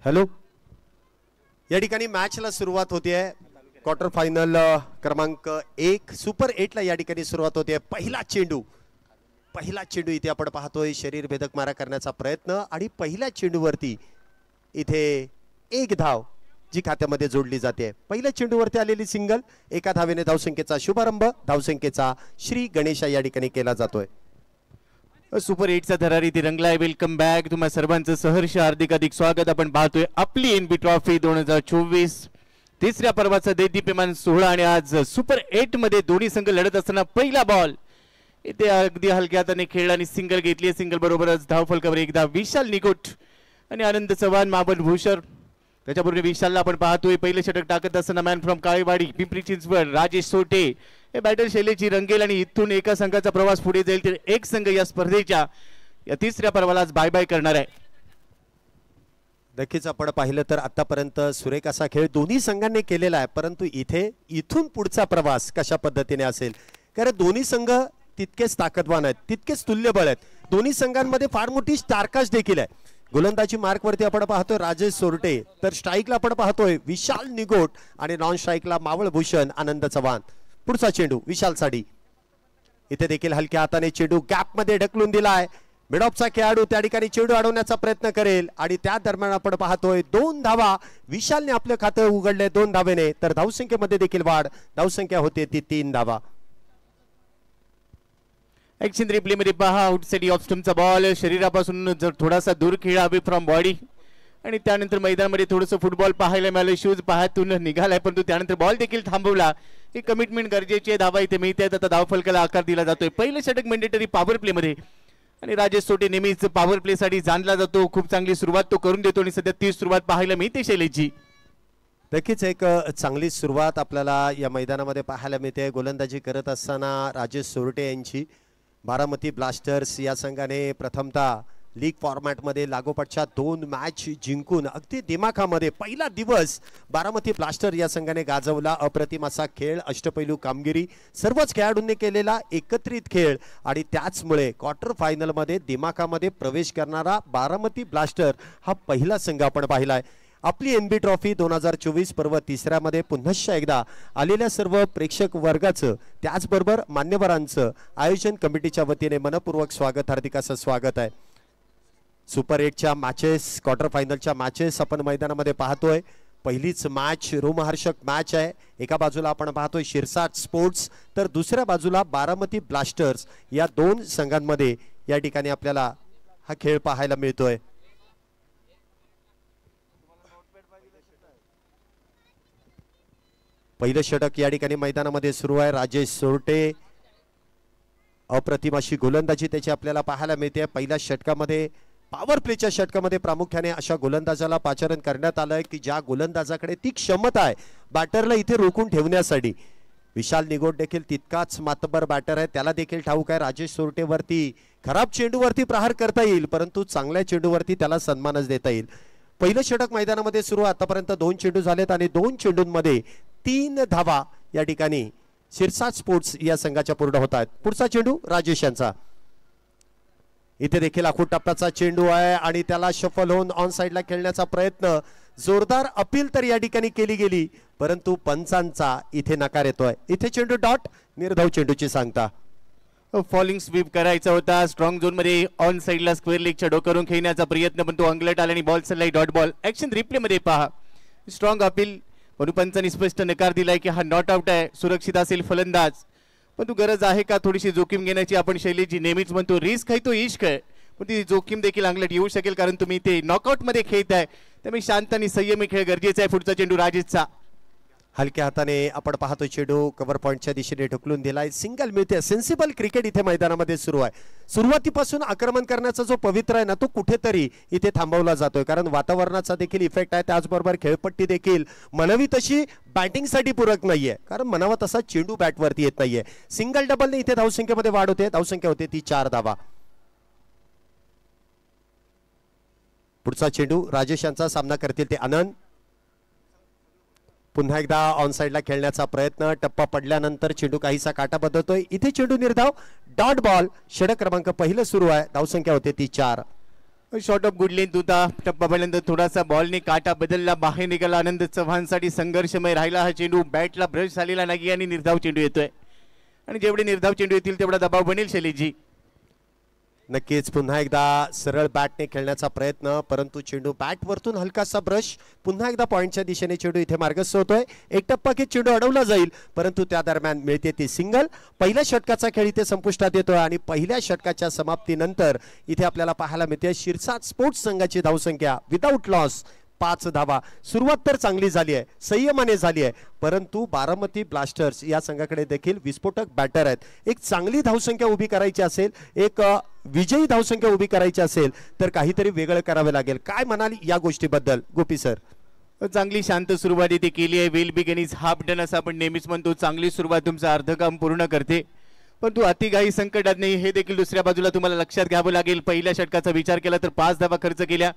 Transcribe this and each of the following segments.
Hello, या ठिकाणी मॅचला सुरुवात होते आहे. क्वार्टर फायनल क्रमांक 1 सुपर 8 ला या ठिकाणी सुरुवात होते. पहिला चेंडू इथे आपण पाहतोय. शरीर भेदक मारा करण्याचा प्रयत्न आणि पहिल्या चेंडूवरती इथे एक धाव जी खात्यामध्ये जोडली जाते. पहिल्या चेंडूवरती आलेली सिंगल, एका धावेने धावसंख्येचा शुभारंभ, धावसंख्येचा श्री गणेशा या ठिकाणी केला जातोय. सुपर 8चा धरारी ती रंगलाय. Welcome back. तुम्हा सर्वांचं सहर्ष हार्दिक स्वागत. आपण पाहतोय आपली एनबी ट्रॉफी 2024 तिसऱ्या पर्वाचा देदीप्यमान सोहळा आणि आज सुपर 8 मध्ये दोन्ही संघ लढत असताना पहिला बॉल इथे अगदी हलक्या हाताने खेळला आणि सिंगल घेतली. सिंगल बरोबरच धावफलकावर एकदा विशाल निकोट आणि आनंद चव्हाण, माबन भूषर. त्याच्यापूर्वी विशालला आपण पाहतोय पहिलं षटक टाकत असताना man from Kalewadi Pimpri Chinchwad Rajesh sauté हे बॅटर शैलीची रंगेल आणि इथून एका संघाचा प्रवास पुढे जाईल तर एक संघ या स्पर्धेच्या या तिसऱ्या पर्वाला बाय बाय करणार आहे. नक्कीच आपण पाहिलं तर आतापर्यंत सुरेख असा खेळ दोन्ही संघांनी केलेला आहे. परंतु इथून पुढचा प्रवास कशा पद्धतीने असेल, कारण दोन्ही संघ तितकेच ताकदवान आहेत, तितकेच तुल्यबळ आहेत. दोन्ही संघांमध्ये फार मोठी स्टारकास्ट देखील आहे. गोलंदाजी मार्क वरती आपण पाहतोय राजेश सोरटे, तर स्ट्राईकला आपण पाहतोय विशाल निगोट आणि नॉन स्ट्राईकला मावळ भूषण आनंद चव्हाण. पुढचा चेंडू विशाल साठी इथे देखील हलक्या हाताने चेंडू गॅप मध्ये ढकलून दिलाय. मिडऑफचा खेळाडू त्या ठिकाणी चेंडू अडवण्याचा प्रयत्न करेल आणि त्या दरम्यान आपण पाहतोय 2 धावा विशालने आपलं खातं उघडले 2 धावेने. तर धावसंख्येमध्ये देखील वाढ, धावसंख्या होते ती 3 धावा. ऍक्शन रिप्ले मध्ये पहा. आउटसाइड ऑफ स्टंपचा बॉल शरीरापासून जर थोडासा दूर खेळा, अवे फ्रॉम बॉडी. आणि त्यानंतर मैदानामध्ये थोडंसं फुटबॉल पाहायला मिळालं. शूज पाहातून निघालाय परंतु त्यानंतर बॉल देखील थांबवला. ही कमिटमेंट गरजेची आहे. धावा इथे मिळते. आता धावफलकाला आकार दिला जातोय. पहिलं षटक मॅन्डेटरी पॉवर प्ले मध्ये आणि राजेश सोटे नेहमीच पॉवर प्ले साठी जाणला जातो. खूप चांगली सुरुवात तो करून देतो आणि सध्या ती सुरुवात पाहायला मिळते शैलेशची. नक्कीच एक चांगली सुरुवात आपल्याला या मैदानामध्ये पाहायला मिळते. गोलंदाजी करत असताना राजेश सोरटे यांची बारामती ब्लास्टर्स या संघाने प्रथमतः लीग फॉर्मॅटमध्ये लागोपाठच्या 2 मॅच जिंकून अगदी दिमाखामध्ये पहिला दिवस बारामती ब्लास्टर या संघाने गाजवला. अप्रतिम असा खेळ, अष्टपैलू कामगिरी, सर्वच खेळाडूंनी केलेला एकत्रित खेळ आणि त्याचमुळे क्वार्टर फायनलमध्ये दिमाखामध्ये प्रवेश करणारा बारामती ब्लास्टर हा पहिला संघ आपण पाहिलाय. आपली एनबी ट्रॉफी 2024 पर्व तिसऱ्यामध्ये पुन्हा एकदा आलेल्या सर्व प्रेक्षक वर्गाचं त्याचबरोबर मान्यवरांचं आयोजन कमिटीच्या वतीने मनपूर्वक स्वागत, हार्दिक असं स्वागत आहे. सुपर 8च्या मॅचेस, क्वार्टर फायनलच्या मॅचेस आपण मैदानामध्ये पाहतोय. पहिलीच मॅच रोमहर्षक मॅच आहे. एका बाजूला आपण पाहतोय शिरसाट स्पोर्ट्स, तर दुसऱ्या बाजूला बारामती ब्लास्टर्स. या 2 संघांमध्ये या ठिकाणी आपल्याला हा खेळ पाहायला मिळतोय. पहिलं षटक या ठिकाणी मैदानामध्ये सुरू आहे. राजेश सोरटे अप्रतिम अशी गोलंदाजी त्याची आपल्याला पाहायला मिळते. पहिल्या षटकामध्ये पॉवर प्लेच्या षटकामध्ये प्रामुख्याने अशा गोलंदाजाला पाचारण करण्यात आलंय की ज्या गोलंदाजाकडे ती क्षमता आहे बॅटरला इथे रोखून ठेवण्यासाठी. विशाल निगोट देखील तितकाच मातबर बॅटर आहे, त्याला देखील ठाऊक आहे राजेश सोरटेवरती खराब चेंडूवरती प्रहार करता येईल परंतु चांगल्या चेंडूवरती त्याला सन्मानच देता येईल. पहिलं षटक मैदानामध्ये सुरू. आतापर्यंत 2 चेंडू झालेत आणि 2 चेंडूंमध्ये 3 धावा या ठिकाणी शिरसाट स्पोर्ट्स या संघाच्या पूर्ण होत आहेत. पुढचा चेंडू राजेश यांचा. इथे देखील आखूड टप्प्याचा चेंडू आहे आणि त्याला शफल होऊन ऑन साइडला खेळण्याचा प्रयत्न, जोरदार अपील तर या ठिकाणी केली गेली परंतु पंचांचा इथे नकार येतोय. इथे चेंडू डॉट, निर्धाव चेंडूची सांगता. फॉलिंग स्वीप करायचा होता. स्ट्रॉंग झोन मध्ये ऑन साइडला स्क्वेअर लेगच्या डोकरून खेळण्याचा प्रयत्न पण तो अंगलट आला आणि बॉल सल्लाई डॉट बॉल. ऍक्शन रिप्ले मध्ये पहा. स्ट्रॉंग अपील पण पंचांनी स्पष्ट नकार दिलाय की हा नॉट आउट आहे. सुरक्षित असेल फलंदाज पण तू गरज आहे का थोडीशी जोखीम घेण्याची. आपण शैलीची नेहमीच म्हणतो रिस्क आहे तो इश्क आहे, पण ती जोखीम देखील अंगलट येऊ शकेल कारण तुम्ही ते नॉकआउट मध्ये खेळताय. त्यामुळे शांत आणि संयमी खेळ गरजेचा आहे. पुढचा चेंडू राजेशचा. हलक्या हाताने आपण पाहतो चेंडू कव्हर पॉइंटच्या दिशेने ढकलून दिलाय. सिंगल मिळते. सेन्सिबल क्रिकेट इथे मैदानामध्ये सुरू आहे. सुरुवातीपासून आक्रमण करण्याचा जो पवित्र आहे ना तो कुठेतरी इथे थांबवला जातोय कारण वातावरणाचा देखील इफेक्ट आहे. त्याचबरोबर खेळपट्टी देखील म्हणावी तशी बॅटिंगसाठी पूरक नाहीये कारण म्हणावा तसा चेंडू बॅटवरती येत नाहीये. सिंगल डबलने इथे धावसंख्येमध्ये वाढ होते. धावसंख्या होते ती 4 धावा. पुढचा चेंडू राजेश यांचा सामना करतील ते आनंद. पुन्हा एकदा ऑन साइडला खेळण्याचा प्रयत्न, टप्पा पडल्यानंतर चेंडू काहीसा काटा बदलतोय. इथे चेंडू निर्धाव डॉट बॉल. षटक क्रमांक पहिलं सुरू आहे. धावसंख्या होते ती 4. शॉट ऑफ गुड लेंथ होता. टप्पापर्यंत थोडासा बॉलने काटा बदलला, बाहेर निघाला. आनंद चव्हाणसाठी संघर्षमय राहिला हा चेंडू. बॅटला ब्रश झालेला नाही आणि निर्धाव चेंडू येतोय. आणि जेवढे निर्धाव चेंडू येतील तेवढा दबाव बनेल शैलेशजी. नक्कीच पुन्हा एकदा सरळ बॅटने खेळण्याचा प्रयत्न, परंतु चेंडू बॅट वरतून हलकासा ब्रश. पुन्हा एकदा पॉइंटच्या दिशेने चेंडू इथे मार्गस्थ होतोय. एक टप्पा की चेंडू अडवला जाईल, परंतु त्या दरम्यान मिळते ती सिंगल. पहिल्या षटकाचा खेळ इथे संपुष्टात येतोय आणि पहिल्या षटकाच्या समाप्तीनंतर इथे आपल्याला पाहायला मिळते शिरसाट स्पोर्ट्स संघाची धावसंख्या विदाऊट लॉस 5 धावा. सुरुवात तर चांगली झाली आहे, संयमाने झाली आहे, परंतु बारामती ब्लास्टर्स या संघाकडे देखील विस्फोटक बॅटर आहेत. एक चांगली धावसंख्या उभी करायची असेल, एक विजयी धावसंख्या उभी करायची असेल तर काहीतरी वेगळं करावे लागेल. काय म्हणाल या गोष्टीबद्दल गोपी सर? चांगली शांत सुरुवात इथे केली आहे. वेल बिगिनिंग हाफ डन असं आपण नेहमीच म्हणतो. चांगली सुरुवात तुमचं अर्ध काम पूर्ण करते, पण तू अतिघाई संकटात नाही हे देखील दुसऱ्या बाजूला तुम्हाला लक्षात घ्यावं लागेल. पहिल्या षटकाचा विचार केला तर 5 धावा खर्च केल्या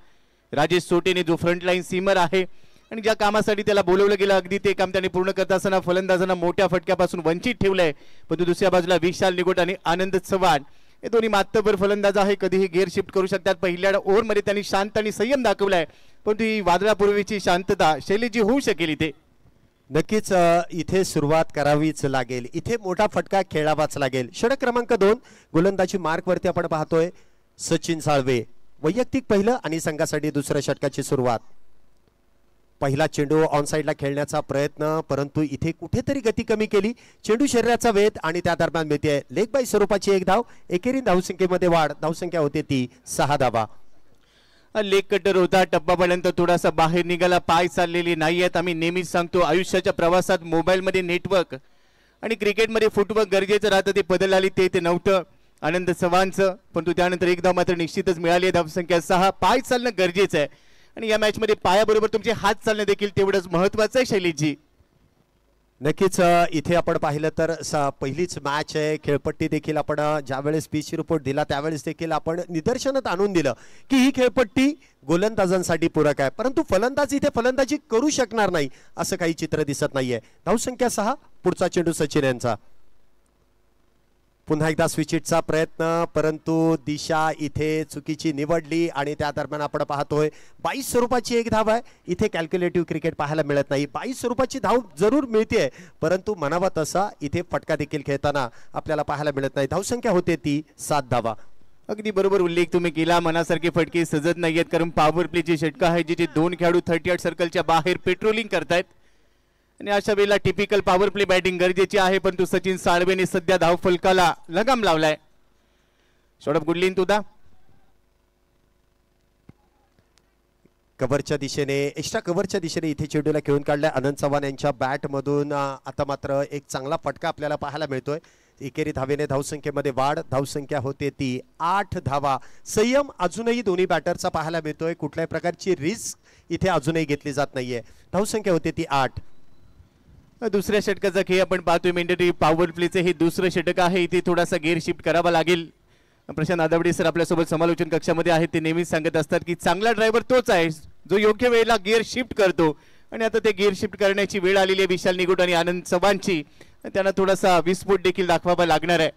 राजेश सोटेने, जो फ्रंटलाईन सीमर आहे आणि ज्या कामासाठी त्याला बोलवलं गेलं अगदी ते काम त्याने पूर्ण करत असताना फलंदाजांना मोठ्या फटक्यापासून वंचित ठेवलंय. पण दुसऱ्या बाजूला विशाल निगोट आणि आनंद चव्हाण हे दोन्ही मातबर फलंदाज आहे, कधीही गेअर शिफ्ट करू शकतात. पहिल्या ओव्हरमध्ये त्यांनी शांत आणि संयम दाखवलाय, पण ती वादळापूर्वीची शांतता शैलीची होऊ शकेल इथे. नक्कीच इथे सुरुवात करावीच लागेल, इथे मोठा फटका खेळावाच लागेल. षटक क्रमांक 2 गोलंदाजी मार्क वरती आपण पाहतोय सचिन साळवे. वैयक्तिक पहिलं आणि संघासाठी दुसऱ्या षटकाची सुरुवात. पहिला चेंडू ऑन साइडला खेळण्याचा प्रयत्न, परंतु इथे कुठेतरी गती कमी केली. चेंडू शरीराचा वेध आणि त्या दरम्यान मिळते लेग बाय स्वरूपाची एक धाव. एकेरी धावसंख्येमध्ये वाढ. धावसंख्या होते ती 6 धावा. लेग कटर होता, टप्पापर्यंत थोडासा बाहेर निघाला. पाय चाललेले नाही आहेत. आम्ही नेहमीच सांगतो आयुष्याच्या प्रवासात मोबाईलमध्ये नेटवर्क आणि क्रिकेटमध्ये फुटवर्क गरजेचं राहतं, ते बदलली ते नव्हतं आनंद चव्हाणचं. परंतु त्यानंतर एक धाव मात्र निश्चितच मिळाली. धावसंख्या 6. पाय चालणं गरजेचं आहे आणि या मॅच मध्ये पायाबरोबर तुमचे हात चालणं देखील तेवढंच महत्वाचं आहे शैलीजी. नक्कीच इथे आपण पाहिलं तर पहिलीच मॅच आहे. खेळपट्टी देखील आपण ज्यावेळेस पीच रिपोर्ट दिला त्यावेळेस देखील आपण निदर्शनात आणून दिलं की ही खेळपट्टी गोलंदाजांसाठी पूरक आहे, परंतु फलंदाज इथे फलंदाजी करू शकणार नाही असं काही चित्र दिसत नाहीये. धावसंख्या 6. पुढचा चेंडू सचिन यांचा. पुन्हा एकदा स्विचिटचा प्रयत्न, परंतु दिशा इथे चुकीची निवडली आणि त्या दरम्यान आपण पाहतोय 22 स्वरूपाची एक धाव आहे. इथे कॅल्क्युलेटिव्ह क्रिकेट पाहायला मिळत नाही. 22 स्वरूपाची धाव जरूर मिळते, परंतु म्हणावा तसा इथे फटका देखील खेळताना आपल्याला पाहायला मिळत नाही. धावसंख्या होते ती 7 धावा. अगदी बरोबर उल्लेख तुम्ही केला. मनासारखे फटके सजत नाहीयेत, कारण पॉवर प्लेची षटकं आहे जिथे 2 खेळाडू 38 सर्कलच्या बाहेर पेट्रोलिंग करतायत आणि अशा वेळेला टिपिकल पॉवर प्ले बॅटिंग गरजेची आहे. परंतु सचिन साळवेने सध्या धाव फलकाला लगाम लावलाय. शॉट ऑफ गुड लेंथ होता. कव्हरच्या दिशेने, एक्स्ट्रा कव्हरच्या दिशेने इथे चेंडूला खेळून काढलाय आनंद चव्हाण यांच्या बॅट मधून. आता मात्र एक चांगला फटका आपल्याला पाहायला मिळतोय. एकेरी धावेने धावसंख्येमध्ये वाढ. धावसंख्या होते ती 8 धावा. संयम अजूनही दोन्ही बॅटरचा पाहायला मिळतोय. कुठल्याही प्रकारची रिस्क इथे अजूनही घेतली जात नाहीये. धावसंख्या होते ती 8. दुसऱ्या षटकाचा खेळ आपण पाहतोय. मेंडेटरी पॉवर प्लेचे हे दुसरं षटक आहे. इथे थोडासा गेअर शिफ्ट करावा लागेल. प्रशांत आदवडे सर आपल्यासोबत समालोचन कक्षामध्ये आहेत. ते नेहमीच सांगत असतात की चांगला ड्रायव्हर तोच आहे जो योग्य वेळेला गिअर शिफ्ट करतो आणि आता ते गिअर शिफ्ट करण्याची वेळ आलेली आहे विशाल निगोट आणि आनंद चव्हाणची. त्यांना थोडासा विस्फोट देखील दाखवावा लागणार आहे.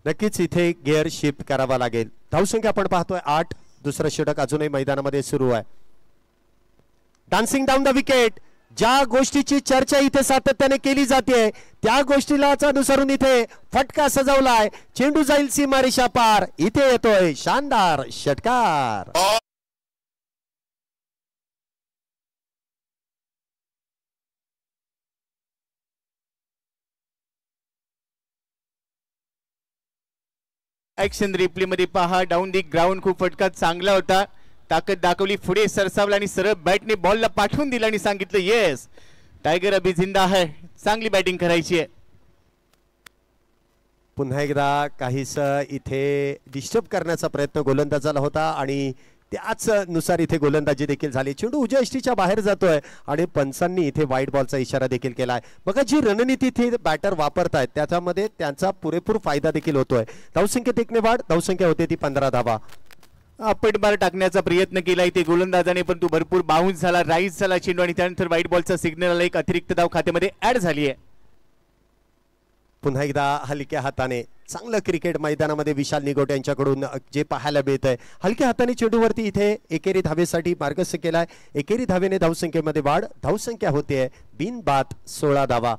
नक्कीच इथे गिअर शिफ्ट करावा लागेल. धावसंख्या आपण पाहतोय 8. दुसरं षटक अजूनही मैदानामध्ये सुरू आहे. Dancing down the wicket. ज्या गोष्टीची चर्चा इथे सातत्याने केली जाते त्या गोष्टीला अनुसरून इथे फटका सजवलाय. चेंडू जाईल सीमारेषा पार. इथे येतोय शानदार षटकार. ऍक्शन रिप्ले मध्ये पहा. डाऊन दी ग्राउंड खूप फटका चांगला होता. ताकद दाखवली, पुढे सरसावला आणि सरळ बॅटने बॉलला पाठवून दिला आणि सांगितलं येस टायगर अभी जिंदा है. चांगली बॅटिंग करायची आहे. पुन्हा एकदा काहीस इथे डिस्टर्ब करण्याचा प्रयत्न गोलंदाजाला होता आणि त्याच नुसार इथे गोलंदाजी देखील झाली. चेंडू उजव्या यष्टीच्या बाहेर जातोय आणि पंचांनी इथे वाईट बॉलचा इशारा देखील केलाय. बघा जी रणनीती इथे बॅटर वापरतायत त्याच्यामध्ये त्यांचा पुरेपूर फायदा देखील होतोय. धावसंख्येत 1 ने वाढ. धावसंख्या होते ती 15 धावा. पटबार टाकण्याचा प्रयत्न केला इथे गोलंदाजाने, परंतु भरपूर बाउन्स झाला, राईज झाला चेंडू आणि त्यानंतर वाईट बॉलचा सिग्नल आला. एक अतिरिक्त धाव खात्यामध्ये ऍड झाली आहे. पुन्हा एकदा हलक्या हाताने चांगलं क्रिकेट मैदानामध्ये विशाल निगोटे यांच्याकडून जे पाहायला मिळत आहे. हलक्या हाताने चेंडूवरती इथे एकेरी धावेसाठी मार्गस्थ केलाय. एकेरी धावेने धावसंख्येमध्ये वाढ. धावसंख्या होते बिनबाद 16 धावा.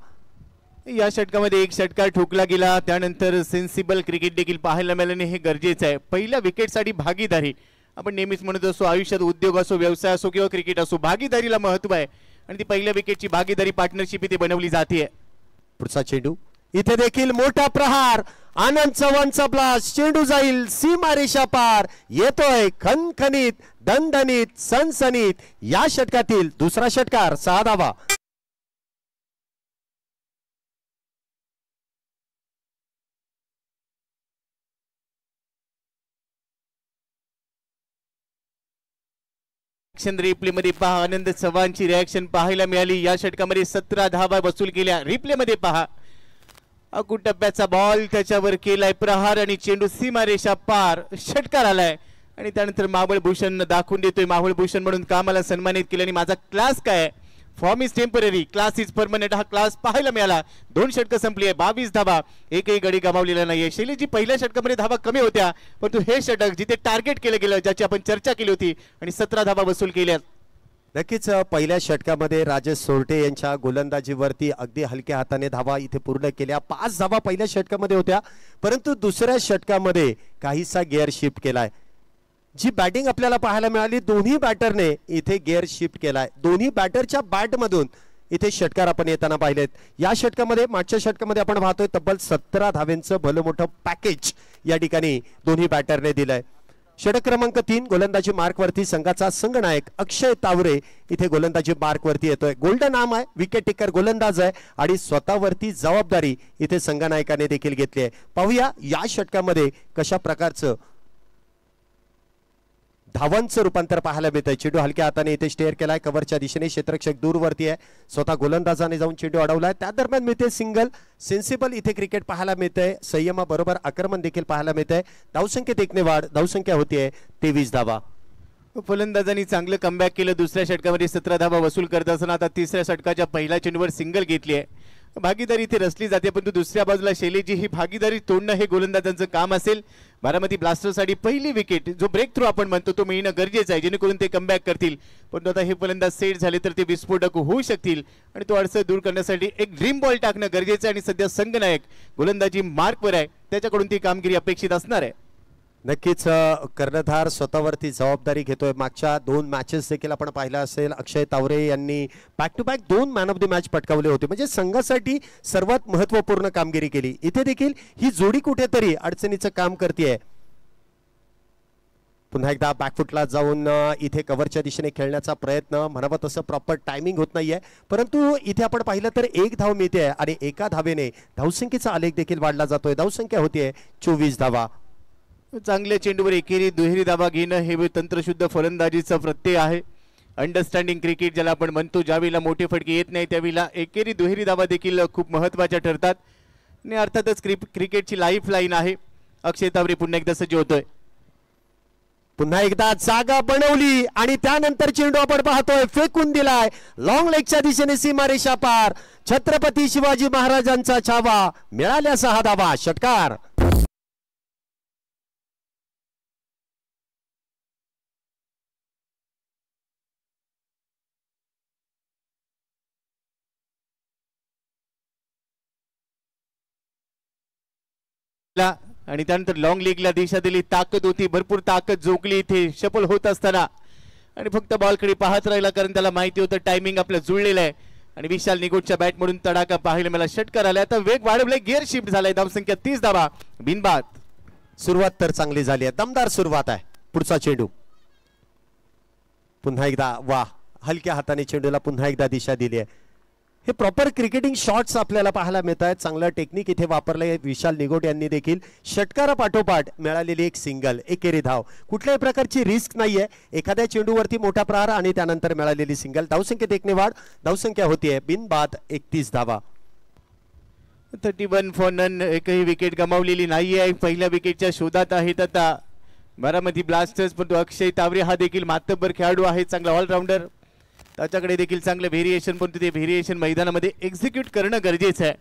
या षटकामध्ये एक षटकार ठोकला गेला, त्यानंतर सेन्सिबल क्रिकेट देखील पाहायला मिळाले. हे गरजेचं आहे. पहिल्या विकेटसाठी भागीदारी. आपण नेहमीच म्हणत असतो आयुष्यात उद्योग असो, व्यवसाय असो किंवा क्रिकेट असो, भागीदारीला महत्व आहे आणि ती पहिल्या विकेटची भागीदारी पार्टनरशिप इथे बनवली जाते. पुढचा चेंडू इथे देखील मोठा प्रहार. आनंद चव्हाणचा ब्लास्ट. चेंडू जाईल सीमारेषा पार. येतोय खणखणीत, दणदणीत, सनसनीत. या षटकातील दुसरा षटकार 6 धावा. रिप्ले मध्ये पहा, आनंद चव्हाणची रिॲक्शन पाहायला मिळाली. या षटकामध्ये 17 धावा वसूल केल्या. रिप्ले मध्ये पहा, अकू टप्प्याचा बॉल त्याच्यावर केलाय प्रहार आणि चेंडू सीमारेषा पार. षटकार आलाय आणि त्यानंतर मावळ भूषण दाखवून देतोय. मावळ भूषण म्हणून कामाला सन्मानित केल्याने माझा क्लास काय, form is temporary, class is permanent. हा क्लास पाहायला मिळाला. 2 षटकं संपली आहे. 22 धावा. एकही गडी गमावलेला नाहीये. शैलीजी पहिल्या षटकामध्ये धावा कमी होत्या, परंतु हे षटक जिथे टार्गेट केलं गेलं, ज्याची आपण चर्चा केली होती, आणि 17 धावा वसूल केल्या. नक्कीच पहिल्या षटकामध्ये राजेश सोरटे यांच्या गोलंदाजीवरती अगदी हलक्या हाताने धावा इथे पूर्ण केल्या. 5 धावा पहिल्या षटकामध्ये होत्या, परंतु दुसऱ्या षटकामध्ये काहीसा गिअर शिफ्ट केलाय. जी बॅटिंग आपल्याला पाहायला मिळाली, दोन्ही बॅटरने इथे गिअर शिफ्ट केलाय. दोन्ही बॅटरच्या बॅटमधून इथे षटकार आपण येताना पाहिलेत. या षटकामध्ये, मागच्या षटकामध्ये आपण पाहतोय तब्बल 17 धाव्यांचं भलं मोठं पॅकेज या ठिकाणी दोन्ही बॅटरने दिलंय. षटक क्रमांक 3 गोलंदाजी मार्कवरती संघाचा संघनायक अक्षय तावरे इथे गोलंदाजी मार्कवरती येतोय. गोल्डन आर्म आहे, विकेट टेकर गोलंदाज आहे आणि स्वतःवरती जबाबदारी इथे संघनायकाने देखील घेतली आहे. पाहूया या षटकामध्ये कशा प्रकारचं धावांचं रूपांतर पाहायला मिळतंय. चेंडू हलक्या हाताने इथे स्टेअर केलाय. कव्हरच्या दिशेने क्षेत्ररक्षक दूरवरती आहे. स्वतः गोलंदाजाने जाऊन चेंडू अडवलाय. त्या दरम्यान मिळते सिंगल. सेन्सिबल इथे क्रिकेट पाहायला मिळतंय. संयमाबरोबर आक्रमण देखील पाहायला मिळतंय. धावसंख्येत एकने वाढ. धावसंख्या होतीये 23 धावा. फलंदाजांनी चांगलं कमबॅक केलं. दुसऱ्या षटकामध्ये 17 धावा वसूल करत असताना आता तिसऱ्या षटकाच्या पहिल्या चेंडूवर सिंगल घेतली आहे. भागीदारी इथे रचली जाते, परंतु दुसऱ्या बाजूला शैलीजी ही भागीदारी तोडणं हे गोलंदाजांचं काम असेल. बारामती ब्लास्टर्ससाठी पहिली विकेट, जो ब्रेक थ्रू आपण म्हणतो, तो मिळणं गरजेचं आहे, जेणेकरून ते कमबॅक करतील. परंतु आता हे फलंदाज सेट झाले तर ते विस्फोटक होऊ शकतील आणि तो अडचण दूर करण्यासाठी एक ड्रीम बॉल टाकणं गरजेचं आहे. आणि सध्या संघनायक गोलंदाजी मार्कवर आहे, त्याच्याकडून ती कामगिरी अपेक्षित असणार आहे. नक्कीच कर्णधार स्वतःवरती जबाबदारी घेतोय. मागच्या 2 मॅचेस देखील आपण पाहिलं असेल, अक्षय तावरे यांनी back to back 2 man of the match पटकावले होते, म्हणजे संघासाठी सर्वात महत्त्वपूर्ण कामगिरी केली. इथे देखील ही जोडी कुठेतरी अडचणीचं काम करते. पुन्हा एकदा बॅकफुटला जाऊन इथे कव्हरच्या दिशेने खेळण्याचा प्रयत्न, म्हणावं तसं प्रॉपर टायमिंग होत नाहीये, परंतु इथे आपण पाहिलं तर 1 धाव मिळते आणि एका धावेने धावसंख्येचा आलेख देखील वाढला जातोय. धावसंख्या होतीये 24 धावा. चांगल्या चेंडूवर एकेरी दुहेरी धावा घेणं हे तंत्रशुद्ध फलंदाजीचा प्रत्यय आहे. अंडरस्टँडिंग क्रिकेट ज्याला आपण म्हणतो, ज्यावेळेला मोठे फटके येत नाही त्यावेळेला एकेरी दुहेरी धावा देखील खूप महत्त्वाच्या ठरतात आणि अर्थातच क्रिकेटची लाईफ लाईन आहे. अक्षय तावरे पुन्हा एकदा सज्ज होतोय. पुन्हा एकदा जागा बनवली आणि त्यानंतर चेंडू आपण पाहतोय फेकून दिलाय लॉंग लेगच्या दिशेने सीमारेषा पार. छत्रपती शिवाजी महाराजांचा छावा. मिळाल्या 6 धावा. षटकार. आणि त्यानंतर लॉंग लीगला दिशा दिली. ताकद होती, भरपूर ताकद जोगली इथे शफल होत असताना आणि फक्त बॉलकडे पाहत राहिला, कारण त्याला माहिती होतं टायमिंग आपलं जुळलेलं आहे. आणि विशाल निगोटच्या बॅट मधून तडाखा पाहायला मला. षटकार आला. आता वेग वाढवलाय, गिअर शिफ्ट झालाय. धावसंख्या 30 धावा. बिनबाद. सुरुवात तर चांगली झाली आहे, दमदार सुरुवात आहे. पुढचा चेंडू पुन्हा एकदा वा, हलक्या हाताने चेंडूला पुन्हा एकदा दिशा दिली आहे. हे प्रॉपर क्रिकेटिंग शॉट्स आपल्याला पाहायला मिळत आहेत. चांगलं टेक्निक इथे वापरलंय विशाल निगोट यांनी देखील. षटकारा पाठोपाठ मिळालेली एक सिंगल, एकेरी धाव. कुठल्याही प्रकारची रिस्क नाहीये. एखाद्या चेंडूवरती मोठा प्रहार आणि त्यानंतर मिळालेली सिंगल. धावसंख्येत एकने वाढ. धावसंख्या होतीये बिनबाद 31 धावा. 31 फॉर नन. एकही विकेट गमावलेली नाहीये. पहिल्या विकेटच्या शोधात आहेत आता बारामती ब्लास्टर्स, परंतु अक्षय तावरे हा देखील मातब्बर खेळाडू आहे, चांगला ऑलराऊंडर. त्याच्याकडे देखील चांगलं व्हेरिएशन, पण ते व्हेरिएशन मैदानामध्ये एक्झिक्यूट करणं गरजेचं आहे.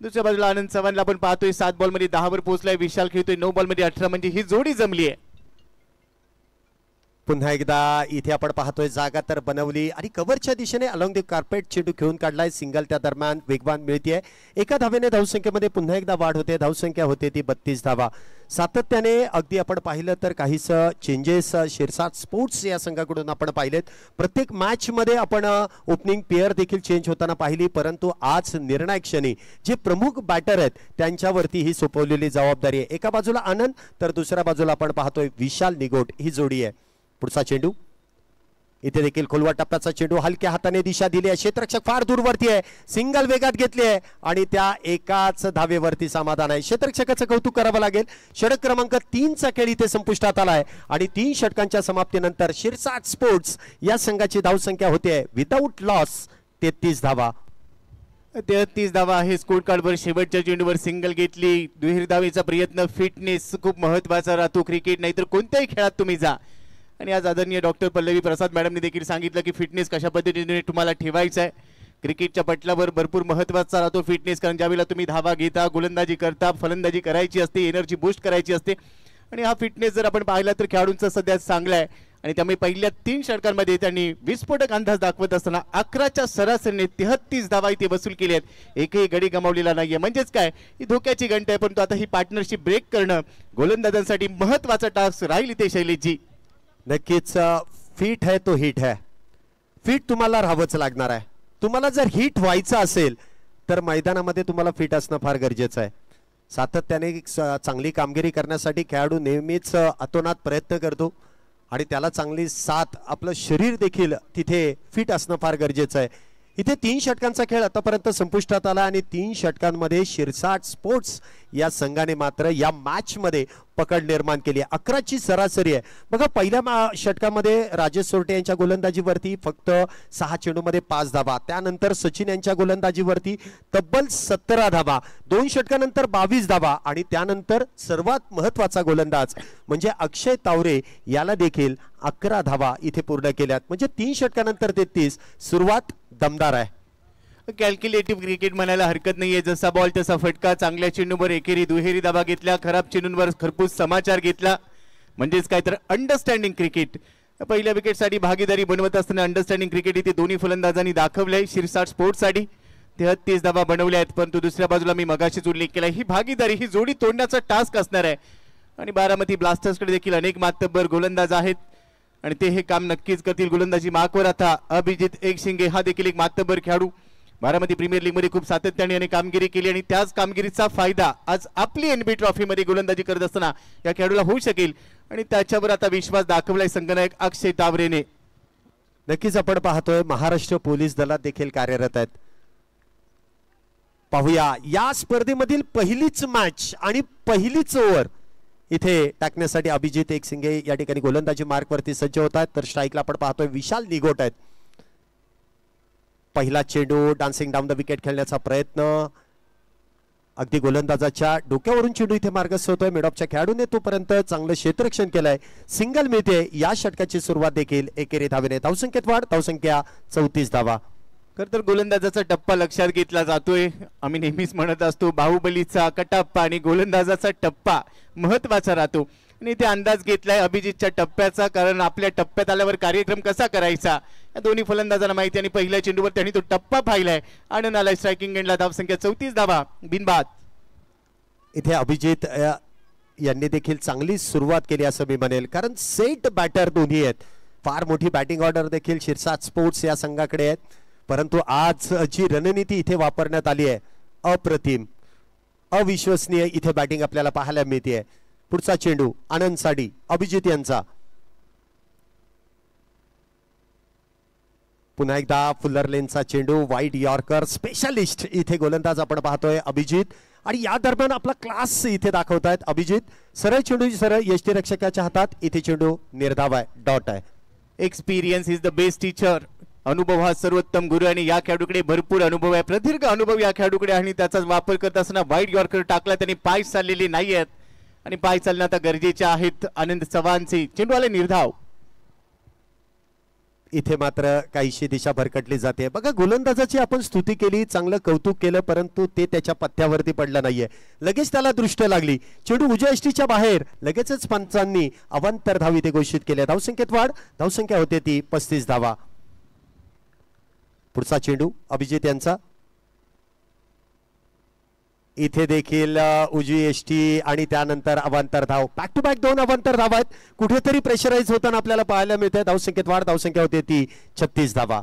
दुसऱ्या बाजूला आनंद चव्हाणला आपण पाहतोय 7 बॉलमध्ये 10 वर पोहोचलाय. विशाल खेळतोय 9 बॉलमध्ये 18. म्हणजे ही जोडी जमली आहे. पुन्हा एकदा इथे आपण पाहतोय जागा तर बनवली आणि कव्हरच्या दिशेने अलॉंग द कार्पेट चेंडू खेळून काढलाय. सिंगल त्या दरम्यान वेगवान मिळतीये. एका धावेने धावसंख्येमध्ये पुन्हा एकदा वाढ होते. धावसंख्या होते ती 32 धावा. सातत्याने अगदी आपण पाहिलं तर काहीच चेंजेस शिरसाट स्पोर्ट्स या संघाकडून आपण पाहिलेत. प्रत्येक मॅच मध्ये आपण ओपनिंग पेअर देखील चेंज होताना पाहिली, परंतु आज निर्णायक क्षणी जे प्रमुख बॅटर आहेत त्यांच्यावरती ही सोपवलेली जबाबदारी आहे. एका बाजूला आनंद तर दुसऱ्या बाजूला आपण पाहतोय विशाल निगोट ही जोडी आहे. पुढचा चेंडू इथे देखील खोलवा टप्प्याचा चेंडू हलक्या हाताने दिशा दिली आहे. क्षेत्ररक्षक फार दूरवरती आहे. सिंगल वेगात घेतली आहे आणि त्या एकाच धावेवरती समाधान आहे. क्षेत्ररक्षकाचं कौतुक करावं लागेल. षटक क्रमांक 3 चा खेळ इथे संपुष्टात आलाय आणि 3 षटकांच्या समाप्तीनंतर शिरसाट स्पोर्ट्स या संघाची धावसंख्या होते विदाऊट लॉस 33 धावा. 33 धावा आहे स्कोर कार्डवर. शेवटच्या चेंडूवर सिंगल घेतली. दुहेरी धावेचा प्रयत्न. फिटनेस खूप महत्वाचा राहतो क्रिकेट, नाहीतर कोणत्याही खेळात तुम्ही जा. आणि आज आदरणीय डॉक्टर पल्लवी प्रसाद मॅडमने देखील सांगितलं की फिटनेस कशा पद्धतीने तुम्हाला ठेवायचा आहे. क्रिकेटच्या पटलावर भरपूर महत्त्वाचा राहतो फिटनेस, कारण ज्यावेळेला तुम्ही धावा घेता, गोलंदाजी करता, फलंदाजी करायची असते, एनर्जी बूस्ट करायची असते. आणि हा फिटनेस जर आपण पाहिला तर खेळाडूंचा सध्या चांगला आहे. आणि त्यामुळे पहिल्या 3 षटकांमध्ये त्यांनी विस्फोटक अंदाज दाखवत असताना 11च्या सरासरीने 33 धावा इथे वसूल केली आहेत. एकही गडी गमावलेला नाहीये. म्हणजेच काय, ही धोक्याची घंटा आहे, परंतु आता ही पार्टनरशिप ब्रेक करणं गोलंदाजांसाठी महत्त्वाचा टास्क राहील इथे शैलेशजी. नक्कीच फिट है तो हिट है. फिट तुम्हाला राहावंच लागणार आहे. तुम्हाला जर हिट व्हायचं असेल तर मैदानामध्ये तुम्हाला फिट असणं फार गरजेचं आहे. सातत्याने चांगली कामगिरी करण्यासाठी खेळाडू नेहमीच अतोनात प्रयत्न करतो आणि त्याला चांगली साथ आपलं शरीर देखील तिथे फिट असणं फार गरजेचं आहे. इथे 3 षटकांचा खेळ आतापर्यंत संपुष्टात आला आणि 3 षटकांमध्ये शिरसाट स्पोर्ट्स या संघाने मात्र या मॅच मध्ये पकड निर्माण केली. 11ची सरासरी आहे. बघा, पहिल्या षटकामध्ये राजेश सोरटे यांच्या गोलंदाजीवरती फक्त 6 चेंडूमध्ये 5 धावा. त्यानंतर सचिन यांच्या गोलंदाजीवरती तब्बल 17 धावा. 2 षटकानंतर 22 धावा आणि त्यानंतर सर्वात महत्वाचा गोलंदाज म्हणजे अक्षय तावरे याला देखील 11 धावा इथे पूर्ण केल्यात. म्हणजे 3 षटकानंतर 33. सुरुवात दमदार आहे. कॅल्क्युलेटिव्ह क्रिकेट म्हणायला हरकत नाहीये. जसा बॉल तसा फटका. चांगल्या चेंडूवर एकेरी दुहेरी धावा घेतल्या, खराब चेंडूंवर खरपूस समाचार घेतला. म्हणजेच काय तर अंडरस्टँडिंग क्रिकेट. पहिल्या विकेटसाठी भागीदारी बनवत असताना अंडरस्टँडिंग क्रिकेट इथे दोन्ही फलंदाजांनी दाखवलंय. शिरसाट स्पोर्ट्ससाठी 33 धावा बनवल्या आहेत, परंतु दुसऱ्या बाजूला मी मगाशीच उल्लेख केला, ही भागीदारी, ही जोडी तोडण्याचा टास्क असणार आहे. आणि बारामती ब्लास्टर्सकडे देखील अनेक मातब्बर गोलंदाज आहेत आणि ते हे काम नक्कीच करतील. गोलंदाजी मार्कवर आता अभिजित एकशिंगे हा देखील एक मातब्बर खेळाडू. बारामती प्रीमियर लीग मध्ये खूप सातत्याने कामगिरी केली आणि त्याच कामगिरीचा फायदा आज आपली एनबी ट्रॉफी मध्ये गोलंदाजी करत असताना या खेळाडूला होऊ शकेल आणि त्याच्यावर आता विश्वास दाखवलाय संघनायक अक्षय तावरेने. नक्कीच आपण पाहतोय महाराष्ट्र पोलीस दलात देखील कार्यरत आहेत. पाहूया या स्पर्धेमधील पहिलीच मॅच आणि पहिलीच ओव्हर इथे टाकण्यासाठी अभिजित एकसिंगे या ठिकाणी गोलंदाजी मार्कवरती सज्ज होत आहेत. तर स्ट्राईकला आपण पाहतोय विशाल निगोट आहेत. पहिला चेंडू डान्सिंग डाऊन द विकेट खेळण्याचा प्रयत्न. अगदी गोलंदाजाच्या डोक्यावरून चेंडू इथे मार्गस्थ होतोय. मिडऑफच्या खेळाडूने तोपर्यंत चांगलं क्षेत्ररक्षण केलंय. सिंगल मिळते. या षटकाची सुरुवात देखील एकेरी धावेने. धावसंख्येत वाढ. धावसंख्या 34 धावा. खरं तर गोलंदाजाचा टप्पा लक्षात घेतला जातोय. आम्ही नेहमीच म्हणत असतो बाहुबलीचा कटप्पा आणि गोलंदाजाचा टप्पा महत्वाचा राहतो आणि ते अंदाज घेतलाय अभिजितच्या टप्प्याचा, कारण आपल्या टप्प्यात आल्यावर कार्यक्रम कसा करायचा या दोन्ही फलंदाजांना माहिती. आणि पहिल्या चेंडूवर त्यांनी तो टप्पा पाहिलाय. आनंद आलाय स्ट्रायकिंग एंडला. धावसंख्या 34 धावा बिनबाद. इथे अभिजित यांनी देखील चांगली सुरुवात केली असं मी म्हणेल, कारण सेट बॅटर दोन्ही आहेत. फार मोठी बॅटिंग ऑर्डर देखील शिरसाट स्पोर्ट्स या संघाकडे आहेत, परंतु आज जी रणनीती इथे वापरण्यात आली आहे अप्रतिम, अविश्वसनीय इथे बॅटिंग आपल्याला पाहायला मिळते. पुढचा चेंडू आनंद साडी अभिजित यांचा. पुन्हा एकदा फुल्लर लेनचा चेंडू. वाईड यॉर्कर स्पेशलिस्ट इथे गोलंदाज आपण पाहतोय अभिजित. आणि या दरम्यान आपला क्लास इथे दाखवतायत अभिजित. सरळ चेंडू सरळ यष्टीरक्षकाच्या हातात. इथे चेंडू निर्धाव आहे, डॉट आहे. Experience is the best teacher. अनुभव हा सर्वोत्तम गुरु आणि या खेळाडूकडे भरपूर अनुभव आहे, प्रदीर्घ अनुभव या खेळाडूकडे आणि त्याचा वापर करत असताना वाईड यॉर्कर टाकला. त्यांनी पाय चाललेले नाही आहेत आणि पाय चालणं आता गरजेचे आहेत. आनंद चव्हाणचे चेंडू आले निर्धाव. इथे मात्र काहीशी दिशा भरकटली जाते. बघा गोलंदाजाची आपण स्तुती केली, चांगलं कौतुक केलं, परंतु ते त्याच्या पथ्यावरती पडलं नाहीये. लगेच त्याला दृष्ट लागली. चेंडू उजव्या यष्टीच्या बाहेर. लगेचच पंचांनी अवांतर धाव इथे घोषित केल्या. धावसंख्येत वाढ. धावसंख्या होते ती 35 धावा. पुढचा चेंडू अभिजित यांचा. इथे देखील उजवी यष्टी आणि त्यानंतर अवांतर धाव. बॅक टू बॅक 2 अवांतर धावा आहेत. कुठेतरी प्रेशराईज होताना आपल्याला पाहायला मिळते. धावसंख्येत वाढ. धावसंख्या होते ती 36 धावा.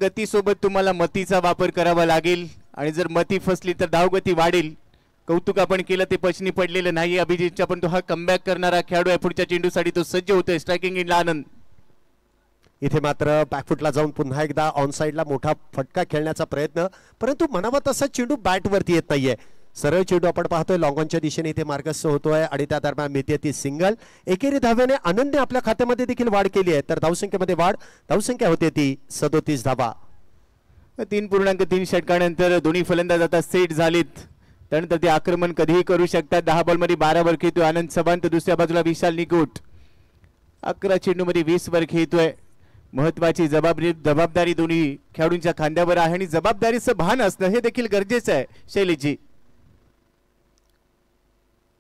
गतीसोबत तुम्हाला मतीचा वापर करावा लागेल आणि जर मती फसली तर धावगती वाढेल. कौतुक आपण केलं ते पचनी पडलेलं नाही अभिजितच्या, पण तो हा कमबॅक करणारा खेळाडू आहे. पुढच्या चेंडूसाठी तो सज्ज होतोय. स्ट्रायकिंग इन आनंद. इथे मात्र बॅकफुटला जाऊन पुन्हा एकदा ऑन साइडला मोठा फटका खेळण्याचा प्रयत्न, परंतु म्हणावा तसा चेंडू बॅट वरती येत नाहीये. सरळ चेंडू आपण पाहतोय लॉंगॉनच्या दिशेने इथे मार्गस्थ होतोय आणि त्या दरम्यान मिळते ती सिंगल. एकेरी धाव्याने आनंदने आपल्या खात्यामध्ये देखील वाढ केली आहे. तर धावसंख्येमध्ये वाढ. धावसंख्या होते ती 37 धावा. 3.3 षटकानंतर दोन्ही फलंदाज आता सेट झालेत. त्यानंतर ते आक्रमण कधीही करू शकतात. 10 बॉलमध्ये 12 वर खेळतोय आनंद सबांत. दुसऱ्या बाजूला विशाल निगोट 11 चेंडूमध्ये 20 वर खेळतोय. महत्वाची जबाबदारी दोन्ही खेळाडूंच्या खांद्यावर आहे आणि जबाबदारीचं भान असणं हे देखील गरजेचं आहे. शैलेशजी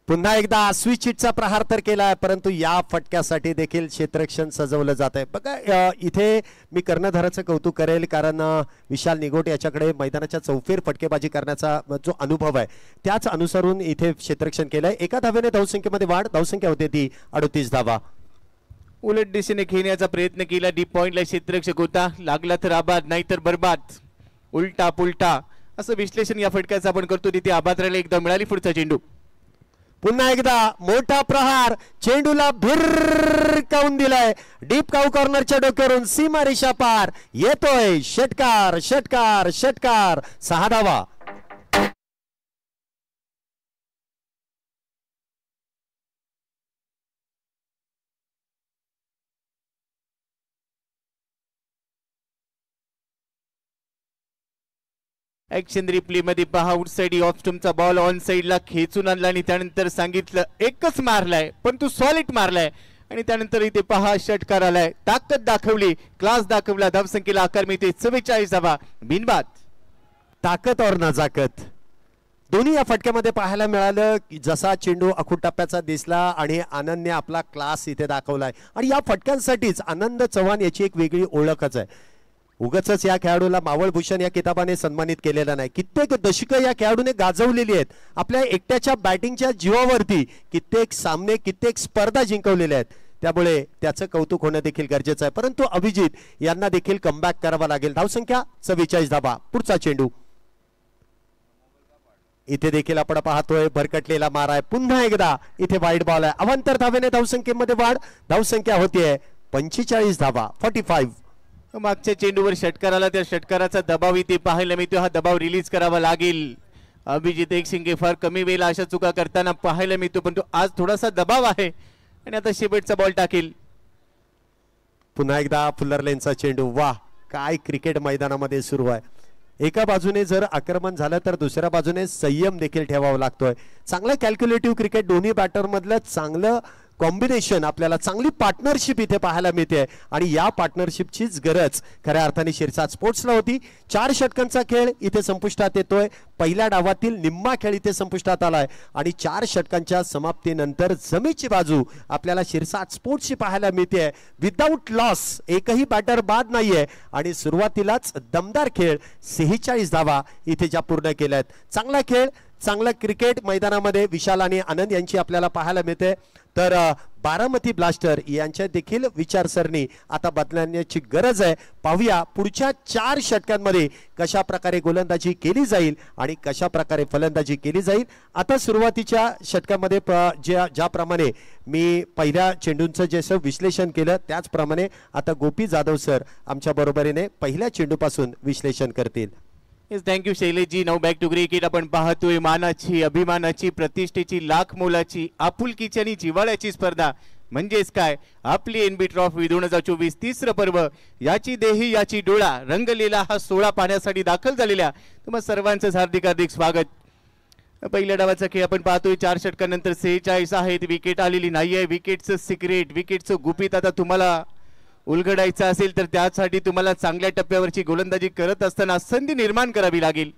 पुन्हा एकदा स्विच हिटचा प्रहार तर केलाय, परंतु या फटक्यासाठी देखील क्षेत्ररक्षण सजवलं जात आहे. बघा इथे मी कर्णधाराचं कौतुक करेल, कारण विशाल निगोट याच्याकडे मैदानाच्या चौफेर फटकेबाजी करण्याचा जो अनुभव आहे त्याच अनुसरून इथे क्षेत्ररक्षण केलंय. एका धावेने धावसंख्येमध्ये वाढ. धावसंख्या होते ती 38 धावा. उलट दिशेने खेळण्याचा प्रयत्न केला. डीप पॉइंटला क्षेत्ररक्षक होता. लागला तर आबाद, नाहीतर बरबाद. उलटा पुलटा असं विश्लेषण या फटक्याचं आपण करतो. तिथे आबाद राहिला. एकदा मिळाली. पुढचा चेंडू पुन्हा एकदा मोठा प्रहार. चेंडूला भिरकावून दिलाय. डीप काऊ कॉर्नरच्या डोक्यावरून सीमा रेषा पार येतोय. षटकार षटकार षटकार. 6 धावा. ऍक्शन रिप्ले मध्ये पहा. आउट साइड ऑफ स्टंपचा बॉल ऑन साइडला खेचून आणला आणि त्यानंतर सांगितलं एकच मारलाय, पण तू सॉलिड मारलाय. आणि त्यानंतर इथे पहा षटकार आलाय. ताकद दाखवली, क्लास दाखवला. धावसंख्येला आकार मिळते 44 धावा. बिनबाद. ताकद और नजाकत दोन्ही या फटक्यामध्ये पाहायला मिळालं. जसा चेंडू अखूट टप्प्याचा दिसला आणि आनंदने आपला क्लास इथे दाखवलाय. आणि या फटक्यांसाठीच आनंद चव्हाण याची एक वेगळी ओळखच आहे. उगाचच या खेळाडूला मावळभूषण या किताबाने सन्मानित केलेला नाही. कित्येक दशकं या खेळाडूने गाजवलेली आहेत. आपल्या एकट्याच्या बॅटिंगच्या जीवावरती कित्येक सामने, कित्येक स्पर्धा जिंकवलेल्या आहेत. त्यामुळे त्याचं कौतुक होणं देखील गरजेचं आहे. परंतु अभिजित यांना देखील कमबॅक करावा लागेल. धावसंख्या 44 धावा. पुढचा चेंडू इथे देखील आपण पाहतोय भरकटलेला मार आहे. पुन्हा एकदा इथे वाईड बॉल आहे. अवांतर धावेने धावसंख्येमध्ये वाढ. धावसंख्या होतीये 45 धावा. 45. मागच्या चेंडूवर षटकार आला. त्या षटकाराचा दबाव इथे पाहायला मिळतो. हा दबाव रिलीज करावा लागेल. अभिजित एकशिंगे फार कमी वेळेला अशा चुका करताना पाहायला मिळतो, पण तो आज थोडासा दबाव आहे आणि आता शेवटचा बॉल टाकेल. पुन्हा एकदा फुल्लर लेनचा चेंडू. वाह, काय क्रिकेट मैदानामध्ये सुरू आहे. एका बाजूने जर आक्रमण झालं तर दुसऱ्या बाजूने संयम देखील ठेवावा लागतोय. चांगलं कॅल्क्युलेटिव्ह क्रिकेट. दोन्ही बॅटर मधलं चांगलं कॉम्बिनेशन, आपल्याला चांगली पार्टनरशिप इथे पाहायला मिळते आणि या पार्टनरशिपचीच गरज खऱ्या अर्थाने शिरसाट स्पोर्ट्सला होती. 4 षटकांचा खेळ इथे संपुष्टात येतोय. पहिल्या डावातील निम्मा खेळ इथे संपुष्टात आलाय आणि 4 षटकांच्या समाप्तीनंतर जमेची बाजू आपल्याला शिरसाट स्पोर्ट्सची पाहायला मिळते. विदाऊट लॉस एकही बॅटर बाद नाहीये आणि सुरुवातीलाच दमदार खेळ 46 धावा इथे ज्या पूर्ण केल्यात. चांगला खेळ, चांगला क्रिकेट मैदानामध्ये विशाल आणि आनंद यांची आपल्याला पाहायला मिळते. तर बारामती ब्लास्टर यांच्या देखील विचारसरणी आता बदलण्याची गरज आहे. पाहूया पुढच्या 4 षटकांमध्ये कशा प्रकारे गोलंदाजी केली जाईल आणि कशा प्रकारे फलंदाजी केली जाईल. आता सुरुवातीच्या षटकामध्ये ज्याप्रमाणे मी पहिल्या चेंडूंचं जसं विश्लेषण केलं त्याचप्रमाणे आता गोपी जाधव सर आमच्या बरोबरीने पहिल्या चेंडूपासून विश्लेषण करतील. Yes, thank you Shaileshji. Now back to cricket. आपण पाहतोय मानाची, अभिमानाची, प्रतिष्ठेची, लाख मोलाची, आपुलकीची आणि जिव्हाळ्याची स्पर्धा म्हणजेच काय आपली एनबी ट्रॉफी 2024 तिसरं पर्व. याची देही याची डोळा रंगलेला हा 16 पाहण्यासाठी दाखल झालेल्या तुम्हा सर्वांचं हार्दिक हार्दिक स्वागत. पहिल्या डावाचा खेळ आपण पाहतोय. 4 षटकानंतर 46 आहेत. विकेट आलेली नाहीये. विकेटचं सिक्रेट, विकेटचं गुपित आता तुम्हाला उलगडायचा असेल तर त्यासाठी तुम्हाला चांगल्या टप्प्यावरची गोलंदाजी करत असताना संधी निर्माण करावी लागेल.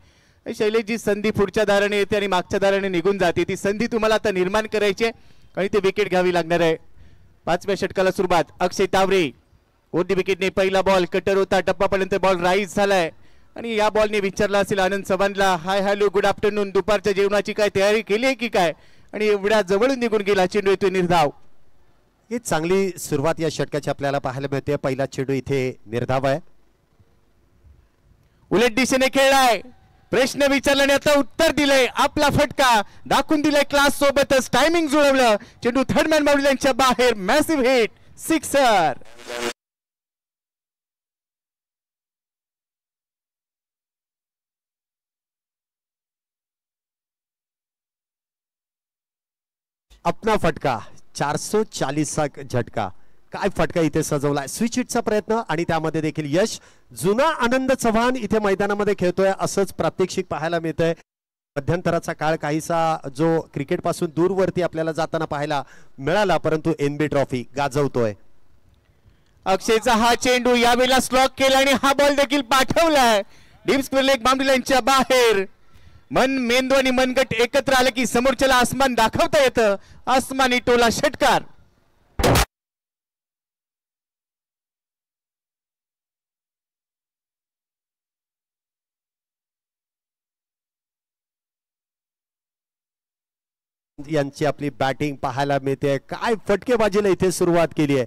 शैलेश, जी संधी पुढच्या दाराने येते आणि मागच्या दाराने निघून जाते ती संधी तुम्हाला आता निर्माण करायची आहे आणि ते विकेट घ्यावी लागणार आहे. 5व्या षटकाला सुरुवात. अक्षय तावरे ओढी विकेटने पहिला बॉल कटर होता, टप्पापर्यंत बॉल राईज झालाय आणि या बॉलने विचारला असेल आनंद चव्हाणला, हाय हॅलो गुड आफ्टरनून, दुपारच्या जेवणाची काय तयारी केली आहे की काय, आणि एवढ्या जवळून निघून गेला. चेंडू येतोय निर्धाव. ही चांगली सुरुवात या षटकाची आपल्याला पाहायला मिळते. पहिला चेंडू इथे निर्धाव आहे. उलट दिशेने खेळलाय, प्रश्न विचारल्याने आता उत्तर दिलंय, आपला फटका दाखवून दिलाय क्लास सोबतच, टायमिंग जुळवलं. चेंडू थर्ड मॅन बाउंड्रीच्या बाहेर, मॅसिव्ह हिट, सिक्सर. अपना फटका 440 चा झटका. काय फटका इथे सजवलाय. स्विच हिटचा प्रयत्न आणि त्यामध्ये देखील यश. जुना आनंद चव्हाण इथे मैदानामध्ये खेळतोय असंच प्रात्यक्षिक पाहायला मिळतंय. मध्यंतराचा काळ काहीसा जो क्रिकेट पासून दूरवरती आपल्याला जाताना पाहायला मिळाला, परंतु एनबी ट्रॉफी गाजवतोय. अक्षयचा हा चेंडू यावेळेला स्लॉक केला आणि हा बॉल देखील पाठवलाय डीप स्क्वेअर लेग बाउंड्री लाईनच्या बाहेर. मन, मेंदू आणि मनगट एकत्र आले की समोरच्याला आसमान दाखवता येतं. आसमानी टोला षटकार. यांची आपली बॅटिंग पाहायला मिळते. काय फटकेबाजीला इथे सुरुवात केली आहे.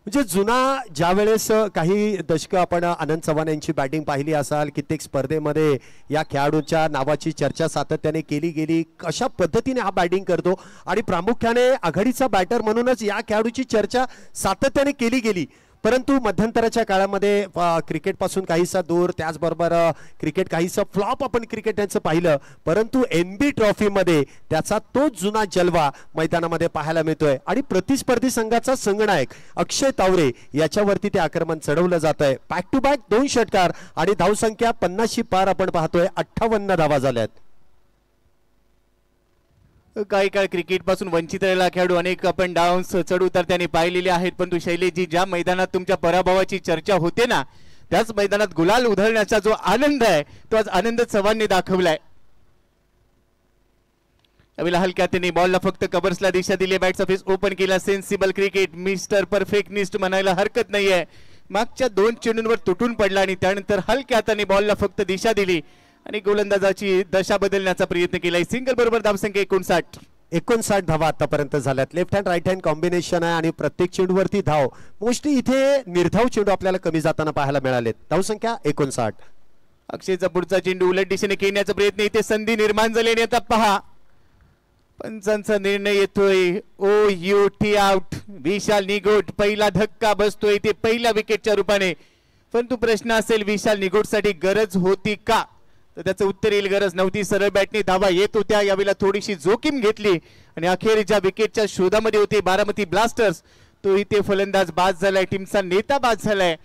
म्हणजे जुना ज्या वेळेस काही दशक आपण आनंद चव्हाण यांची बॅटिंग पाहिली असाल, कित्येक स्पर्धेमध्ये या खेळाडूंच्या नावाची चर्चा सातत्याने केली गेली. कशा पद्धतीने हा बॅटिंग करतो आणि प्रामुख्याने आघाडीचा बॅटर म्हणूनच या खेळाडूची चर्चा सातत्याने केली गेली. परंतु मध्यंतराच्या काळामध्ये क्रिकेट पासून काहीसा दूर, त्याचबरोबर क्रिकेट काहीसा फ्लॉप आपण क्रिकेट यांचं पाहिलं, परंतु एनबी ट्रॉफीमध्ये त्याचा तो जुना जलवा मैदानामध्ये पाहायला मिळतोय. आणि प्रतिस्पर्धी संघाचा संघनायक अक्षय तावरे याच्यावरती ते आक्रमण चढवलं जात आहे. बॅक टू बॅक 2 षटकार आणि धावसंख्या 50 पार आपण पाहतोय. 58 धावा झाल्यात. काही काळ क्रिकेट पासून वंचित राहिलेला खेळाडू अनेक अप अँड डाऊन्स चढ उतार त्यांनी पाहिलेले आहेत, परंतु शैलेशजी ज्या मैदानात तुमच्या पराभवाची चर्चा होते ना, त्याच मैदानात गुलाल उधळण्याचा जो आनंद आहे तो आज आनंद चव्हाणने दाखवलाय. यावेळेला हलक्या त्यांनी बॉलला फक्त कव्हर्सला दिशा दिली. बॅटचा फेस ओपन केला. सेन्सिबल क्रिकेट, मिस्टर परफेक्टनिस्ट म्हणायला हरकत नाहीये. मागच्या 2 चेंडूंवर तुटून पडला आणि त्यानंतर हलक्या हाताने बॉलला फक्त दिशा दिली आणि गोलंदाजाची दशा बदलण्याचा प्रयत्न केलाय. सिंगल बरोबर धावसंख्या 59 धावा आतापर्यंत झाल्यात. Left hand right hand combination आहे आणि प्रत्येक चेंडूवरती धाव. मोस्टली इथे निर्धाव चेंडू आपल्याला कमी जाताना पाहायला मिळालेत. धावसंख्या 59. अक्षयचा पुढचा चेंडू उलट दिशेने खेळण्याचा प्रयत्न, इथे संधी निर्माण झाली आणि आता पहा पंचांचा निर्णय येतोय. ओ यू टी आउट. विशाल निगोट पहिला धक्का बसतोय इथे पहिल्या विकेटच्या रूपाने. परंतु प्रश्न असेल विशाल निगोटसाठी गरज होती का, तर त्याचं उत्तर येईल गरज नव्हती. सरळ बॅटने धावा येत होत्या. यावेळेला थोडीशी जोखीम घेतली आणि अखेर ज्या विकेटच्या शोधामध्ये होते बारामती ब्लास्टर्स, तो इथे फलंदाज बाद झालाय, टीमचा नेता बाद झालाय.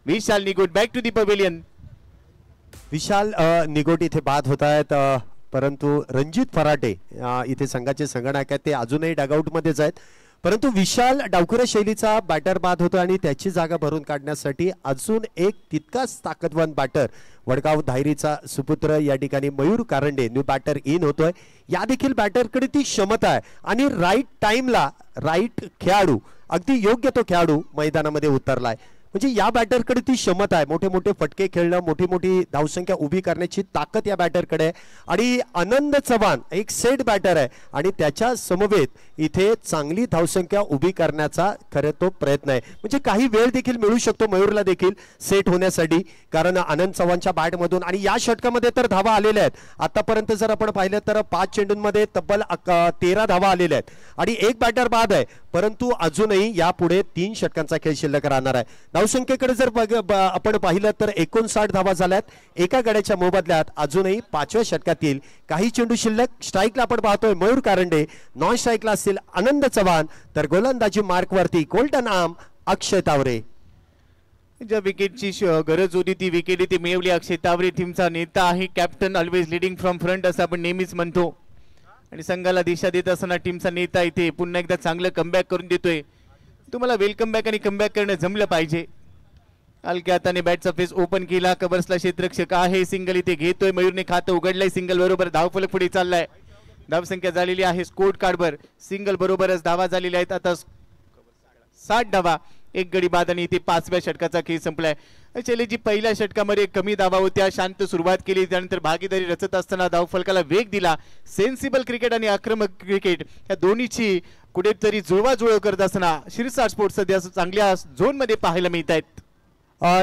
विशाल निगोट बॅक टू दी पवेलियन. विशाल निगोट इथे बाद होत आहेत, परंतु रणजित फराटे इथे संघाचे संघनायक आहेत, ते अजूनही डगआउट मध्येच आहेत. परंतु विशाल डावखुऱ्या शैलीचा बॅटर बाद होतो आणि त्याची जागा भरून काढण्यासाठी अजून एक तितकाच ताकदवान बॅटर वडगाव धायरीचा सुपुत्र या ठिकाणी Mayur Karande new batter in होतोय. या देखील बॅटरकडे ती क्षमता आहे आणि राईट टाइमला राईट खेळाडू, अगदी योग्य तो खेळाडू मैदानामध्ये उतरलाय. म्हणजे या बॅटरकडे ती क्षमता आहे. मोठे मोठे फटके खेळणं, मोठी मोठी धावसंख्या उभी करण्याची ताकद या बॅटरकडे आहे. आणि आनंद चव्हाण एक सेट बॅटर आहे आणि त्याच्या समवेत इथे चांगली धावसंख्या उभी करण्याचा खरं तो प्रयत्न आहे. म्हणजे काही वेळ देखील मिळू शकतो मयूरला देखील सेट होण्यासाठी, कारण आनंद चव्हाणच्या बॅटमधून आणि या षटकामध्ये तर धावा आलेल्या आहेत. आतापर्यंत जर आपण पाहिलं तर 5 चेंडूंमध्ये तब्बल 13 धावा आलेल्या आहेत आणि एक बॅटर बाद आहे. परंतु अजूनही यापुढे 3 षटकांचा खेळ शिल्लक राहणार आहे. धावसंख्येकडे जर आपण पाहिलं तर 59 धावा झाल्यात एका गड्याच्या मोबदल्यात. अजूनही 5व्या षटकातील काही चेंडू शिल्लक. स्ट्राईकला आपण पाहतोय मयूर कारंडे, नॉन स्ट्राईकला असतील आनंद चव्हाण, तर गोलंदाजी मार्कवरती गोल्डन आर्म अक्षय तावरे. ज्या विकेटची गरज होती ती विकेट इथे मिळवली अक्षय तावरे. टीमचा नेता आहे, captain, always leading from front असं आपण नेहमीच म्हणतो आणि संघाला दिशा देत असताना टीमचा नेता इथे पुन्हा एकदा चांगलं कमबॅक करून देतोय. तुम्हाला वेलकम बॅक आणि कमबॅक करणं जमलं पाहिजे. हलक्या हाताने बॅटचा फेस ओपन केला. कबर्सला क्षेत्ररक्षक आहे. सिंगल इथे घेतोय. मयूरने खातं उघडलंय. सिंगल बरोबर धावफलक पुढे चाललाय. धावसंख्या झालेली आहे स्कोर कार्डवर. सिंगल बरोबरच धावा झालेल्या आहेत. आता 60 धावा. एक गडी बाद आणि इथे 5व्या षटकाचा खेळ संपलाय. शैलेजी पहिल्या षटकामध्ये कमी धावा होत्या. शांत सुरुवात केली. त्यानंतर भागीदारी रचत असताना धावफलकाला वेग दिला. सेन्सिबल क्रिकेट आणि आक्रमक क्रिकेट या दोन्हीची कुठेतरी जुळवाजुळव करत असताना शिरसाट स्पोर्ट्स सध्या चांगल्या झोन मध्ये पाहायला मिळत आहेत.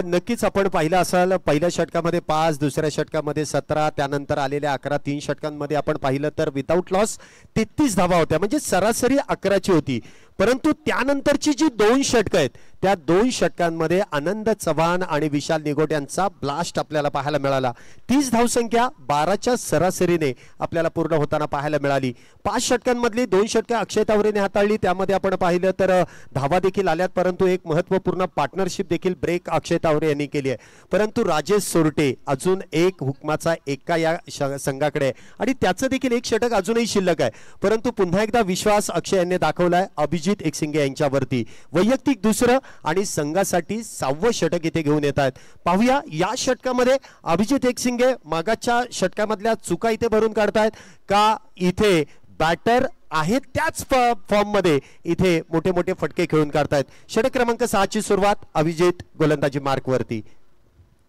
नक्कीच आपण पाहिलं असाल पहिल्या षटकामध्ये 5, दुसऱ्या षटकामध्ये 17, त्यानंतर आलेल्या 11, 3 षटकांमध्ये आपण पाहिलं तर विदाऊट लॉस 33 धावा होत्या. म्हणजे सरासरी 11ची होती. परंतु त्यानंतरची जी 2 षटकं आहेत त्या 2 षटकांमध्ये आनंद चव्हाण आणि विशाल निगोट यांचा ब्लास्ट आपल्याला पाहायला मिळाला. 30 धावसंख्या 12च्या सरासरीने आपल्याला पूर्ण होताना पाहायला मिळाली. 5 षटकांमधली 2 षटकं अक्षय तावरेने हाताळली. त्यामध्ये आपण पाहिलं तर धावा देखील आल्यात. परंतु एक महत्त्वपूर्ण पार्टनरशिप देखील ब्रेक अक्षय तावरे यांनी केली आहे. परंतु राजेश सोरटे अजून एक हुकमाचा एका या संघाकडे आहे आणि त्याचं देखील एक षटक अजूनही शिल्लक आहे. परंतु पुन्हा एकदा विश्वास अक्षय यांनी दाखवलाय अभिजित एकसिंगे यांच्यावरती. वैयक्तिक दुसरं आणि संघासाठी 6वं षटक इथे घेऊन येत आहेत. पाहूया या षटकामध्ये अभिजित एकसिंगे मागाच्या षटकामधल्या चुका इथे भरून काढतायत का इथे बॅटर आहेत त्याच फॉर्म मध्ये इथे मोठे मोठे फटके खेळून काढतायत. षटक क्रमांक 6ची सुरुवात अभिजित गोलंदाजी मार्क वरती.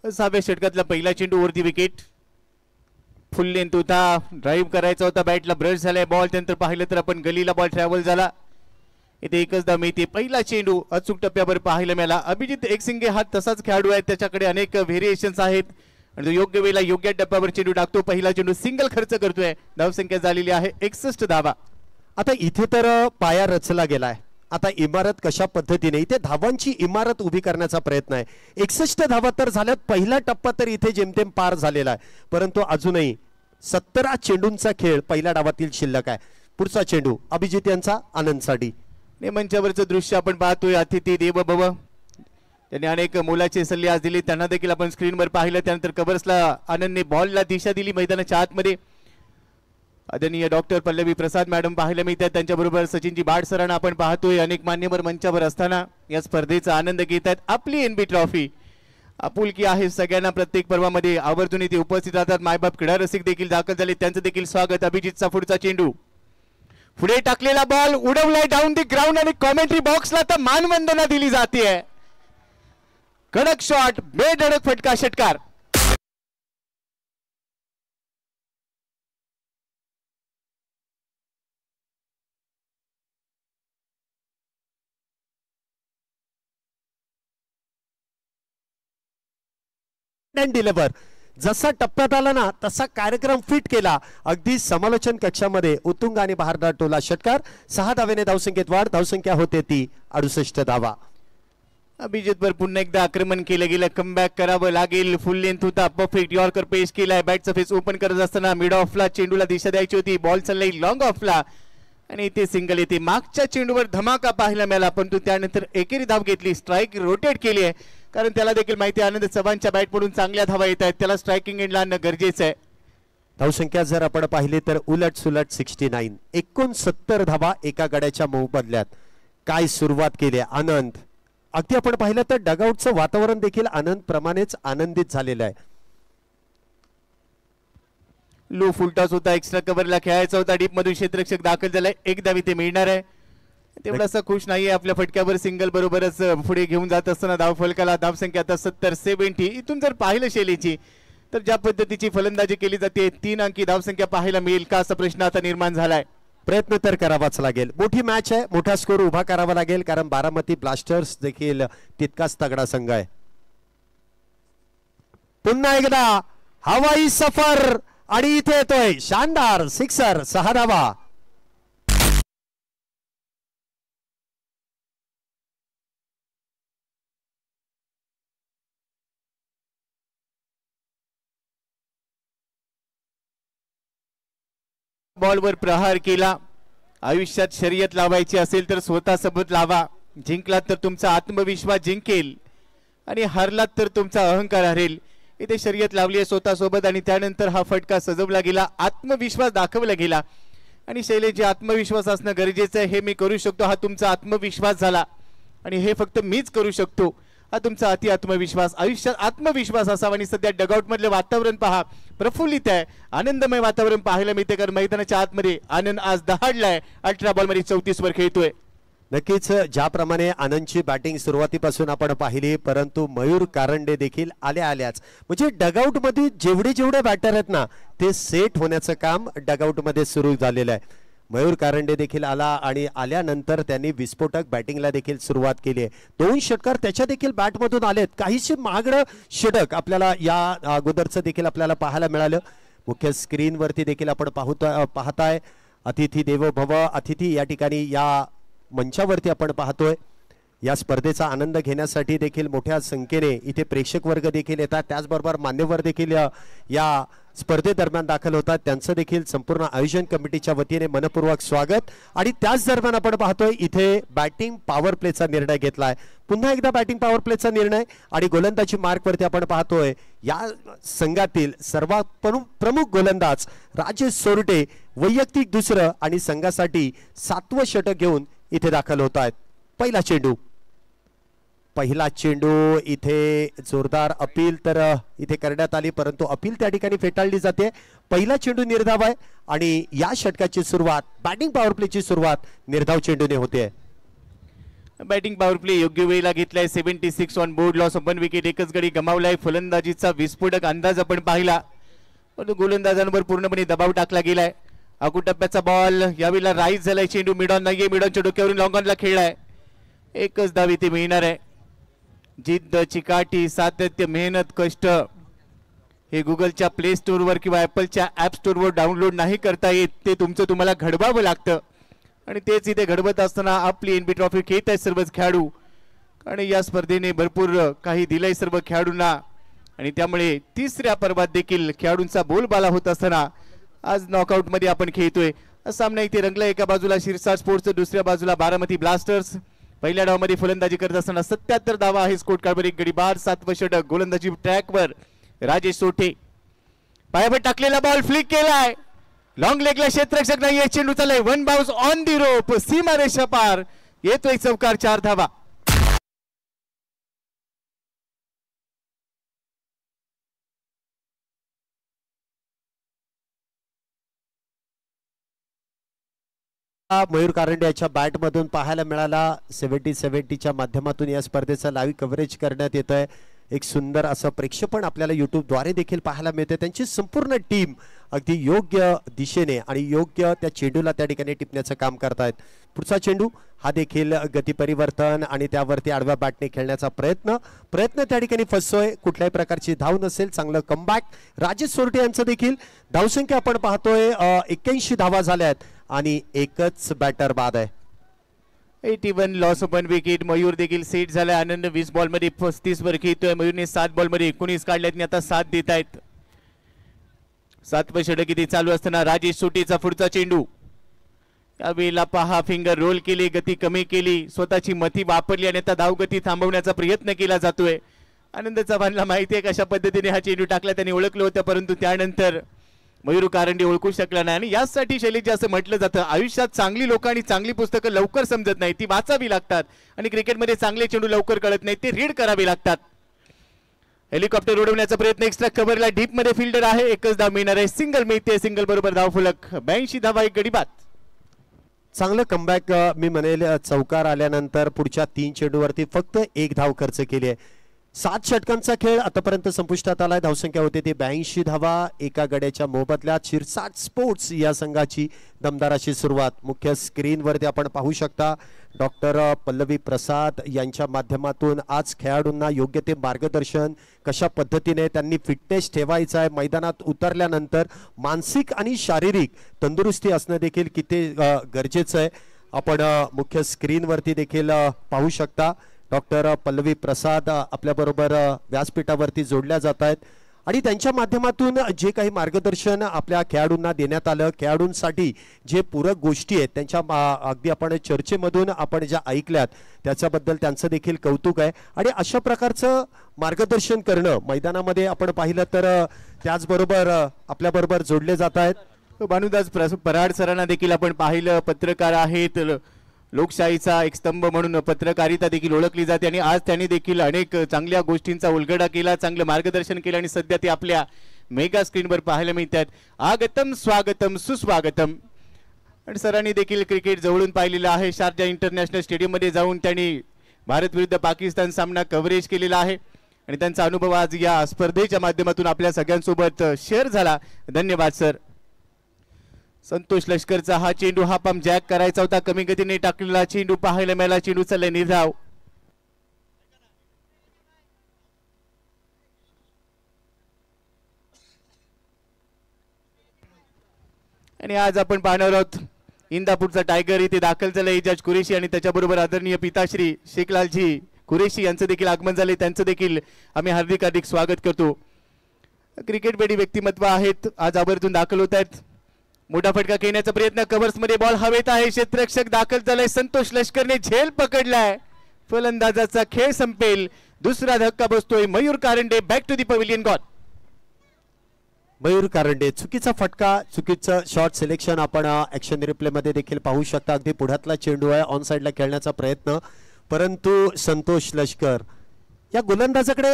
6व्या षटकातला पहिला चेंडू वरती विकेट. फुल लेंथ होता. ड्राईव्ह करायचा होता. बॅटला ब्रश झालाय. बॉल त्यानंतर पाहिलं तर आपण गलीला बॉल ट्रॅव्हल झाला. इथे एकच धाव मिळते. पहिला चेंडू अचूक टप्प्यावर पाहायला मिळाला. अभिजित एकसिंगे हा तसाच खेळाडू आहे. त्याच्याकडे अनेक व्हेरिएशन्स आहेत आणि तो योग्य वेळेला योग्य टप्प्यावर चेंडू टाकतो. पहिला चेंडू सिंगल खर्च करतोय. धावसंख्या झालेली आहे 61 धावा. आता इथे तर पाया रचला गेलाय. आता इमारत कशा पद्धतीने इथे धावांची इमारत उभी करण्याचा प्रयत्न आहे. 61 धावा तर झाल्यात. पहिला टप्पा तर इथे जेमतेम पार झालेला आहे. परंतु अजूनही 17 चेंडूंचा खेळ पहिल्या डावातील शिल्लक आहे. पुढचा चेंडू अभिजित यांचा आनंदसाठी. मंचावरचं दृश्य आपण पाहतोय. अतिथी देव भव त्यांनी अनेक मोलाचे सल्ले आज दिले. त्यांना देखील आपण स्क्रीनवर पाहिलं. त्यानंतर कबर्सला आनंदने बॉलला दिशा दिली. मैदानाच्या आतमध्ये आदरणीय डॉक्टर पल्लवी प्रसाद मॅडम पाहायला मिळतात. त्यांच्याबरोबर सचिनजी बाड सरांना आपण पाहतोय. अनेक मान्यवर मंचावर असताना या स्पर्धेचा आनंद घेत आहेत. आपली एनबी ट्रॉफी आपुलकी आहे सगळ्यांना. प्रत्येक पर्वामध्ये आवर्जून इथे उपस्थित राहतात. मायबाप क्रीडा रसिक देखील दाखल झाले. त्यांचं देखील स्वागत. अभिजितचा पुढचा चेंडू पुढे टाकलेला बॉल उडवलाय डाऊन दी ग्राउंड आणि कॉमेंट्री बॉक्सला तर मानवंदना दिली जाते. कडक शॉट. बेधडक फटका. षटकार. डिलिव्हर जसा टप्प्यात आला ना तसा कार्यक्रम फिट केला. अगदी समालोचन कक्षामध्ये उत्तुंग आणि बहारदार टोला. षटकार. 6 धावेने धावसंख्येत वाढ. धावसंख्या होते ती 68 धावा. अभिजितवर पुन्हा एकदा आक्रमण केलं गेलं. कमबॅक करावं लागेल. फुल लेंथ होता. परफेक्ट यॉर्कर पेश केलाय. बॅटचा फेस ओपन करत असताना मिड ऑफला चेंडूला दिशा द्यायची होती. बॉल चाललाय लॉंग ऑफला आणि इथे सिंगल येते. मागच्या चेंडूवर धमाका पाहायला मिळाला. परंतु त्यानंतर एकेरी धाव घेतली. स्ट्राईक रोटेट केली आहे. कारण त्याला देखील माहिती आहे आनंद चव्हाणच्या बॅट पडून चांगल्या धावा येत आहेत. त्याला स्ट्रायकिंग एंडला आणणं गरजेचं आहे. धावसंख्या जर आपण पाहिली तर उलट सुलट 69. 69 धावा एका गड्याच्या मोबदल्यात. काय सुरुवात केली आनंद. अगदी आपण पाहिलं तर डगआउटचं वातावरण देखील आनंद प्रमाणेच आनंदित झालेलं आहे. लो फुलटॉस होता. एक्स्ट्रा कव्हरला खेळायचा होता. डीप मधून क्षेत्ररक्षक दाखल झालाय. एक धाव इथे मिळणार आहे. तेवढासा खुश नाहीये. आपल्या फटक्यावर सिंगल बरोबरच पुढे घेऊन जात असताना धावफलकाला धावसंख्या आता 70-70. इथून जर पाहिलं शैलीची तर ज्या पद्धतीची फलंदाजी केली जाते 3 अंकी धावसंख्या पाहायला मिळेल का असा प्रश्न आता निर्माण झालाय. प्रयत्न तर करावाच लागेल. मोठी मॅच आहे. मोठा स्कोर उभा करावा लागेल कारण बारामती ब्लास्टर्स देखील तितकाच तगडा संघ आहे. पुन्हा एकदा हवाई सफर आणि इथे येतोय शानदार सिक्सर. 6 धावा. बॉलवर प्रहार केला. आयुष्यात शर्यत लावायची असेल तर स्वतःसोबत लावा. जिंकलात तर तुमचा आत्मविश्वास जिंकेल आणि हरलात तर तुमचा अहंकार हरेल. इथे शर्यत लावली आहे स्वतःसोबत आणि त्यानंतर हा फटका सजवला गेला. आत्मविश्वास दाखवला गेला आणि शैलेचे आत्मविश्वास असणं गरजेचं आहे. हे मी करू शकतो. हा तुमचा आत्मविश्वास झाला. आणि हे फक्त मीच करू शकतो, हा तुमचा अति आत्मविश्वास, आयुष्यात आत्मविश्वास असावा. आणि सध्या डगआउट मधले वातावरण पहा, प्रफुल्लित आहे, आनंदमय वातावरण पाहायला मिळते. कारण मैदानाच्या आतमध्ये आनंद आज दहाडलाय, 18 बॉल मध्ये 34 वर खेळतोय. नक्कीच ज्याप्रमाणे आनंदची बॅटिंग सुरुवातीपासून आपण पाहिली, परंतु मयूर कारंडे देखील आल्याच म्हणजे डगआउट मध्ये जेवढे बॅटर आहेत ना, ते सेट होण्याचं काम डगआउट मध्ये सुरू झालेलं आहे. मयूर कारंडे देखील आला आणि आल्यानंतर त्यांनी विस्फोटक बॅटिंगला देखील सुरुवात केली आहे. 2 षटकार त्याच्या देखील बॅटमधून आलेत. काहीसे महागडं षटक आपल्याला या अगोदरचं देखील आपल्याला पाहायला मिळालं. मुख्य स्क्रीनवरती देखील आपण पाहताय अतिथी देवो भव, अतिथी या ठिकाणी या मंचावरती आपण पाहतोय. या स्पर्धेचा आनंद घेण्यासाठी देखील मोठ्या संख्येने इथे प्रेक्षक वर्ग देखील येतात. त्याचबरोबर मान्यवर देखील या स्पर्धेदरम्यान दाखल होतात. त्यांचं देखील संपूर्ण आयोजन कमिटीच्या वतीने मनपूर्वक स्वागत. आणि त्याच दरम्यान आपण पाहतोय इथे बॅटिंग पॉवर प्लेचा निर्णय घेतलाय. पुन्हा एकदा बॅटिंग पॉवर प्लेचा निर्णय आणि गोलंदाजी मार्कवरती आपण पाहतोय या संघातील सर्वात प्रमुख गोलंदाज राजेश सोरटे वैयक्तिक दुसरं आणि संघासाठी 7वं षटक घेऊन इथे दाखल होत आहेत. पहिला चेंडू इथे जोरदार अपील तर इथे करण्यात आली, परंतु अपील त्या ठिकाणी फेटाळली जाते. पहिला चेंडू निर्धाव आहे आणि या षटकाची सुरुवात, बॅटिंग पॉवर प्लेची सुरुवात निर्धाव चेंडूने होते. बॅटिंग पॉवर प्ले योग्य वेळेला घेतलाय. 76 on board, loss of 1 wicket, एकच गडी गमावलाय. फलंदाजीचा विस्फोटक अंदाज आपण पाहिला, परंतु गोलंदाजांवर पूर्णपणे दबाव टाकला गेलाय. अकू टप्प्याचा बॉल यावेळेला राईज झालाय. चेंडू मिडॉन नाहीये, मिडॉनच्या डोक्यावरून लॉंग ऑनला खेळलाय. एकच धाव इथे मिळणार आहे. जिद्द, चिकाटी, सातत्य, मेहनत, कष्ट हे गुगलच्या प्ले स्टोअरवर किंवा ॲपलच्या ॲप स्टोअरवर डाउनलोड नाही करता येत. ते तुम्हाला घडवावं लागतं आणि तेच इथे घडवत असताना आपली एनबी ट्रॉफी खेळत आहेत सर्वच खेळाडू. आणि या स्पर्धेने भरपूर काही दिलंय सर्व खेळाडूंना आणि त्यामुळे तिसऱ्या पर्वात देखील खेळाडूंचा बोलबाला होत असताना आज नॉकआउट मध्ये आपण खेळतोय. सामना इथे रंगला. एका बाजूला शिरसाट स्पोर्ट्स, दुसऱ्या बाजूला बारामती ब्लास्टर्स. पहिल्या डावामध्ये फलंदाजी करत असताना 77 धावा आहे स्कोर कार्डवर, 1 गडी बाद, 7वं षटक. गोलंदाजी ट्रॅकवर राजेश सोटे. पायावर टाकलेला बॉल फ्लिक केलाय, लॉंग लेगला क्षेत्ररक्षक नाहीये. चेंडू चाललाय 1 बाउन्स ऑन दी रोप, सीमारेषा पार. येतोय चौकार, 4 धावा. मयूर कारंडे याच्या बॅट मधून पाहायला मिळाला. 70-70च्या माध्यमातून या स्पर्धेचं लाईव्ह कव्हरेज करण्यात येत आहे. एक सुंदर असं प्रेक्षेपण आपल्याला युट्यूबद्वारे देखील पाहायला मिळते. त्यांची संपूर्ण टीम अगदी योग्य दिशेने आणि योग्य त्या चेंडूला त्या ठिकाणी टिपण्याचं काम करतायत. पुढचा चेंडू हा देखील गती परिवर्तन आणि त्यावरती आडव्या बॅटने खेळण्याचा प्रयत्न त्या ठिकाणी फसतोय. कुठल्याही प्रकारची धाव नसेल. चांगलं कमबॅक राजेश सोरटे यांचं देखील. धावसंख्या आपण पाहतोय 81 धावा झाल्या आहेत आणि एकच बॅटर बाद आहे. 81 लॉस ऑफ 1 विकेट. मयूर देखील सेट झालाय. आनंद 20 बॉल मध्ये 35 वर खेळतोय. मयूरने 7 बॉल मध्ये 19 काढल्यात, आता 7 देत आहेत. 7वं षटक इथे चालू असताना राजेश सोटेचा पुढचा चेंडू. यावेळेला पहा, फिंगर रोल केली, गती कमी केली, स्वतःची मती वापरली आणि आता धावगती थांबवण्याचा प्रयत्न केला जातोय. आनंद चव्हाणला माहिती आहे कशा पद्धतीने हा चेंडू टाकला, त्यांनी ओळखलं होतं, परंतु त्यानंतर मयूर कारंडे ओळखू शकला नाही. आणि यासाठी शैलेश असं म्हटलं जातं, आयुष्यात चांगली लोक आणि चांगली पुस्तकं लवकर समजत नाही, ती वाचावी लागतात. आणि क्रिकेटमध्ये चांगले चेंडू लवकर कळत नाही, ते रीड करावे लागतात. हेलिकॉप्टर उडवण्याचा प्रयत्न, एक्स्ट्रा कव्हरला डीप मध्ये फिल्डर आहे. एकच धाव मिळणार आहे. सिंगल मिळते. सिंगल बरोबर धाव फलक. 82 धावा, 1 गडी बाद. चांगलं कमबॅक मी म्हणेल. चौकार आल्यानंतर पुढच्या 3 चेंडूवरती फक्त 1 धाव खर्च केली आहे. 7 षटकांचा खेळ आतापर्यंत संपुष्टात आलाय. धावसंख्या होते ती 82 धावा. एका गड्याच्या मोबदल्यात शिरसाट स्पोर्ट्स या संघाची दमदार अशी सुरुवात. मुख्य स्क्रीनवरती आपण पाहू शकता डॉक्टर पल्लवी प्रसाद यांच्या माध्यमातून आज खेळाडूंना योग्य ते मार्गदर्शन, कशा पद्धतीने त्यांनी फिटनेस ठेवायचा आहे, मैदानात उतरल्यानंतर मानसिक आणि शारीरिक तंदुरुस्ती असणं देखील किती गरजेचं आहे. आपण मुख्य स्क्रीनवरती देखील पाहू शकता. डॉक्टर पल्लवी प्रसाद आपल्याबरोबर व्यासपीठावरती जोडल्या जात आहेत आणि त्यांच्या माध्यमातून जे काही मार्गदर्शन आपल्या खेळाडूंना देण्यात आलं, खेळाडूंसाठी जे पूरक गोष्टी आहेत त्यांच्या अगदी आपण चर्चेमधून आपण ज्या ऐकल्यात त्याच्याबद्दल त्यांचं देखील कौतुक आहे. आणि अशा प्रकारचं मार्गदर्शन करणं मैदानामध्ये आपण पाहिलं तर त्याचबरोबर आपल्याबरोबर जोडले जात आहेत भानुदास पराड सरांना देखील आपण पाहिलं. पत्रकार आहेत, लोकशाहीचा एक स्तंभ म्हणून पत्रकारिता देखील ओळखली जाते आणि आज त्यांनी देखील अनेक चांगल्या गोष्टींचा उलगडा केला, चांगलं मार्गदर्शन केलं आणि सध्या ते आपल्या मेगा स्क्रीनवर पाहायला मिळतात. आगतम स्वागतम सुस्वागतम. आणि सरांनी देखील क्रिकेट जवळून पाहिलेलं आहे. शारजा इंटरनॅशनल स्टेडियम मध्ये जाऊन त्यांनी भारत विरुद्ध पाकिस्तान सामना कव्हरेज केलेला आहे आणि त्यांचा अनुभव आज या स्पर्धेच्या माध्यमातून आपल्या सगळ्यांसोबत शेअर झाला. धन्यवाद सर. संतोष लष्करचा हा चेंडू, हा पंप जॅक करायचा होता, कमी गतीने टाकलेला चेंडू पाहायला मिळाला. चेंडू चाललाय निर्धाव. आणि आज आपण पाहणार आहोत इंदापूरचा टायगर इथे दाखल झाला एजाज कुरेशी आणि त्याच्याबरोबर आदरणीय पिताश्री शेखलालजी कुरेशी यांचं देखील आगमन झाले. त्यांचं देखील आम्ही हार्दिक स्वागत करतो. क्रिकेटवेडी व्यक्तिमत्व आहेत, आज आवर्जून दाखल होत आहेत. मोठा फटका खेळण्याचा प्रयत्न, कव्हर्स मध्ये बॉल हवेत आहे. क्षेत्ररक्षक दाखल झालाय. संतोष लष्करने झेल पकडलाय. फलंदाजाचा खेळ संपेल. दुसरा धक्का बसतोय. Mayur Karande back to the pavilion gone. Mayur Karande, चुकीचा फटका, चुकीचं शॉट सिलेक्शन आपण ऍक्शन रिप्ले मध्ये देखील पाहू शकता. अगदी पुढ्यातला चेंडू आहे, ऑन साइडला खेळण्याचा प्रयत्न, परंतु संतोष लष्कर या गोलंदाजाकडे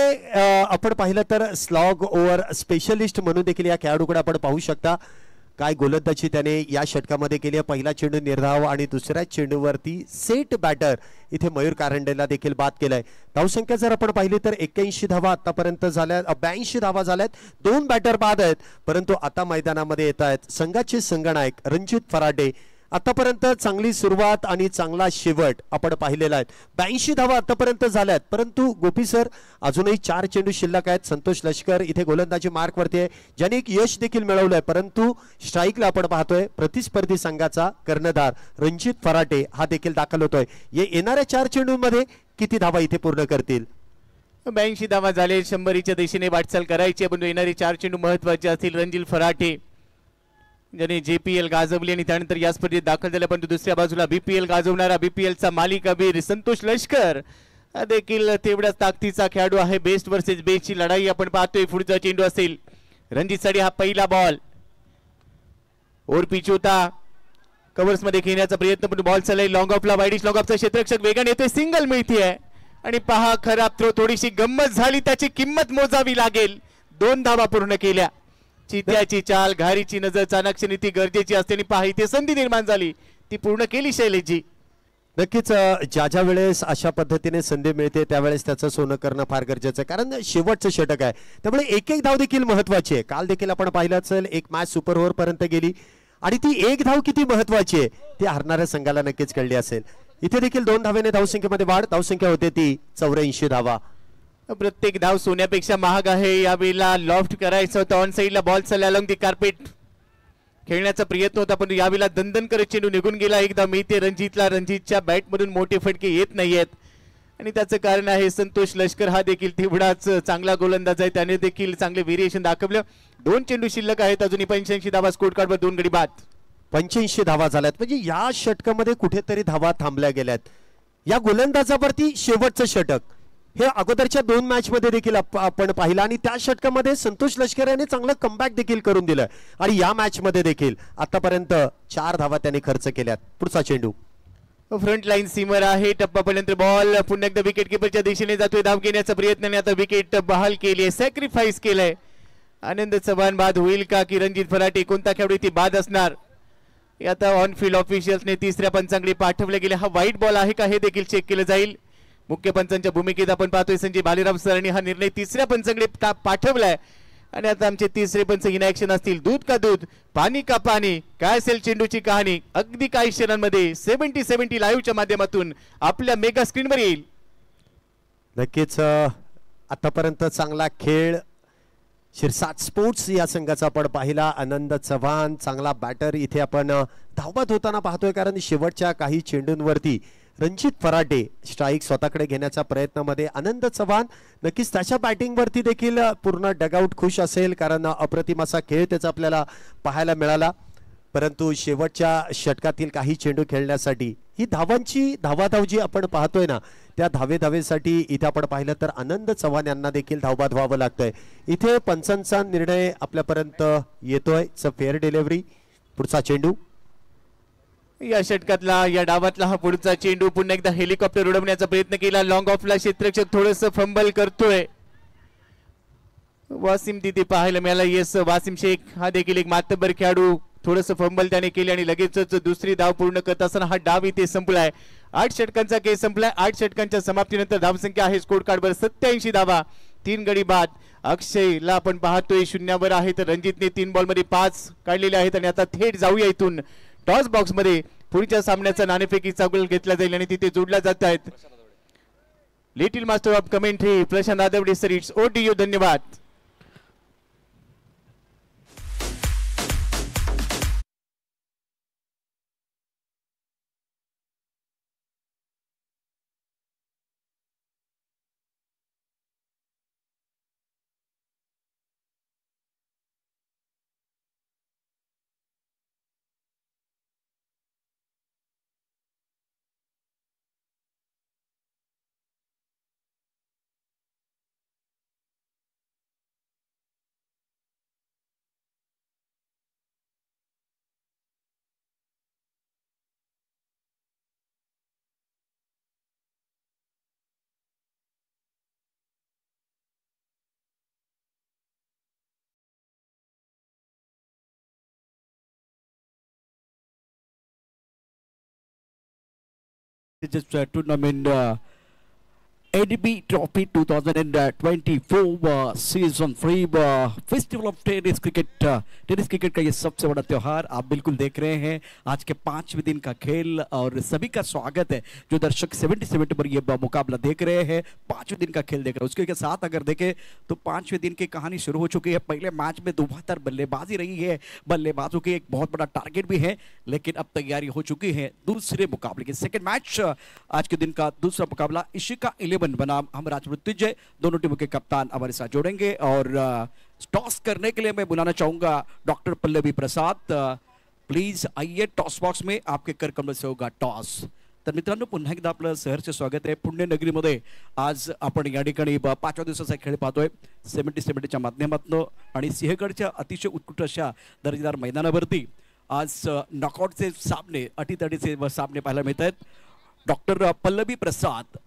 आपण पाहिलं तर स्लॉग ओव्हर स्पेशलिस्ट म्हणून देखील या खेळाडूकडे आपण पाहू शकता. काय गोलंदाजी त्याने या षटकामध्ये केली आहे. पहिला चेंडू निर्धाव आणि दुसऱ्या चेंडूवरती सेट बॅटर इथे मयूर कारंडेला देखील बाद केलाय. धावसंख्या जर आपण पाहिली तर 81 धावा आतापर्यंत झाल्या, 82 धावा झाल्यात. 2 बॅटर बाद आहेत, परंतु आता मैदानामध्ये येत आहेत संघाचे संघनायक रणजित फराटे. आतापर्यंत चांगली सुरुवात आणि चांगला शेवट आपण पाहिलेला आहे. 82 धावा आतापर्यंत झाल्यात, परंतु गोपी सर अजूनही 4 चेंडू शिल्लक आहेत. संतोष लष्कर इथे गोलंदाजी मार्क वरती आहे, ज्याने एक यश देखील मिळवलंय, परंतु स्ट्राईकला आपण पाहतोय प्रतिस्पर्धी संघाचा कर्णधार रणजित फराटे हा देखील दाखल होतोय. येणाऱ्या 4 चेंडूंमध्ये किती धावा इथे पूर्ण करतील? 82 धावा झाले. 100च्या दिशेने वाटचाल करायची, पण येणारे 4 चेंडू महत्वाचे असतील. रणजित फराटे ज्याने JPL गाजवली आणि त्यानंतर या स्पर्धेत दाखल झाले, पण दुसऱ्या बाजूला BPL गाजवणारा BPLचा मालिक अबीर संतोष लष्कर देखील तेवढ्याच ताकदीचा खेळाडू आहे. बेस्ट वर्सेस बेस्टची लढाई आपण पाहतोय. पुढचा चेंडू असेल रणजितसाठी, हा पहिला बॉल. ओर पिच होता, कव्हर्स मध्ये खेळण्याचा प्रयत्न, पण बॉल चाललाय लॉंग ऑफला. वाईडिश लॉंग ऑफचा क्षेत्ररक्षक वेगाने येतोय, सिंगल मिळतीये आणि पहा खराब थ्रो. थोडीशी गंमत झाली, त्याची किंमत मोजावी लागेल. 2 धावा पूर्ण केल्या. चित्याची चाल, घारीची नजर, चाणक्य नीती गरजेची असते आणि पहा इथे संधी निर्माण झाली, ती पूर्ण केली शैलेशजी. नक्कीच ज्या वेळेस अशा पद्धतीने संधी मिळते त्यावेळेस त्याचं सोनं करणं फार गरजेचं आहे, कारण शेवटचं षटक आहे, त्यामुळे एक धाव देखील महत्वाची आहे. काल देखील आपण पाहिलं असेल एक मॅच सुपर ओव्हर पर्यंत गेली आणि ती एक धाव किती महत्वाची आहे ती हारणाऱ्या संघाला नक्कीच कळली असेल. इथे देखील 2 धावेने धावसंख्येमध्ये वाढ. धावसंख्या होते ती 84 धावा. प्रत्येक धाव सोन्यापेक्षा महाग आहे. यावेळेला लॉफ्ट करायचं होतं, ऑन साइडला बॉल चालला, अलॉंग दी कार्पेट खेळण्याचा प्रयत्न होता, पण यावेळेला दणदण करत चेंडू निघून गेला. एकदा मिळते रणजितला. रणजितच्या बॅट मधून मोठे फटके येत नाहीयेत आणि त्याचं कारण आहे संतोष लष्कर हा देखील तेवढाच चांगला गोलंदाज आहे. त्याने देखील चांगले व्हेरिएशन दाखवलं. 2 चेंडू शिल्लक आहेत अजूनही. 85 धावा स्कोर कार्डवर, 2 गडी बाद. 85 धावा झाल्यात, म्हणजे या षटकामध्ये कुठेतरी धावा थांबल्या गेल्यात. या गोलंदाजावरती शेवटचं षटक हे अगोदरच्या 2 मॅच मध्ये देखील आपण पाहिलं आणि त्या षटकामध्ये संतोष लष्कर याने चांगलं कमबॅक देखील करून दिलं आणि या मॅच मध्ये देखील आतापर्यंत 4 धावा त्याने खर्च केल्यात. पुढचा चेंडू फ्रंट लाईन सीमर आहे. टप्पापर्यंत बॉल पुन्हा एकदा विकेट किपरच्या दिशेने जातोय. धाव घेण्याचा प्रयत्न आणि आता विकेट बहाल केली, सॅक्रिफाईस केलंय. आनंद चव्हाण बाद होईल का की रणजित फराटे? कोणता खेळाडू ती बाद असणार? आता ऑन फील्ड ऑफिशियल्सने 3ऱ्या पंचांकडे पाठवले गेले. हा व्हाईट बॉल आहे का हे देखील चेक केलं जाईल. मुख्य पंचांच्या भूमिकेत आपण पाहतोय संजय भालेराव सरांनी हा निर्णय 3ऱ्या पंचांकडे पाठवलाय आणि आता आमचे 3रे पंच इन ऍक्शन असतील. दूध का दूध, पाणी का पाणी, काय असेल चेंडूची कहाणी अगदी काही क्षणांमध्ये 70-70 लाईव्हच्या माध्यमातून आपल्या मेगा स्क्रीनवर येईल. नक्कीच आतापर्यंत चांगला खेळ शिरसाट स्पोर्ट्स या संघाचा आपण पाहिला. आनंद चव्हाण चांगला बॅटर इथे आपण धावत होताना पाहतोय, कारण शेवटच्या काही चेंडूंवरती रणजित फराटे स्ट्राईक स्वतःकडे घेण्याच्या प्रयत्नामध्ये आनंद चव्हाण नक्कीच त्याच्या बॅटिंग वरती देखील पूर्ण डगआउट खुश असेल, कारण अप्रतिम असा खेळ त्याचा आपल्याला पाहायला मिळाला. परंतु शेवटच्या षटकातील काही चेंडू खेळण्यासाठी ही धावांची धावाधाव जी आपण पाहतोय ना, त्या धावेसाठी इथे आपण पाहिलं तर आनंद चव्हाण यांना देखील धावबाद व्हावं लागतंय. इथे पंचांचा निर्णय आपल्यापर्यंत येतोय. Fair delivery. पुढचा चेंडू या षटकातला या डावातला हा पुढचा चेंडू पुन्हा एकदा हेलिकॉप्टर उडवण्याचा प्रयत्न केला. लॉंग ऑफला क्षेत्ररक्षक थोडंसं फंबल करतोय. वासिम तिथे पाहायला मिळाला. येस, वासिम शेख हा देखील एक मातबर खेळाडू. थोडंसं फंबल त्याने केले आणि लगेचच दुसरी धाव पूर्ण करत असताना हा डाव इथे संपलाय. 8 षटकांचा खेळ संपलाय. 8 षटकांच्या समाप्तीनंतर धावसंख्या आहे स्कोर कार्डवर 87 धावा, 3 गडी बाद. अक्षयला आपण पाहतोय शून्यावर आहे, तर रणजितने 3 बॉलमध्ये 5 काढलेले आहेत. आणि आता थेट जाऊया इथून टॉस बॉक्स मध्ये. पुढच्या सामन्याचा नाणेफेकीचा गोल घेतला जाईल आणि तिथे जोडला जात आहेत. Little master of commentary Prashant Adavade sir, it's O T U. धन्यवाद. This tournament ADB Trophy 2024 season 3 festival of tennis cricket tennis cricket का ये सबसे बड़ा त्यौहार आप बिल्कुल देख रहे हैं। आज के 5वें दिन का खेल और सभी का स्वागत है जो दर्शक 77 पर ये मुकाबला देख रहे हैं। 5वें दिन का खेल देख रहे हैं, उसके साथ अगर देखें तो 5वें दिन की कहानी शुरू हो चुकी है। पहले मैच में दोबातर बल्लेबाजी रही है, बल्लेबाजों की एक बहुत बड़ा टारगेट भी है, लेकिन अब तैयारी हो चुकी है दूसरे मुकाबले की। सेकेंड मैच आज के दिन का दूसरा मुकाबला इशिका 11 बनाम हमराज मृत्युंजय, दोनों टीमों के कप्तान हमारे साथ जोड़ेंगे। और टॉस करने के लिए मैं बुलाना चाहूंगा डॉक्टर पल्लवी प्रसाद। प्लीज आइए, टॉस बॉक्स में आपके करकमल से होगा टॉस। तर मित्रांनो, पुन्हा एकदा आपलं सहर्ष स्वागत आहे पुण्यनगरीमध्ये। आज आपण या ठिकाणी 5व्या दिवसाचा खेळ पाहतोय 77च्या माध्यमातून आणि सिंहगडच्या अतिशय उत्कृष्ट अशा दर्जेदार मैदानावरती आज नॉकआउटचे सामने, अटीतटीचे सामने पाहायला मिळत आहेत। डॉक्टर पल्लवी प्रसाद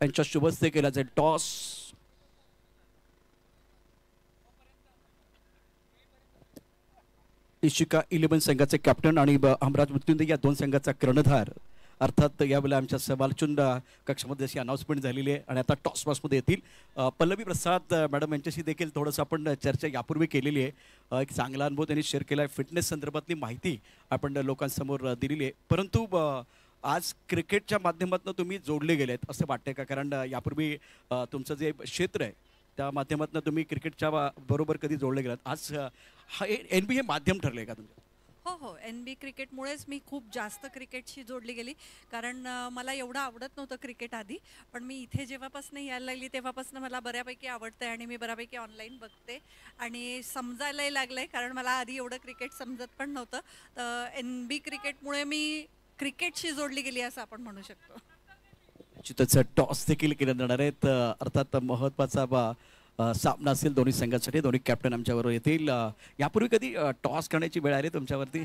यांच्या शुभ हस्ते केला जाईल टॉस। इशिका 11 संघाचे कॅप्टन आणि हमराज मृत्युंजय या 2 संघाचा कर्णधार, अर्थात यावेळेला आमच्या सवालचुंद कक्षामध्ये अशी अनाउन्समेंट झालेली आहे आणि आता टॉस बॉक्समध्ये येतील पल्लवी प्रसाद मॅडम। यांच्याशी देखील थोडंसं आपण चर्चा यापूर्वी केलेली आहे। एक चांगला अनुभव त्यांनी शेअर केला आहे, फिटनेस संदर्भातली माहिती आपण लोकांसमोर दिलेली आहे। परंतु आज क्रिकेटच्या माध्यमातून तुम्ही जोडले गेलेत असं वाटतंय का? कारण यापूर्वी तुमचं जे क्षेत्र आहे त्या माध्यमातून तुम्ही क्रिकेटच्या बरोबर कधी जोडले गेलात, आज हा NBA हे माध्यम ठरले का तुमचं? हो हो, NBA क्रिकेटमुळेच मी खूप जास्त क्रिकेटशी जोडली गेली। कारण मला एवढं आवडत नव्हतं क्रिकेट आधी, पण मी इथे जेव्हापासून यायला लागली तेव्हापासून मला बऱ्यापैकी आवडतंय आणि मी बऱ्यापैकी ऑनलाईन बघते आणि समजायलाही लागलंय, कारण मला आधी एवढं क्रिकेट समजत पण नव्हतं। तर NBA क्रिकेटमुळे मी क्रिकेटशी जोडली गेली असं आपण म्हणू शकतो। निश्चितच टॉस देखील केले जाणार आहेत, अर्थात महत्त्वाचा सामना असेल दोन्ही संघांसाठी। दोन्ही कॅप्टन आमच्याबरोबर येतील। यापूर्वी कधी टॉस करण्याची वेळ आली तुमच्यावरती?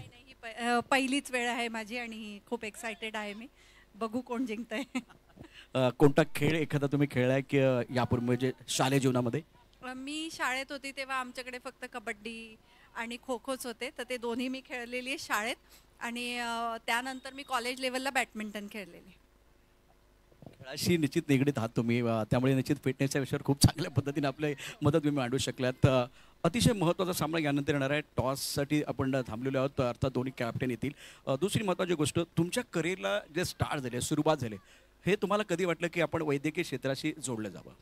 पहिलीच वेळ आहे माझी आणि खूप एक्साइटेड आहे मी, बघू कोण जिंकतंय। कोणता खेळ एखादा तुम्ही खेळलाय की यापूर्वी म्हणजे शालेय जीवनामध्ये? मी शाळेत होती तेव्हा आमच्याकडे फक्त कबड्डी आणि खो खोच होते, तर ते दोन्ही मी खेळलेली आहे शाळेत। आणि त्यानंतर मी कॉलेज लेवलला बॅडमिंटन खेळलेली। खेळाशी निश्चित निगडीत आहात तुम्ही, त्यामुळे निश्चित फिटनेसच्या विषयावर खूप चांगल्या पद्धतीने आपले मदत तुम्ही मांडू शकलात। अतिशय महत्त्वाचा सामना यानंतर येणार आहे। टॉससाठी आपण थांबलेलो आहोत, अर्थात दोन्ही कॅप्टन येतील। दुसरी महत्त्वाची गोष्ट, तुमच्या करिअरला जे स्टार्ट झाले, सुरुवात झाली, हे तुम्हाला कधी वाटलं की आपण वैद्यकीय क्षेत्राशी जोडलं जावं?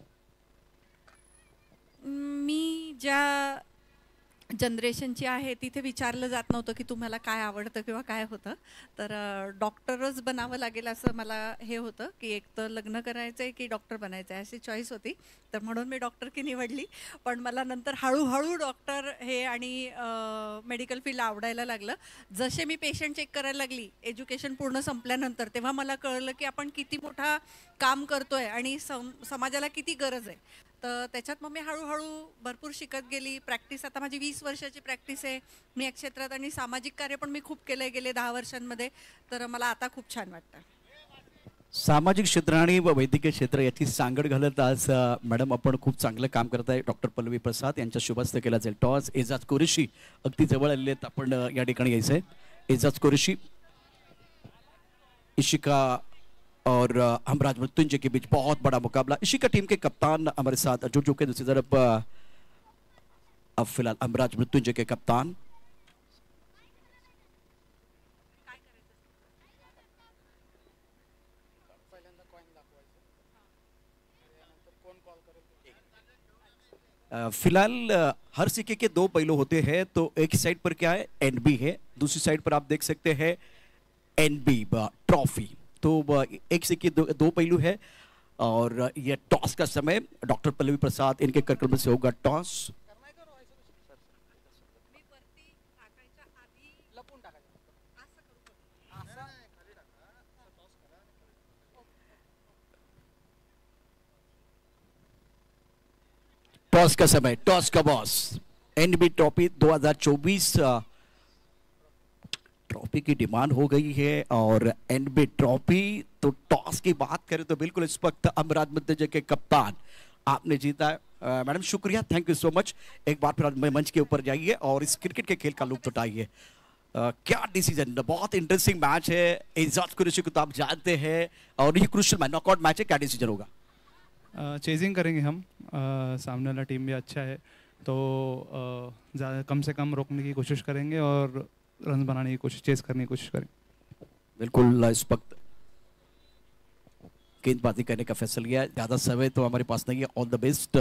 मी ज्या जनरेशनची आहे तिथे विचारलं जात नव्हतं की तुम्हाला काय आवडतं किंवा काय होतं, तर डॉक्टरच बनावं लागेल असं मला हे होतं की एक तर लग्न करायचं आहे की डॉक्टर बनायचं आहे अशी चॉईस होती, तर म्हणून मी डॉक्टर की निवडली। पण मला नंतर हळूहळू डॉक्टर हे आणि मेडिकल फील्ड आवडायला लागलं। जसे मी पेशंट चेक करायला लागली एज्युकेशन पूर्ण संपल्यानंतर, तेव्हा मला कळलं की आपण किती मोठा काम करतोय आणि समाजाला किती गरज आहे। तर त्याच्यात मग मी हळूहळू भरपूर शिकत गेली. प्रॅक्टिस आता माझी 20 वर्षाची प्रॅक्टिस आहे. मी या क्षेत्रात आणि सामाजिक कार्य पण मी खूप केलंय गेले 10 वर्षांमध्ये. तर मला आता खूप छान वाटतं. सामाजिक क्षेत्र आणि वैद्यकीय क्षेत्र याची सांगड घालत आज मॅडम आपण खूप चांगलं काम करत आहे. डॉक्टर पल्लवी प्रसाद यांच्या शुभहस्ते केला जाईल टॉस. एजाज कुरेशी अगदी जवळ आलेले आहेत, आपण या ठिकाणी यायचं आहे. एजाज कुरेशी, इशिका और हमराज मृत्युंजय के बीच बहुत बड़ा मुकाबला. इशिका टीम के कप्तान हमारे साथ जुड़ चुके. दूसरी तरफ अब फिलहाल हमराज मृत्युंजय के कप्तान फिलहाल हर सिक्के के दो पहलू होते हैं. तो एक साइड पर क्या है, एनबी है, दूसरी साइड पर आप देख सकते हैं एनबी ट्रॉफी. तो एक सिक्के दो पहलू है. और ये टॉस का समय डॉक्टर पल्लवी प्रसाद इनके कार्यक्रम से होगा टॉस. टॉस का समय, टॉस का बॉस. एनबी ट्रॉफी 2024 ट्रॉफी की डिमांड हो गई है. और एनबी ट्रॉफी तो टॉस की बात करें तो बिल्कुल इस वक्त हमराज मृत्युंजय के कप्तान आपने जीता है. मैडम शुक्रिया, थैंक यू सो मच. एक बार फिर मंच के ऊपर जाइए और इस क्रिकेट के खेल का लुत्फ उठाइए. क्या डिसीजन, बहुत इंटरेस्टिंग मैच है. एजाज कुरैशी को तो आप जानते हैं और ये क्रूशियल मैच, नॉकआउट मैच है. क्या डिसीजन होगा? चेजिंग करेंगे हम. सामने वाला टीम भी अच्छा है तो ज़्यादा कम से कम रोकने की कोशिश करेंगे और रन बनाने की कोशिश, चेस करने की कोशिश करेंगे. बिल्कुल इस वक्त गेंदबाजी करने का फैसला लिया. ज़्यादा समय तो हमारे पास नहीं है. ऑल द बेस्ट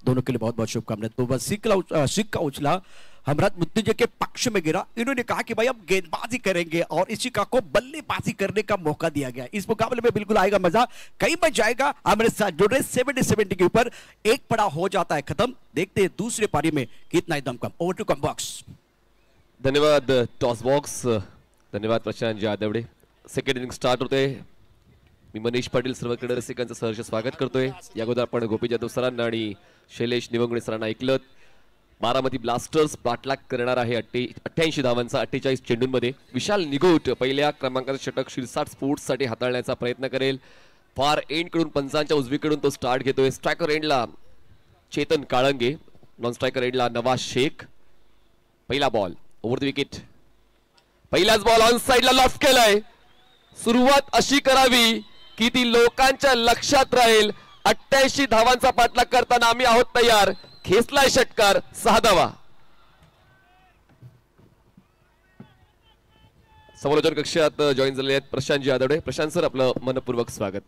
दोनों के लिए, बहुत बहुत शुभकामनाएं. तो बस सिक्का उछला हमराज मृत्युंजय के पक्ष में गिरा. इन्होंने कहा कि भाई अब गेंदबाजी करेंगे और इशिका को बल्लेबाजी करने का मौका दिया गया. इस मुकाबले में बिल्कुल आएगा मजा, कई मजा आएगा. हमारे साथ जुड़ रहे 70 के ऊपर एक पड़ा हो जाता है खत्म. देखते हैं दूसरे पारी में कितना ही दमकम. Over to come box. धन्यवाद टॉस बॉक्स, धन्यवाद Prashant Jadhavade. Second inning start होते. मी मनीष पाटील सर्व क्रीडा रसिकांचं सहर्ष स्वागत करतोय. या अगोदर आपण गोपी जाधव सरांना आणि शैलेश निवंगणे सरांना ऐकलं. बारामती ब्लास्टर्स पाठलाग करणार आहे 88 धावांचा 48 चेंडूंमध्ये. विशाल निगोट पहिल्या क्रमांकाचं षटक शिरसाट स्पोर्ट्ससाठी हाताळण्याचा प्रयत्न करेल. फार एंड कडून पंचांच्या उजवीकडून तो स्टार्ट घेतोय. स्ट्रायकर एंडला चेतन काळंगे, नॉन स्ट्रायकर एंडला नवाज शेख. पहिला बॉल ओव्हर द विकेट. पहिलाच बॉल ऑन साइडला लॉफ्ट केलाय. सुरुवात अशी करावी की ती लोकांच्या लक्षात राहील. 88 धावांचा पाठलाग करताना आम्ही आहोत तयार. खेचलाय षटकार, 6 धावा. समालोचन कक्षात जॉईन झालेले आहेत प्रशांत जाधवडे. प्रशांत सर, आपलं मनपूर्वक स्वागत.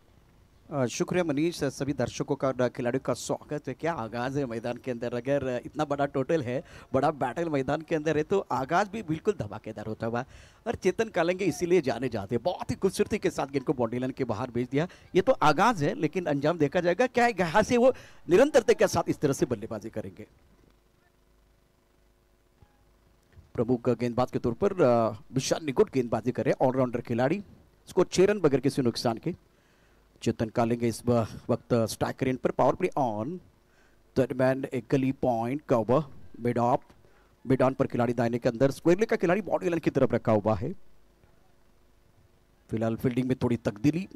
शुक्रिया मनीष. सभी दर्शकों का और खिलाड़ियों का स्वागत है. क्या आगाज है मैदान के अंदर. अगर इतना बड़ा टोटल है, बड़ा बैटल मैदान के अंदर है तो आगाज भी बिल्कुल धमाकेदार होता हुआ. और चेतन कालेंगे इसीलिए जाने जाते हैं. बहुत ही खूबसूरती के साथ गेंद को बाउंड्री लाइन के बाहर भेज दिया. ये तो आगाज है, लेकिन अंजाम देखा जाएगा. क्या यहाँ से वो निरंतरता के साथ इस तरह से बल्लेबाजी करेंगे. प्रमुख गेंदबाज के तौर पर विशाल निगोट गेंदबाजी करे. ऑलराउंडर खिलाड़ी. इसको 6 रन बगैर किसी नुकसान के. चेतन कालेंगे इस वक्त स्ट्राइकर एंड पर. Power play on. Third man एक gully point cover mid off. Mid on पर खिलाड़ी दाहिने के अंदर. स्क्वायर का खिलाड़ी बॉडी लाइन की तरफ रखा हुआ है. फिलहाल फील्डिंग में थोड़ी तब्दीली.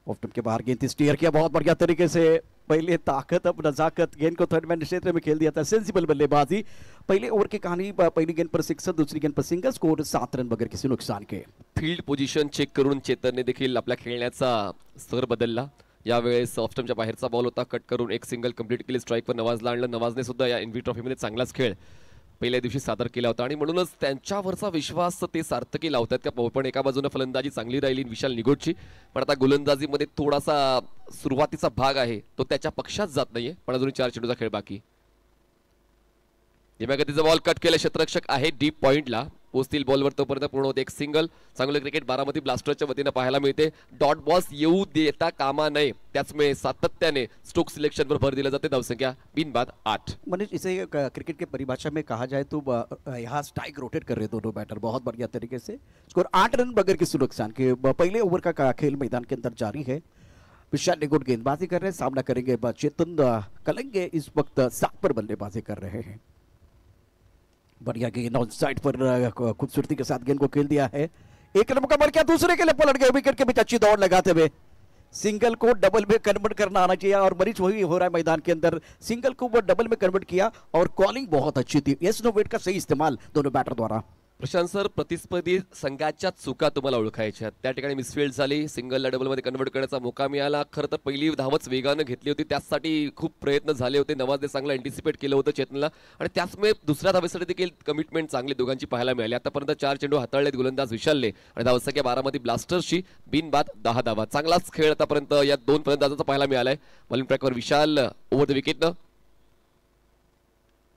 ऑफ के बाहर गेंद स्टीयर किया बहुत बढ़िया तरीके से. पहले ताकत अब नजाकत. गेंद को थर्ड मैन क्षेत्र में खेल दिया था. सेंसिबल बल्लेबाजी. पहले ओवर की कहानी, पहली गेंद पर सिक्सर, दूसरी गेंद पर सिंगल. स्कोर 7 रन बगैर किसी नुकसान के. फील्ड पोझिशन चेक करून चेतनने देखील आपल्या खेळण्याचा स्तर बदलला. यावेळेस ऑफस्टमच्या बाहेरचा बॉल होता. कट करून एक सिंगल कंप्लीट केली. स्ट्राईकवर नवाजला आणलं. नवाजने सुद्धा या एनबी ट्रॉफीमध्ये चांगलाच खेळ पहिल्या दिवशी सादर केला होता आणि म्हणूनच त्यांच्यावरचा विश्वास ते सार्थकी लावतात का. पण एका बाजूने फलंदाजी चांगली राहिली विशाल निगोटची, पण आता गोलंदाजीमध्ये थोडासा सुरुवातीचा भाग आहे तो त्याच्या पक्षात जात नाहीये. पण अजून 4 चेंडूचा खेळ बाकी. धीम्या गतीचा बॉल कट केला. क्षेत्ररक्षक आहे डीप पॉइंटला. पोचतील बॉलवर तोपर्यंत पूर्ण होते एक सिंगल. चांगलं क्रिकेट बारामती ब्लास्टर्सच्या वतीनं पाहायला मिळते. डॉट बॉल्स येऊ देता कामा नये, त्याचमुळे सातत्याने स्ट्रोक सिलेक्शनवर भर दिला जाते. धावसंख्या बिनबाद 8. मनीष, इसे क्रिकेट की परिभाषा में कहा जाए तो यहाँ स्ट्राइक रोटेट कर रहे दोनों बैटर बहुत बढ़िया तरीके से. स्कोर 8 रन बगैर किसी नुकसान के. पहले ओवर का खेल मैदान के अंदर जारी है. विशाल निगोट गेंदबाजी कर रहे हैं, सामना करेंगे चेतन कलेंगे. इस वक्त 7 पर बल्लेबाजी कर रहे हैं. बढ़िया गेंद ऑन साइड पर खूबसूरती के साथ गेंद को खेल दिया है. एक रन का मर गया, दूसरे के लिए पलट गए. विकेट के बीच अच्छी दौड़ लगाते हुए सिंगल को डबल में कन्वर्ट करना आना चाहिए और मरीज वही हो रहा है मैदान के अंदर. सिंगल को वो डबल में कन्वर्ट किया और कॉलिंग बहुत अच्छी थी. यस नो वेट का सही इस्तेमाल दोनों बैटर द्वारा. प्रशांत सर, प्रतिस्पर्धी संघाच्या चुका तुम्हाला ओळखायच्या. त्या ठिकाणी मिसफील्ड झाली, सिंगलला डबलमध्ये कन्वर्ट करण्याचा मौका मिळाला. खरं तर पहिली धावच वेगानं घेतली होती, त्यासाठी खूप प्रयत्न झाले होते. नवाजने चांगलं अँटिसिपेट केलं होतं चेतनला आणि त्याचमुळे दुसऱ्या धावेसाठी देखील कमिटमेंट चांगली दोघांची पाहायला मिळाली. आतापर्यंत 4 चेंडू हाताळलेत गोलंदाज विशालने आणि धावसंख्या बारामती ब्लास्टर्सची बिनबाद 10 धावा. चांगलाच खेळ आतापर्यंत या 2 फलंदाजांचा पाहायला मिळालाय. बॉलिंग ट्रॅकवर विशाल ओव्हर द विकेटनं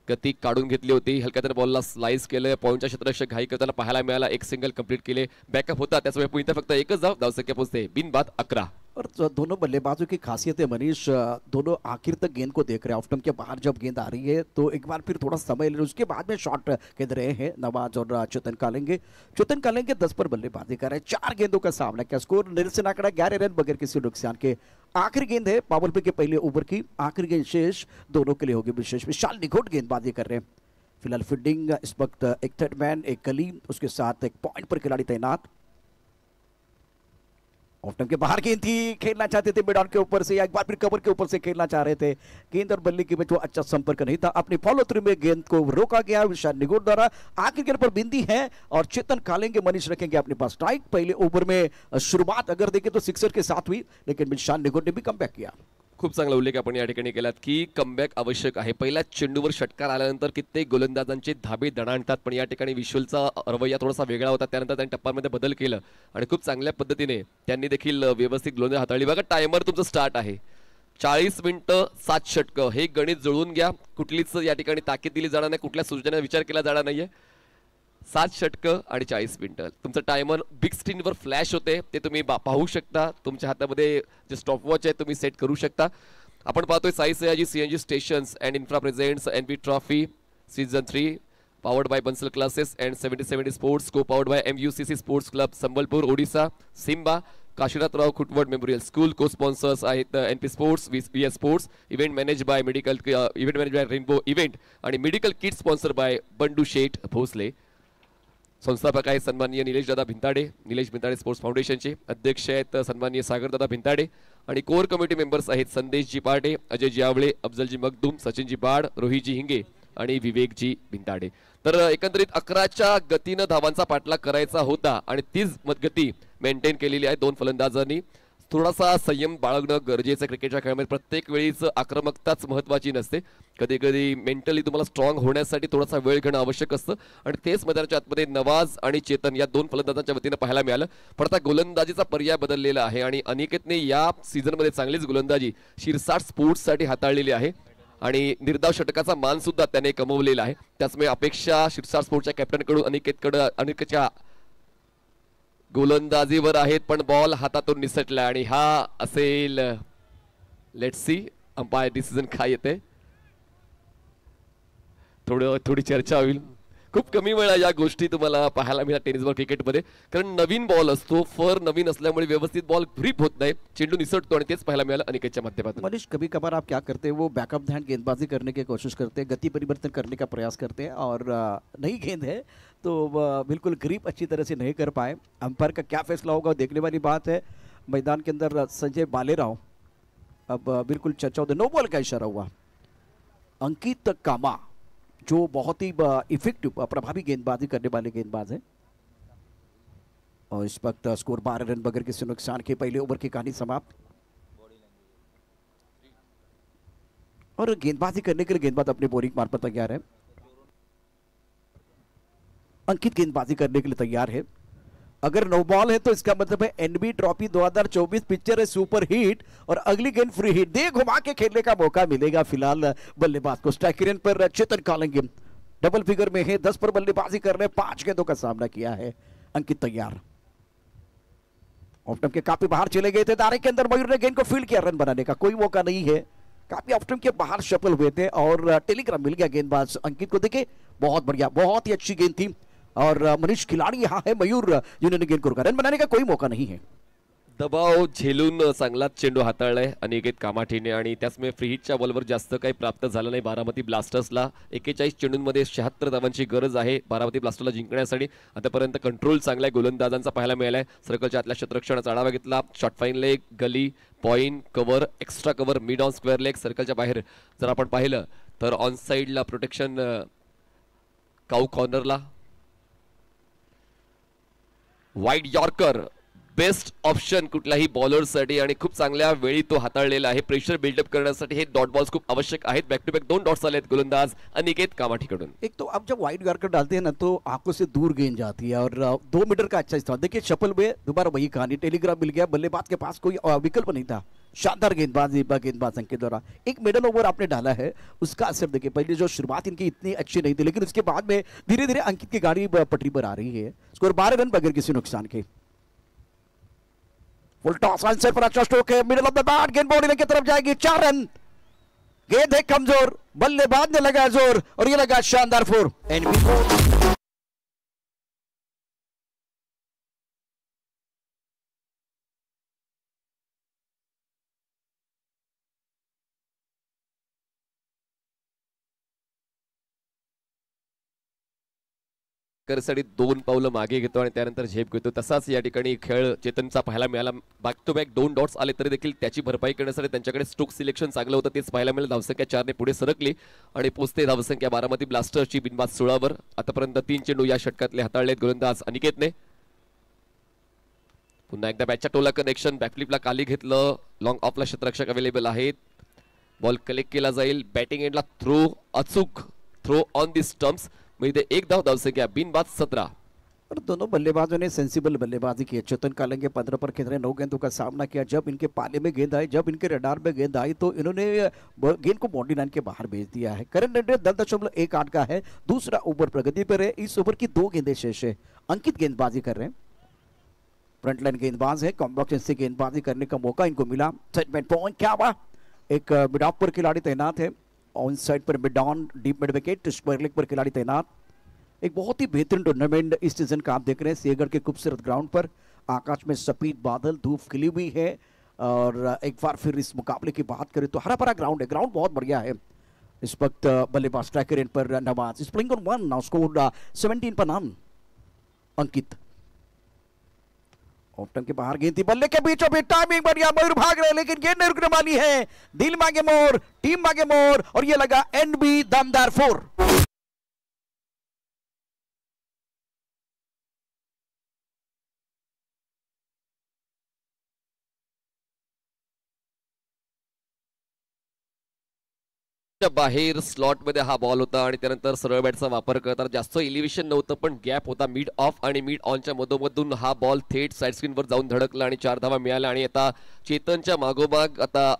गती काढून घेतली होती. हलक्या बॉलला स्लाइस केलं. पॉईंटच्या क्षेत्ररक्षक घाई करताना पाहायला मिळाला. एक सिंगल कंप्लीट केले. बॅकअप होता, त्याचमुळे इथं फक्त एकच धावसंख्या पोहोचते बिनबाद 11. और दोनों बल्लेबाजों की खासियत है मनीष, दोनों आखिर तक गेंद को देख रहे हैं. ऑफ स्टंप के बाहर जब गेंद आ रही है तो एक बार फिर थोड़ा समय ले, उसके बाद में शॉट खेल रहे हैं नवाज और चेतन कालेंगे. 10 पर बल्लेबाजी कर रहे हैं. 4 गेंदों का सामना किया. स्कोर निरसन आंकड़ा 11 रन बगैर किसी नुकसान के. आखिरी गेंद है पावर प्ले के पहले ओवर की. आखिरी गेंद शेष दोनों के लिए होगी विशेष. विशाल निगोट गेंदबाजी कर रहे हैं. फिलहाल फील्डिंग इस वक्त एक थर्ड मैन, एक कलीम, उसके साथ एक पॉइंट पर खिलाड़ी तैनात. ऑफ के बाहर गेंद थी, खेलना चाहते थे मिड ऑन के ऊपर से या एक बार फिर कवर के ऊपर से खेलना चाह रहे थे. गेंद और बल्ले के बीच वो अच्छा संपर्क नहीं था. अपनी फॉलो थ्रू में गेंद को रोका गया विशाल निगोट द्वारा. आखिर गेंद पर बिंदी है और चेतन कालेंगे मनीष रखेंगे अपने पास स्ट्राइक. पहले ओवर में शुरुआत अगर देखें तो सिक्सर के साथ हुई, लेकिन विशाल निगोट ने भी कमबॅक किया. खूप चांगला उल्लेख आपण या ठिकाणी केलात की कमबॅक आवश्यक आहे. पहिल्या चेंडूवर षटकार आल्यानंतर कित्येक गोलंदाजांचे धाबे दणाणतात, पण या ठिकाणी विश्वलचा रवैया थोडासा वेगळा होता. त्यानंतर त्यांनी टप्प्यामध्ये बदल केलं आणि खूप चांगल्या पद्धतीने त्यांनी देखील व्यवस्थित गोलंदाज हाताळली. बघा टायमर तुमचं स्टार्ट आहे. 40 मिनिटं 7 षटकं हे गणित जुळवून घ्या. कुठलीच या ठिकाणी ताकीद दिली जाणार नाही, कुठल्या सूचना विचार केला जाणार नाहीये. 7 षटकं आणि 40 मिनिटं तुमचं टायमर बिग स्क्रीनवर फ्लॅश होते, ते तुम्ही पाहू शकता. तुमच्या हातामध्ये जे स्टॉपवॉच आहे तुम्ही सेट करू शकता. आपण पाहतोय Sai Sayaji CNG stations and infra presents NB trophy season 3 powered by Bansal classes and 70-70 sports को powered by MUCC sports club Sambalpur Odisha. सिम्बा काशीनाथराव खुटवड मेमोरियल स्कूल को स्पॉन्सर्स आहेत NP sports, VS sports. Event manage by rainbow event आणि medical kit sponsor by Bandu Sheth Bhosale. संस्थापक आहेत सन्माननीय निलेश दादा Bhintade. Nilesh Bhintade sports फाउंडेशनचे अध्यक्ष आहेत सन्माननीय सागर दादा भिंताडे आणि कोर कमिटी मेंबर्स आहेत संदेशजी पाटे, अजयजी आवळे, अफजलजी मखदूम, सचिनजी बाड, रोहितजी हिंगे आणि विवेकजी भिंताडे. तर एकंदरीत 11च्या गतीनं धावांचा पाठलाग करायचा होता आणि तीच गती मेंटेन केलेली आहे 2 फलंदाजांनी. थोडासा संयम बाळगणं गरजेचं क्रिकेटच्या खेळामध्ये. प्रत्येक वेळीच आक्रमकताच महत्त्वाची नसते. कधी कधी मेंटली तुम्हाला स्ट्रॉंग होण्यासाठी थोडासा वेळ घेणं आवश्यक असतं आणि तेच मैदानाच्या आतमध्ये नवाज आणि चेतन या 2 फलंदाजांच्या वतीनं पाहायला मिळालं. पण आता गोलंदाजीचा पर्याय बदललेला आहे आणि अनिकेतने या सीझनमध्ये चांगलीच गोलंदाजी शिरसाट स्पोर्ट्ससाठी हाताळलेली आहे आणि निर्धाव षटकाचा मान सुद्धा त्याने कमवलेला आहे. त्याचमुळे अपेक्षा शिरसाट स्पोर्ट्सच्या कॅप्टनकडून अनिकेतच्या गोलंदाजीवर आहेत, पण बॉल हातातून निसटला आणि हा असेल लेट्स सी अंपायर डिसिजन काय येते. थोडी चर्चा होईल. खूप कमी वेळा या गोष्टी तुम्हाला पाहायला मिळतात टेनिस बॉल क्रिकेटमध्ये, कारण नवीन बॉल असतो, फर नवीन असल्यामुळे व्यवस्थित बॉल ग्रिप होत नाही, चेंडू निसटतो आणि तेच पाहायला मिळालं अनिकेतच्या माध्यमातून. मनीष, कभी कभार आप क्या करते हैं, वो बैकअप ध्यान गेंदबाजी करने की कोशिश करते हैं, गति परिवर्तन करने का प्रयास करते हैं और नई गेंद है तो बिल्कुल ग्रिप अच्छी तरह से नहीं कर पाए. अंपायर का क्या फैसला होगा देखने वाली बात है. मैदान के अंदर संजय बालेराव अब बिल्कुल चर्चा होती. नो बॉल का इशारा हुआ. अंकित कामा जो बहुत ही इफेक्टिव प्रभावी गेंदबाजी करने वाले गेंदबाज हैं और इस वक्त स्कोर 12 रन बगैर किसी नुकसान के. पहले ओवर की कहानी समाप्त और गेंदबाजी करने के लिए गेंदबाज अपने बोरिंग मार्फत तैयार है. अंकित गेंदबाजी करने के लिए तैयार है. अगर नो बॉल है तो इसका मतलब है एनबी ट्रॉफी 2024 पिक्चर है सुपर हिट और अगली गेंद फ्री हिट. दे घुमा के खेलने का मौका मिलेगा फिलहाल बल्लेबाज को. स्ट्राइक रेंज पर चेतन कालेंगे. डबल फिगर में है, 10 पर बल्लेबाजी कर रहे हैं, 5 गेंदों का सामना किया है। अंकित तैयार, ऑफ स्टंप के काफी बाहर चले गए थे, दायरे के अंदर मयूर ने गेंद को फील्ड किया, रन बनाने का कोई मौका नहीं है। काफी ऑफ स्टंप के बाहर सफल हुए थे और टेलीग्राम मिल गया गेंदबाज अंकित को। देखिए बहुत बढ़िया, बहुत ही अच्छी गेंद थी और मनीष खिलाड़ी यहाँ है, मयूर जिन्होंने गेंद को रोका, रन बनाने का कोई मौका नहीं है। दबाव झेलून चांगलाच चेंडू हाताळलाय अनिकेत कामाठीने आणि त्याचमुळे फ्री हिटच्या बॉलवर जास्त काही प्राप्त झालं नाही बारामती ब्लास्टर्सला। 41 चेंडूंमध्ये 76 धावांची गरज आहे बारामती ब्लास्टर्सला जिंकण्यासाठी। आतापर्यंत कंट्रोल चांगला गोलंदाजांचा पाहायला मिळालाय। सर्कलच्या आतल्या क्षेत्ररक्षणाचा आढावा घेतला, short fine leg, gully, point, cover, extra cover, mid on square leg. सर्कलच्या बाहेर जर आपण पाहिलं तर ऑन साइडला प्रोटेक्शन काऊ कॉर्नरला, वाईड यॉर्कर बेस्ट ऑप्शन कुठल्याही बॉलरसाठी आणि खूप चांगल्या वेळी तो हाताळलेला आहे। प्रेशर बिल्डअप करण्यासाठी हे डॉट बॉल्स खूप आवश्यक आहेत। बॅक टू बॅक 2 डॉट्स आले आहेत गोलंदाज अनिकेत कामाठीकडून। एक तो अब जब वाइड यॉर्कर डालते हैं ना तो आंखों से दूर गेंद जाती है और 2 मीटर का अच्छा इस्तेमाल। देखिए शफल में दोबारा वही कहानी, टेलीग्राफ मिल गया, बल्लेबाज के पास कोई विकल्प नहीं था। शानदार गेंदबाज अंकित द्वारा एक मिडल ओवर आपने डाला है, उसका असर देखिए। पहले जो शुरुआत इनकी इतनी अच्छी नहीं थी लेकिन उसके बाद में धीरे धीरे अंकित की गाड़ी पटरी पर आ रही है। स्कोर 12 रन बगैर किसी नुकसान के। फुल टॉस आंसर पर अच्छा स्ट्रोक है, मिडिल ऑफ द बैट, गेंद बाउंड्री की तरफ जाएगी, 4 रन। गेंद है कमजोर, बल्लेबाज ने लगा जोर और ये लगा शानदार 4। करसाठी 2 पावलं मागे घेतो आणि त्यानंतर झेप घेतो। तसाच या ठिकाणी खेळ चेतनचा पाहायला मिळाला। बॅक टू बॅक 2 डॉट्स आले तरी देखील त्याची भरपाई करण्यासाठी त्यांच्याकडे स्ट्रोक सिलेक्शन चांगलं होतं, तेच पाहायला मिळालं। धावसंख्या 4 ने पुढे सरकली आणि पोहोचते धावसंख्या बारामती ब्लास्टर्सची बिनबाद 16 वर। आतापर्यंत 3 चेंडू या षटकातले हाताळलेत गोलंदाज अनिकेतने। पुन्हा एकदा बॅटच्या टोला कनेक्शन, बॅकफ्लिपला खाली घेतलं, लॉंग ऑफला क्षेत्ररक्षक अवेलेबल आहेत, बॉल कलेक्ट केला जाईल, बॅटिंग एंडला थ्रो, अचूक थ्रो ऑन दी स्टंप्स, म्हणजे 1 धाव, धावसंख्या बिनबाद 17। और दोनों बल्लेबाजों ने सेंसिबल बल्लेबाजी की। चेतन कालंगे 15 पर खेल रहे, 9 गेंदों का सामना किया। जब इनके पाले में गेंद आई, जब इनके रडार में गेंद आई तो इन्होंने गेंद को बाउंड्री लाइन के बाहर भेज दिया है। करंट रन रेट 10.18 का है, दूसरा ओवर प्रगति पर है। इस ओवर की 2 गेंदें शेष है। अंकित गेंदबाजी कर रहे हैं, फ्रंट लाइन गेंदबाज है, कॉम्बॉक्स से गेंदबाजी करने का मौका इनको मिला। सेटमेंट पॉइंट क्या हुआ, एक मिड ऑफ पर खिलाड़ी तैनात है, ऑन साइड पर mid on, deep mid wicket, square leg पर खिलाड़ी तैनात। एक बहुत ही बेहतरीन टूर्नामेंट इस सीजन का आप देख रहे हैं सिंहगढ़ के खूबसूरत ग्राउंड पर। आकाश में सफेद बादल, धूप खिली हुई है और एक बार फिर इस मुकाबले की बात करें तो हरा भरा ग्राउंड है, ग्राउंड बहुत बढ़िया है। इस वक्त बल्लेबाज striker end per Nawaz is playing on 1 now, score 17 पर नाम अंकित। ऑफ स्टंप के बाहर गेंद थी, बल्ले के बीचों बीच, टाइमिंग बढ़िया, मयूर भाग रहे लेकिन गेंद नहीं रुकने वाली है। दिल मांगे मोर, टीम मांगे मोर और ये लगा एनबी दमदार 4। बाहेर स्लॉट मध्ये हा बॉल होता आणि त्यानंतर सरळ बॅटचा वापर करतात। जास्त इलिव्हेशन नव्हतं पण गॅप होता मिड ऑफ आणि मिड ऑनच्या मधोमधून हा बॉल थेट साइड स्क्रीनवर जाऊन धडकला आणि 4 धावा मिळाल्या। आणि आता चेतनच्या मागोमाग आता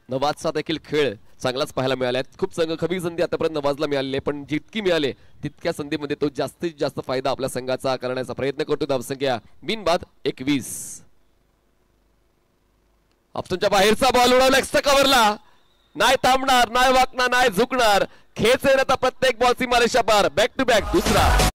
नवाजचा देखील खेळ चांगलाच पाहायला मिळाला आहे। खूप कमी संधी आतापर्यंत नवाजला मिळाली, पण जितकी मिळाले तितक्या संधीमध्ये तो जास्तीत जास्त फायदा आपल्या संघाचा करण्याचा प्रयत्न करतो। धावसंख्या बिनबाद 21। ऑप्शनच्या बाहेरचा बॉल उडवला एक्स्ट्रा कव्हरला, नाही थांबणार, नाही वाकणार, नाही झुकणार, खेचेल आता प्रत्येक बॉल सीमारेषा पार। बॅक टू बॅक दुसरा।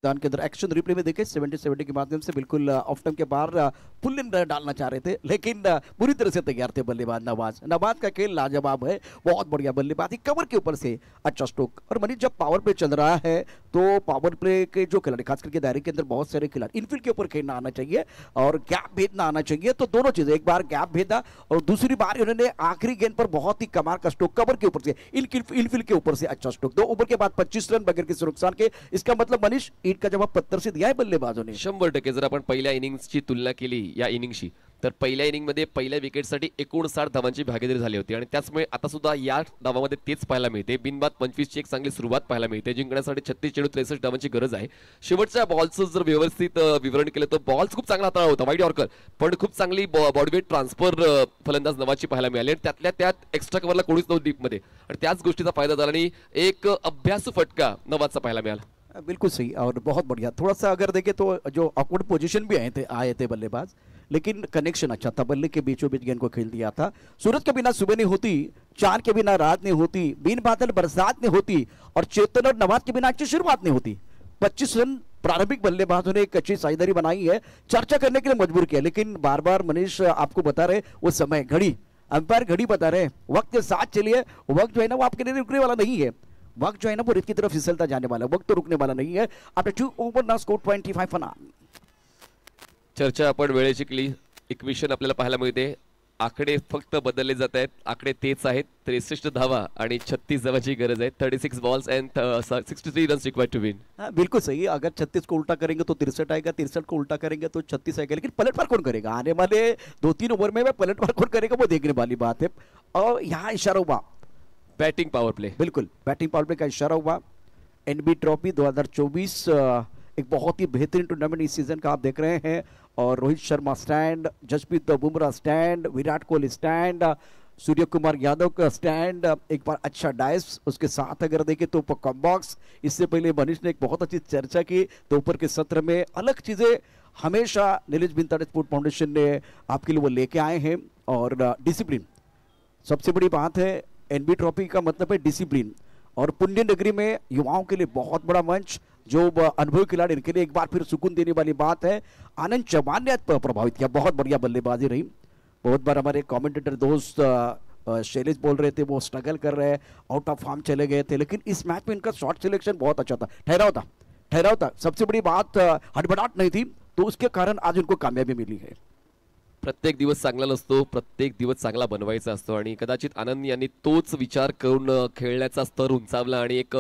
के अंदर एक्शन रिप्ले में देखे 70 के माध्यम से बिल्कुल ऑफ टाइम के बाहर फुल इन डालना चाह रहे थे लेकिन बुरी तरह से तैयार थे बल्लेबाज नवाज का खेल लाजवाब है, बहुत बढ़िया बल्लेबाजी, कवर के ऊपर से अच्छा स्ट्रोक। और मनीष जब पावर प्ले चल रहा है तो पावर प्ले के जो खिलाड़ी खास करके दायरे के अंदर बहुत सारे खिलाड़ी इनफील्ड के ऊपर खेलना आना चाहिए और गैप भेदना आना चाहिए। तो दोनों चीजें, एक बार गैप भेदा और दूसरी बार इन्होंने आखिरी गेंद पर बहुत ही कमाल का स्ट्रोक कवर के ऊपर से इनफील्ड के ऊपर से अच्छा स्ट्रोक। 2 ओवर के बाद 25 रन बगैर किसी नुकसान के। इसका मतलब मनीष ईट का जवाब पत्थर से दिया है बल्लेबाजों ने। 100% जर आपण पहिल्या इनिंग्सची तुलना केली या इनिंगशी तर पहिल्या इनिंगमध्ये पहिल्या विकेटसाठी 59 धावांची भागीदारी झाली होती आणि त्याचमुळे आता सुद्धा या डावामध्ये तेच पाहायला मिळते। बिनबाद 25 ची एक चांगली सुरुवात पाहायला मिळते। जिंकण्यासाठी 36 चेंडू 63 धावांची गरज आहे। शेवटच्या बॉलचं जर व्यवस्थित विवरण केलं तर बॉल खूप चांगला हाताळला होता वाईड यॉर्कर, पण खूप चांगली बॉडीवेट ट्रान्सफर फलंदाज नवाजची पाहायला मिळाली आणि त्यातल्या त्यात एक्स्ट्रा कव्हरला कोणीच नव्हतं डीपमध्ये आणि त्याच गोष्टीचा फायदा झाला आणि एक अभ्यासू फटका नवाजचा पाहायला मिळाला। बिल्कुल सही और बहुत बढ़िया। थोड़ा सा अगर देखें तो जो ऑकवर्ड पोजीशन भी आए थे बल्लेबाज, लेकिन कनेक्शन अच्छा था। बल्ले के बीचों बीच गेंद को खेल दिया था। सूरज के बिना सुबह नहीं होती, चांद के बिना रात नहीं होती, बिन बादल बरसात नहीं होती और चेतन और नवाज के बिना अच्छी शुरुआत नहीं होती। 25 रन प्रारंभिक बल्लेबाजों ने एक अच्छी साझेदारी बनाई है, चर्चा करने के लिए मजबूर किया। लेकिन बार बार मनीष आपको बता रहे वो समय घड़ी, अंपायर घड़ी बता रहे वक्त के साथ चलिए। वक्त जो है ना वो आपके लिए रुकने वाला नहीं है, वक्त जो है ना वो रेत की तरफ फिसलता जाने वाला, वक्त तो रुकने वाला नहीं है। After 2 over now score 25 for now. चर्चा आपण वेळेची केली, इक्वेशन आपल्याला पाहायला मिळते। आकडे फक्त बदलले जात आहेत, आकडे तेच आहेत। 63 धावा आणि 36 धावांची गरज आहे। 36 balls and 63 runs required to win. बिल्कुल सही। अगर 36 को उल्टा करेंगे तो 63 आएगा, 63 को उल्टा करेंगे तो 36 आएगा। लेकिन पलटवार कौन करेगा आने वाले 2-3 ओवर में? पलटवार कौन करेगा वो देखने वाली बात है। और यहाँ इशारा हुआ बैटिंग पावर प्ले, बिल्कुल बैटिंग पावर प्ले का इशारा हुआ। एनबी ट्रॉफी 2024 एक बहुत ही बेहतरीन टूर्नामेंट इस सीजन का आप देख रहे हैं। और Rohit Sharma stand, Jasprit Bumrah stand, Virat Kohli stand, Surya Kumar Yadav का स्टैंड, एक बार अच्छा डाइस। उसके साथ अगर देखें तो कम बॉक्स। इससे पहले मनीष ने एक बहुत अच्छी चर्चा की दोपहर के सत्र में। अलग चीजें हमेशा नीलेश बिंताड़े स्पोर्ट फाउंडेशन ने आपके लिए वो लेके आए हैं। और डिसिप्लिन सबसे बड़ी बात है। एनबी ट्रॉफी का मतलब है डिसिप्लिन और पुण्य नगरी में युवाओं के लिए बहुत बड़ा मंच। जो अनुभवी खिलाड़ी इनके लिए एक बार फिर सुकून देने वाली बात है। आनंद चौहान ने प्रभावित किया, बहुत बढ़िया बल्लेबाजी रही। बहुत बार हमारे कमेंटेटर दोस्त शैलेश बोल रहे थे वो स्ट्रगल कर रहे हैं, आउट ऑफ फॉर्म चले गए थे, लेकिन इस मैच में इनका शॉट सिलेक्शन बहुत अच्छा था। ठहराव था। सबसे बड़ी बात हड़बड़ाहट नहीं थी, तो उसके कारण आज उनको कामयाबी मिली है। प्रत्येक दिवस चांगला नसतो, प्रत्येक दिवस चांगला बनवायचा असतो आणि कदाचित आनंद यांनी तोच विचार करून खेळण्याचा स्तर उंचावला आणि एक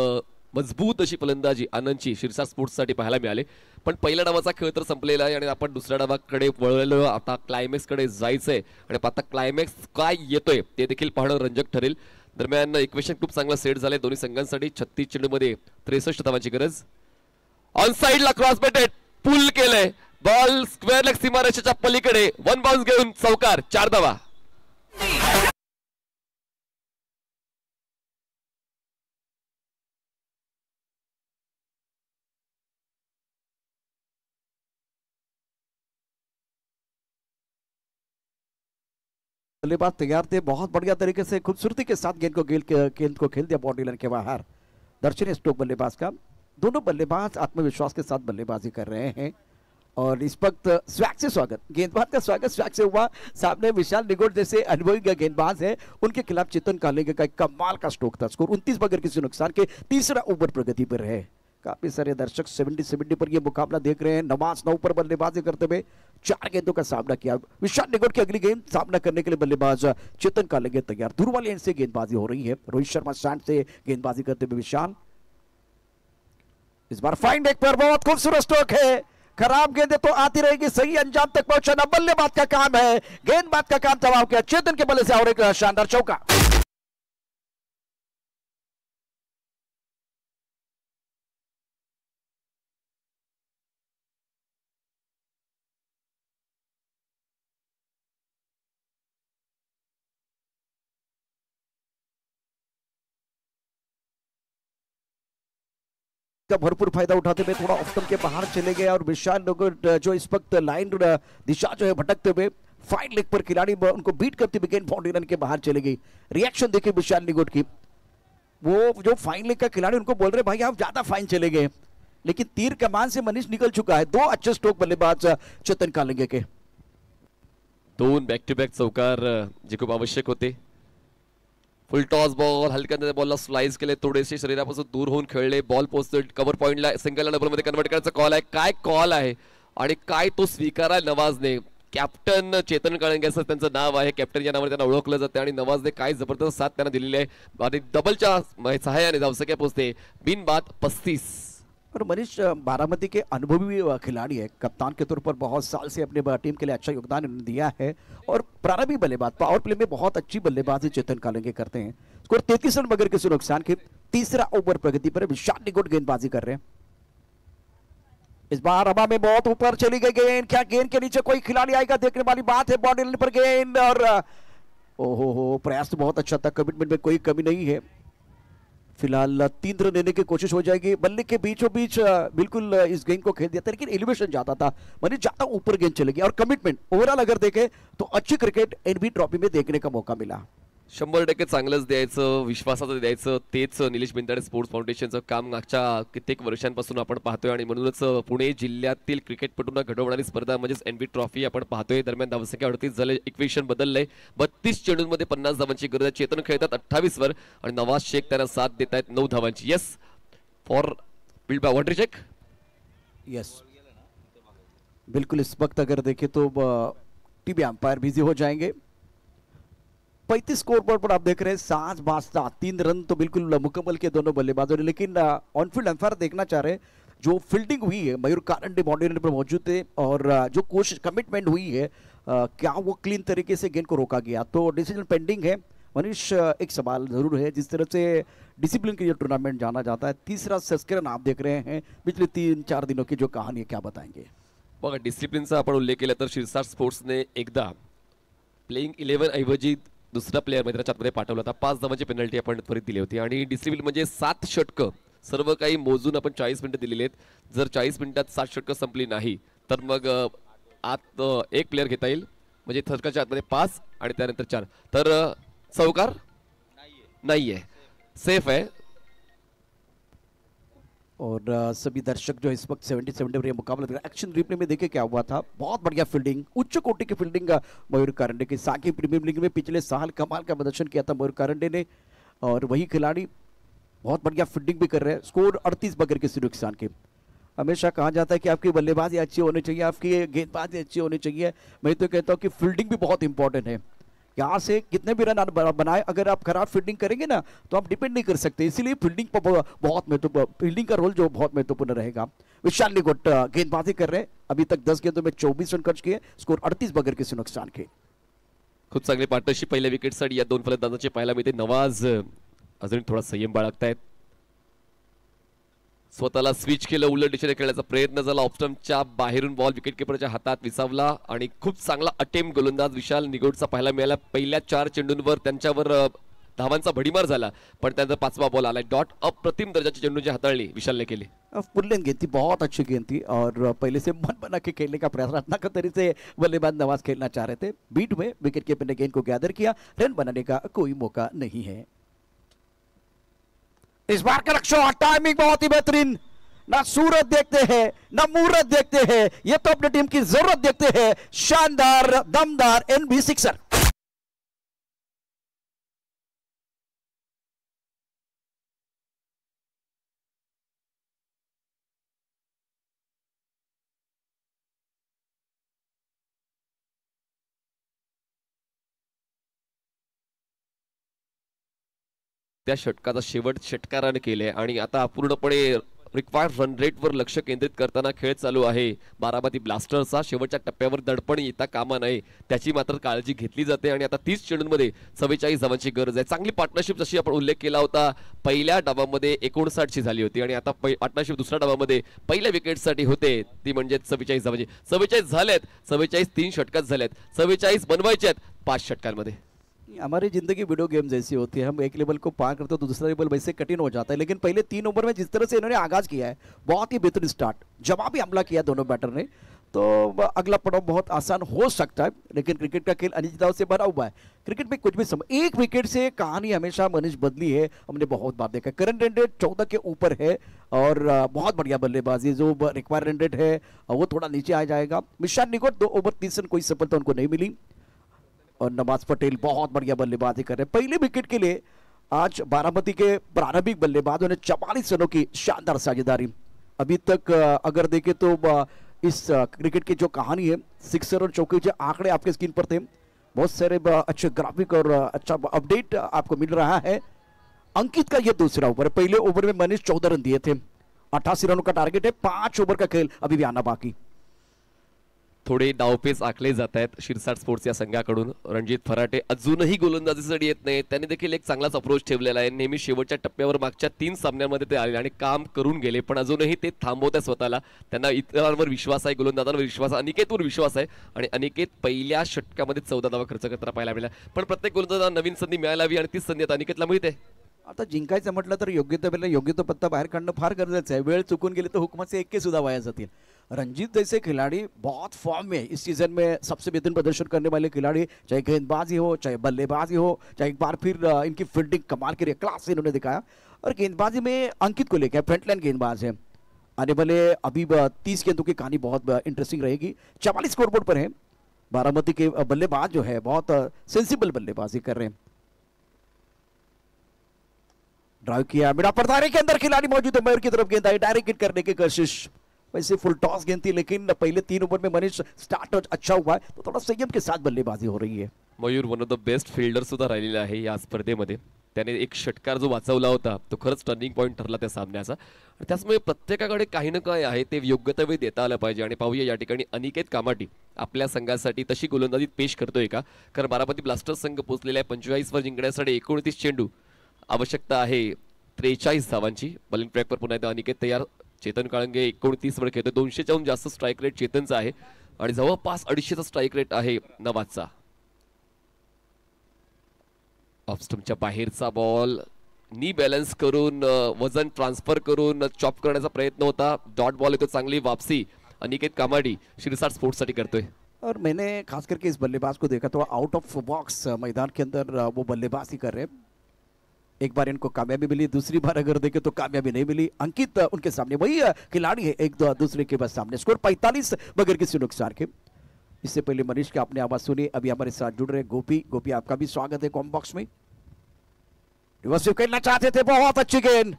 मजबूत अशी फलंदाजी आनंदची शीर्षा स्पोर्ट्ससाठी पाहायला मिळाली। पण पहिल्या डावाचा खेळ तर संपलेला आहे आणि आपण दुसऱ्या डावाकडे वळलो। आता क्लायमॅक्सकडे जायचंय आणि आता क्लायमॅक्स काय येतोय ते देखील पाहणं रंजक ठरेल। दरम्यान इक्वेशन खूप चांगलं सेट झालंय दोन्ही संघांसाठी। 36 चेंडूमध्ये 63 धावांची गरज। ऑन साइडला क्रॉस बेटेड पुल केलंय, बॉल स्क्वेअर लेग सीमारेषेच्या पलीकडे 1 बाउन्स घेऊन चौकार, 4 धावा। बल्लेबाज तैयार थे, बहुत बढ़िया तरीके से खूबसूरती के साथ गेंद को खेल दिया बाउंड्री लाइन के बाहर। दर्शनीय स्ट्रोक बल्लेबाज का। दोनों बल्लेबाज आत्मविश्वास के साथ बल्लेबाजी कर रहे हैं और इस वक्त स्वैग से स्वागत, गेंदबाज का स्वागत स्वैग से हुआ। सामने विशाल निगोड़ जैसे अनुभवी गेंदबाज है, उनके खिलाफ चेतन कालेंगे का एक कमाल का स्ट्रोक था। स्कोर 29 बगैर किसी नुकसान के तीसरा ओवर प्रगति पर है। काफी सारे दर्शक 70 पर ये मुकाबला देख रहे हैं। नवाज 9 पर बल्लेबाजी करते हुए 4 गेंदों का सामना किया। विशाल निगोड़ की अगली गेंद सामना करने के लिए बल्लेबाज चेतन कालेंगे तैयार। दूर वाले एंड से गेंदबाजी हो रही है। रोहित शर्मा स्टैंड से गेंदबाजी करते हुए विशाल। इस बार फाइन एक पर बहुत खूबसूरत स्ट्रोक है। खराब गेंदें तो आती रहेगी, सही अंजाम तक पहुंचाना बल्लेबाज का काम है। गेंदबाज का काम जवाब किया चेतन के बल्ले से और एक शानदार चौका। का भरपूर फायदा उठाते हुए थोड़ा ऑफ स्टंप के बाहर चले गए और विशाल निगोड़ जो इस वक्त लाइन दिशा जो है भटकते हुए फाइन लेग पर खिलाड़ी उनको बीट करते हुए गेंद बाउंड्री लाइन के बाहर चले गई। रिएक्शन देखिए विशाल निगोड़ की। वो जो फाइन लेग का खिलाड़ी उनको बोल रहे भाई आप ज्यादा फाइन चले गए, लेकिन तीर कमान से मनीष निकल चुका है। 2 अच्छे स्ट्रोक बल्लेबाज चेतन कालेंगे के। 2 बॅक टू बॅक चौकार जे खूप आवश्यक होते। फुल टॉस बॉल, हलक्या बॉलला स्लाइस केले, थोडेसे शरीरापासून दूर होऊन खेळले, बॉल पोहोचतोय कव्हर पॉइंटला, सिंगल डबल मध्ये कन्वर्ट करायचा कॉल आहे। काय कॉल आहे आणि काय तो स्वीकाराय नवाजने। कॅप्टन चेतन काळंगे असं त्यांचं नाव आहे, कॅप्टन या नावाने त्यांना ओळखलं जाते आणि नवाजने काय जबरदस्त साथ त्यांना दिलेली आहे आणि डबलच्या सहाय्याने धावसंख्या पोहोचते बिनबाद 35। और मनीष बारामती के अनुभवी खिलाड़ी है, कप्तान के तौर पर बहुत साल से अपने टीम के लिए अच्छा योगदान इन्होंने दिया है और प्रारंभिक बल्लेबाज पावर प्ले में बहुत अच्छी बल्लेबाजी चेतन कालिंगे करते हैं। स्कोर 33 रन मगर किसी नुकसान के। तीसरा ओवर प्रगति पर विशाल निकोट गेंदबाजी कर रहे हैं। इस बार हवा में बहुत ऊपर चली गई गेंद, क्या गेंद के नीचे कोई खिलाड़ी आएगा देखने वाली बात है। बॉडी लाइन पर गेंद और ओहो हो, प्रयास तो बहुत अच्छा था, कमिटमेंट में कोई कमी नहीं है। फिलहाल 3 रन लेने की कोशिश हो जाएगी। बल्ले के बीचों बीच बिल्कुल इस गेंद को खेल दिया था, लेकिन एलिवेशन ज्यादा था, मानी ज्यादा ऊपर गेंद चलेगी और कमिटमेंट ओवरऑल अगर देखें तो अच्छी क्रिकेट एनबी ट्रॉफी में देखने का मौका मिला। 100% चांगलंच द्यायचं, विश्वासाचं द्यायचं, तेच निलेश बिंदाडे स्पोर्ट्स फाउंडेशनचं काम मागच्या कित्येक वर्षांपासून आपण पाहतोय आणि म्हणूनच पुणे जिल्ह्यातील क्रिकेटपटूंना घडवणारी स्पर्धा म्हणजेच एनबी ट्रॉफी आपण पाहतोय। दरम्यान धावसंख्या 38 झाले, इक्वेशन बदललंय, 32 चेंडूंमध्ये 50 धावांची गरज आहे। चेतन खेळतात 28 वर आणि नवाज शेख त्यांना साथ देत आहेत 9 धावांची। Yes for build by water check. Yes बिल्कुल, इस वक्त अगर देखें तो टीवी अंपायर बिजी हो जाएंगे। 35 स्कोर बोर्ड पर आप देख रहे हैं 7 बास्ता 3 रन तो बिल्कुल मुकम्मल के दोनों बल्लेबाजों ने, लेकिन ऑन फील्ड अंपायर देखना चाह रहे हैं जो फील्डिंग हुई है, मयूर कारंडे बाउंड्री लाइन पर मौजूद थे और जो कोशिश कमिटमेंट हुई है क्या वो क्लीन तरीके से गेंद को रोका गया, तो डिसीजन पेंडिंग है। मनीष एक सवाल जरूर है, जिस तरह से डिसिप्लिन के ये टूर्नामेंट जाना जाता है, तीसरा संस्करण आप देख रहे हैं, पिछले 3-4 दिनों की जो कहानी है क्या बताएंगे? बघा डिसिप्लिनचा आपण उल्लेख केला तर शिरसाट स्पोर्ट्सने एकदा प्लेइंग 11 ऐवजी दुसरा प्लेयर मैदानाच्या आतमध्ये पाठवला होता। 5 धावांची पेनल्टी आपण त्वरित दिली होती आणि डिसिप्लिन म्हणजे 7 षटकं सर्व काही मोजून आपण 40 मिनिटं दिलेली आहेत। जर 40 मिनिटात 7 षटकं संपली नाही तर मग आत एक प्लेयर घेता येईल, म्हणजे षटकाच्या आतमध्ये 5 आणि त्यानंतर 4, तर चौकार नाहीये, सेफ है। और सभी दर्शक जो इस वक्त 70 पर मुकाबला देख रहे हैं, एक्शन रिप्ले में देखे क्या हुआ था, बहुत बढ़िया फील्डिंग, उच्च कोटि की फील्डिंग मयूर कारंडे की। साकी प्रीमियर लीग में पिछले साल कमाल का प्रदर्शन किया था मयूर कारंडे ने और वही खिलाड़ी बहुत बढ़िया फील्डिंग भी कर रहे हैं। स्कोर 38 बगैर किसी नुकसान के। हमेशा कहा जाता है कि आपकी बल्लेबाजी अच्छी होनी चाहिए, आपकी गेंदबाजी अच्छी होनी चाहिए, मैं तो कहता हूँ कि फील्डिंग भी बहुत इंपॉर्टेंट है। यहाँ से कितने भी रन बनाए, अगर आप खराब फील्डिंग करेंगे ना तो आप डिपेंड नहीं कर सकते, इसीलिए फील्डिंग पर बहुत महत्वपूर्ण, फील्डिंग का रोल जो बहुत महत्वपूर्ण रहेगा। विशाल निकोट गेंदबाजी कर रहे हैं, अभी तक 10 गेंदों में 24 रन खर्च किए, स्कोर 38 बगैर किसी नुकसान के। खूप चांगली पार्टनरशिप पहिल्या विकेटसाठी या दोन फलंदाजांची पाहायला मिळते। नवाज अजून थोडा संयम बाळगतायत, स्वतःला स्विच केलं, उलट दिशेने खेळण्याचा प्रयत्न झाला, ऑफस्टंपच्या बाहेरून बॉल विकेटकीपरच्या हातात विसावला आणि खूप चांगला अटेम्प्ट गोलंदाज विशाल निकोटचा पाहायला मिळाला। पहिल्या 4 चेंडूंवर त्यांच्यावर धावांचा भडीमार झाला, पण त्यांचा 5वा बॉल आला, डॉट अप्रतिम दर्जाची चेंडूची हाताळणी विशालने केली। फुल गेंद थी, बहुत अच्छी गेंद थी और पहले से मन बना के खेलने का प्रयास, रत्ना का तरीके से बल्लेबाज नवाज खेलना चाह रहे थे। बीट में विकेट कीपर ने गेंद को गैदर किया, रन बनाने का कोई मौका नहीं है। इस बार का लक्ष्य टाइमिंग बहुत ही बेहतरीन, ना सूरत देखते हैं ना मूरत देखते हैं, ये तो अपनी टीम की जरूरत देखते हैं। शानदार दमदार एनबी सिक्सर। त्या षटकाचा शेवट षटकाराने केले आणि आता पूर्णपणे रिक्वायर्ड रन रेटवर लक्ष केंद्रित करताना खेळ चालू आहे बारामती ब्लास्टर्सचा। शेवटच्या टप्प्यावर दडपण येता कामा नये त्याची मात्र काळजी घेतली जाते आणि आता 30 चेंडूंमध्ये 44 धावांची गरज आहे। चांगली पार्टनरशिप जशी आपण उल्लेख केला होता, पहिल्या डावामध्ये 59 ची झाली होती आणि आता पार्टनरशिप दुसऱ्या डावामध्ये पहिल्या विकेटसाठी होते ती म्हणजे 44 धावांची। 44 झालेत, 44 3 षटकात झालेत, 44 बनवायचे आहेत 5 षटकांमध्ये। हमारी जिंदगी वीडियो गेम जैसी होती है, हम एक लेवल को पार करते हो तो दूसरा लेवल वैसे कठिन हो जाता है, लेकिन पहले 3 ओवर में जिस तरह से इन्होंने आगाज किया है, बहुत ही बेहतरीन स्टार्ट, जवाबी हमला किया दोनों बैटर ने, तो अगला पड़ाव बहुत आसान हो सकता है, लेकिन क्रिकेट का खेल अनिश्चितताओं से भरा हुआ है। क्रिकेट में कुछ भी एक विकेट से कहानी हमेशा मनीष बदली है, हमने बहुत बार देखा। करंट रन रेट 14 के ऊपर है और बहुत बढ़िया बल्लेबाजी, जो रिक्वायर्ड रन रेट है वो थोड़ा नीचे आ जाएगा। विशाल निकोट 2 ओवर 30 रन, कोई सफलता उनको नहीं मिली और नवाज पटेल बहुत बढ़िया बल्लेबाजी कर रहे हैं। पहले विकेट के लिए आज बारामती के प्रारंभिक बल्लेबाजों ने 44 रनों की शानदार साझेदारी। अभी तक अगर देखें तो इस क्रिकेट की जो कहानी है, सिक्सर और चौके के आंकड़े आपके स्क्रीन पर थे, बहुत सारे अच्छे ग्राफिक और अच्छा अपडेट आपको मिल रहा है। अंकित का यह दूसरा ओवर है, पहले ओवर में मनीष 14 रन दिए थे, 88 रनों का टारगेट है, 5 ओवर का खेल अभी भी आना बाकी। थोडे डावपेच आखले जात आहेत शिरसाट स्पोर्ट्स या संघाकडून। रणजित फराटे अजूनही गोलंदाजीसाठी येत नाही, त्यांनी देखील एक चांगलाच अप्रोच ठेवलेला आहे। नेहमी शेवटच्या टप्प्यावर मागच्या 3 सामन्यांमध्ये ते आले आणि काम करून गेले, पण अजूनही ते थांबवत आहेत स्वतःला। त्यांना इतरांवर विश्वास आहे, गोलंदाजांवर विश्वास आहे, अनिकेतवर विश्वास आहे आणि अनिकेत पहिल्या षटकामध्ये 14 धावा खर्च करताना पाहायला मिळाला। पण प्रत्येक गोलंदाजाला नवीन संधी मिळायला हवी आणि ती संधी आता अनिकेतला मिळते। आता जिंकायचं म्हटलं तर योग्य वेळेला योग्य तो पत्ता बाहेर काढणं फार गरजेचं आहे। वेळ चुकून गेली तर हुकमाचे 1 सुधा वाया जातील। रंजीत जैसे खिलाड़ी बहुत फॉर्म में इस सीजन में सबसे बेहतरीन प्रदर्शन करने वाले खिलाड़ी, चाहे गेंदबाजी हो चाहे बल्लेबाजी हो, चाहे एक बार फिर इनकी फील्डिंग कमाल की क्लास इन्होंने दिखाया। और गेंदबाजी में अंकित को लेकर फ्रंटलाइन गेंदबाज है, आने वाले अभी 30 गेंदों की कहानी बहुत इंटरेस्टिंग रहेगी। 44 स्कोरबोर्ड पर है। बारामती के बल्लेबाज जो है बहुत सेंसिबल बल्लेबाजी कर रहे हैं। ड्राइव किया, मिडा पर्दारे के अंदर खिलाड़ी मौजूद है, मयूर की तरफ गेंद आई, डायरेक्ट हिट करने की कोशिश। वैसे फुल टॉस गेंद थी लेकिन पहले 3 ओवर में मनीष स्टार्ट अच्छा हुआ है, तो थोड़ा संयम के साथ बल्लेबाजी हो रही है। Mayur one of the best fielder सुद्धा राहिलेला आहे या स्पर्धेमध्ये। त्याने एक षटकार जो वाचवला होता तो खरंच टर्निंग पॉईंट ठरला त्या सामन्याचा। आणि त्यामुळे प्रत्येकाकडे काही ना काही आहे ते योग्य त्या वेळी देता आलं पाहिजे। आणि पाहूया या ठिकाणी अनिकेत कामाटी आपल्या संघासाठी तशी गोलंदाजी पेश करतोय का, कारण बारामती ब्लास्टर्स संघ पोहोचलेला आहे 45 वर जिंकण्यासाठी। 29 चेंडू आवश्यकता आहे 43 धावांची। बॉलिंग ट्रॅकवर पुन्हा एकदा अनिकेत तयार। चेतन काळंगे 29 वर खेळतो, 200च्याहून जास्त स्ट्राईक रेट चेतनचा आहे आणि जवळपास 250चा स्ट्राईक रेट आहे नवाजचा। ऑफ स्टंपच्या बाहेरचा बॉल नी बॅलन्स करून वजन ट्रान्सफर करून चॉप करण्याचा प्रयत्न होता। डॉट बॉल येतो, चांगली वापसी अनिकेत कामाडी शिरसाट स्पोर्ट्स साठी करतोय। और मैंने खास करके इस बल्लेबाज को देखा, थोड़ा आउट ऑफ बॉक्स मैदान के अंदर वो बल्लेबाजी कर रहे हैं। एक बार इनको कामयाबी मिली, दूसरी बार अगर देखें तो कामयाबी नहीं मिली। अंकित उनके सामने वही खिलाड़ी है, एक दूसरे के बस सामने। स्कोर 45 बगैर किसी नुकसान के। इससे पहले मनीष की आपने आवाज सुनी, अभी हमारे साथ जुड़ रहे गोपी आपका भी स्वागत है कॉम बॉक्स में। रिवर्स खेलना चाहते थे, बहुत अच्छी गेंद,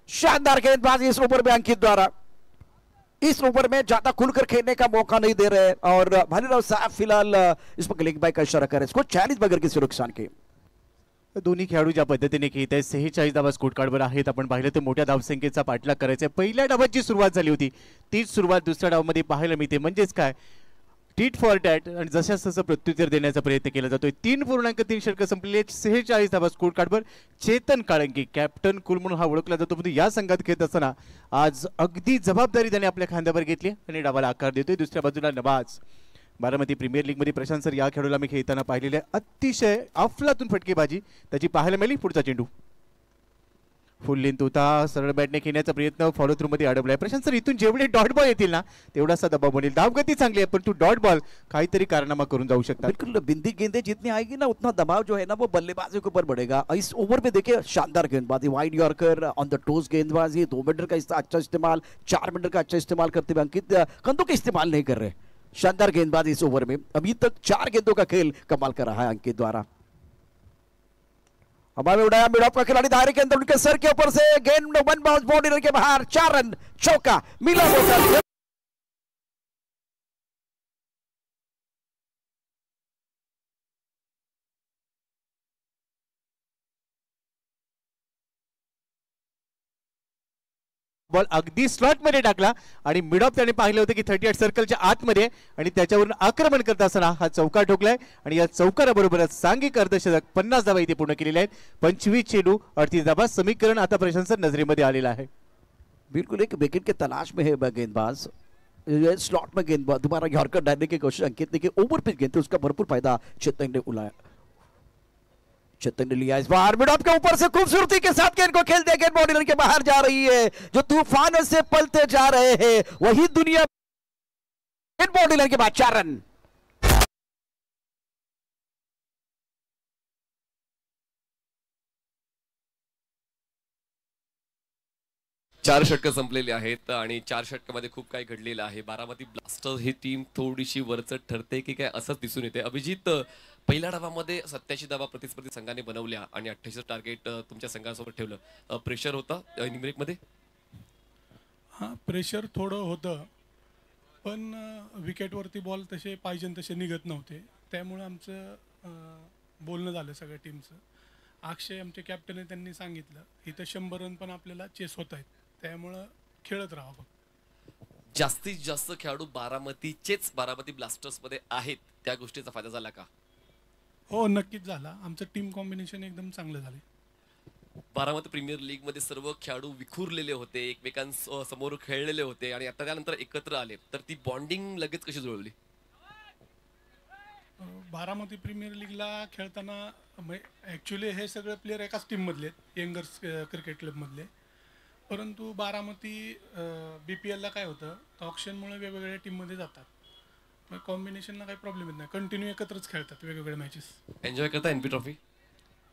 शानदार गेंदबाजी इस ओवर में अंकित द्वारा। इस ओवर में ज्यादा खुलकर खेलने का मौका नहीं दे रहे और भालीराव साहब फिलहाल इस पर लेग बाय का इशारा कर रहे हैं। स्कोर 40 बगैर किसी नुकसान के। दोन्ही खेळाडू ज्या पद्धतीने खेळत आहेत, 46 धावा स्कोर कार्डवर आहेत। आपण पाहिलं तर मोठ्या धावसंख्येचा पाठलाग करायचा आहे। पहिल्या डावात जी सुरुवात झाली होती तीच सुरुवात दुसऱ्या डावामध्ये पाहायला मिळते, म्हणजेच काय टीट फॉर टॅट आणि जशास तसं प्रत्युत्तर देण्याचा प्रयत्न केला जातोय। 3.3 षटकं संपलेले, 46 धावा स्कोर कार्डवर। चेतन काळंगे कॅप्टन कुल म्हणून हा ओळखला जातो, म्हणजे या संघात खेळत असताना आज अगदी जबाबदारी त्याने आपल्या खांद्यावर घेतली आणि डावाला आकार देतोय। दुसऱ्या बाजूला नवाज, बारामती प्रीमियर लीग मध्ये प्रशांत सर या खेळाडूला मी खेळताना पाहिलेले, अतिशय अफलातून फटकेबाजी त्याची पाहायला मिळाली। पुढचा चेंडू फुल लेंथ होता, सरळ बॅटने खेळण्याचा प्रयत्न फॉलो थ्रू मध्ये अडवलाय। प्रशांत सर इथून जेवढे डॉट बॉल येतील ना तेवढासा दबाव बनेल। धावगती चांगली आहे पण तू डॉट बॉल काहीतरी कारनामा करून जाऊ शकता। बिल्कुल बिंदी गेंदें जितनी आएगी ना उतना दबाव जो है ना वो बल्लेबाजों के ऊपर बढ़ेगा। इस ओवर में देखिए शानदार गेंदबाजी, wide yorker, on the toes गेंदबाजी, 2 मीटर का अच्छा इस्तेमाल, 4 मीटर का अच्छा इस्तेमाल करते हुए अंकित कंधों का इस्तेमाल नहीं कर रहे। शानदार गेंदबाजी इस ओवर में, अभी तक 4 गेंदों का खेल कमाल कर रहा है अंकित द्वारा। हवा में उड़ाया मिड ऑफ का खिलाड़ी, दायरे के अंदर उनके सर के ऊपर से गेंद 1 बाउंस बाउंड्री के बाहर, 4 रन, चौका मिला होता। बॉल अगदी स्लॉट मध्ये टाकला आणि मिड ऑफ त्याने पाहिलं होतं की 38 सर्कलच्या आतमध्ये आणि त्याच्यावरून आक्रमण करत असताना हा चौकार ठोकलाय आणि या चौकाराबरोबरच सांघिक अर्धशतक 50 धावा इथे पूर्ण केलेल्या आहेत। 25 चेंडू 38 धावा, समीकरण आता प्रशंसक नजरेमध्ये आलेला आहे। बिल्कुल एक विकेट के तलाश में है गेंदबाज, स्लॉट में गेंद दोबारा यॉर्कर डालने की कोशिश अंकित ने की, ओवर पिच गेंद थी उसका भरपूर फायदा चेतन ने उठाया। चेतन ने लिया इस बार मिड ऑफ के ऊपर से खूबसूरती के साथ गेंद को खेलते गेंद बाउंड्री के बाहर जा रही है। जो तूफान से पलते जा रहे हैं वही दुनिया, गेंद बाउंड्री के बाद 4 रन। 4 षटकं संपलेली आहेत आणि 4 षटकामध्ये खूप काही घडलेलं आहे। बारामती ब्लास्टर्स ही टीम थोडीशी वरचढ ठरते की काय असंच दिसून येते। अभिजित, पहिल्या डावामध्ये 87 धावा प्रतिस्पर्धी संघाने बनवल्या आणि 28 टार्गेट तुमच्या संघासोबत ठेवलं, प्रेशर होता इनिंग ब्रेक मध्ये? हां, प्रेशर थोडं होतं पण विकेटवरती बॉल तसे पाहिजे तसे निघत नव्हते, त्यामुळे आमचं बोलणं झालं सगळ्या टीमचं। अक्षय आमचे कॅप्टन आहे, त्यांनी सांगितलं इथं 100 रन पण आपल्याला चेस होत आहेत, त्यामुळं खेळत राहा फक्त. जास्तीत जास्त खेळाडू बारामती ब्लास्टर्स मध्ये आहेत, त्या गोष्टीचा फायदा झाला का? हो नक्कीच झाला. आमचं टीम कॉम्बिनेशन एकदम चांगलं झालं. बारामती प्रीमियर लीग मध्ये सर्व खेळाडू विखुरलेले होते, एकमेकांसमोर खेळलेले होते आणि आता त्यानंतर एकत्र आले, तर ती बॉन्डिंग लगेच कशी जुळवली? बारामती प्रीमियर लीगला खेळताना ॲक्च्युली हे सगळे प्लेयर एकाच टीममधले आहेत, यंगर्स क्रिकेट क्लबमधले. परंतु बारामती BPLला काय होतं, ऑप्शनमुळे वेगवेगळ्या टीममध्ये जातात. मग कॉम्बिनेशनला काही प्रॉब्लेम येत नाही, कंटिन्यू एकत्रच खेळतात वेगवेगळे मॅचेस. एन्जॉय करता NP ट्रॉफी?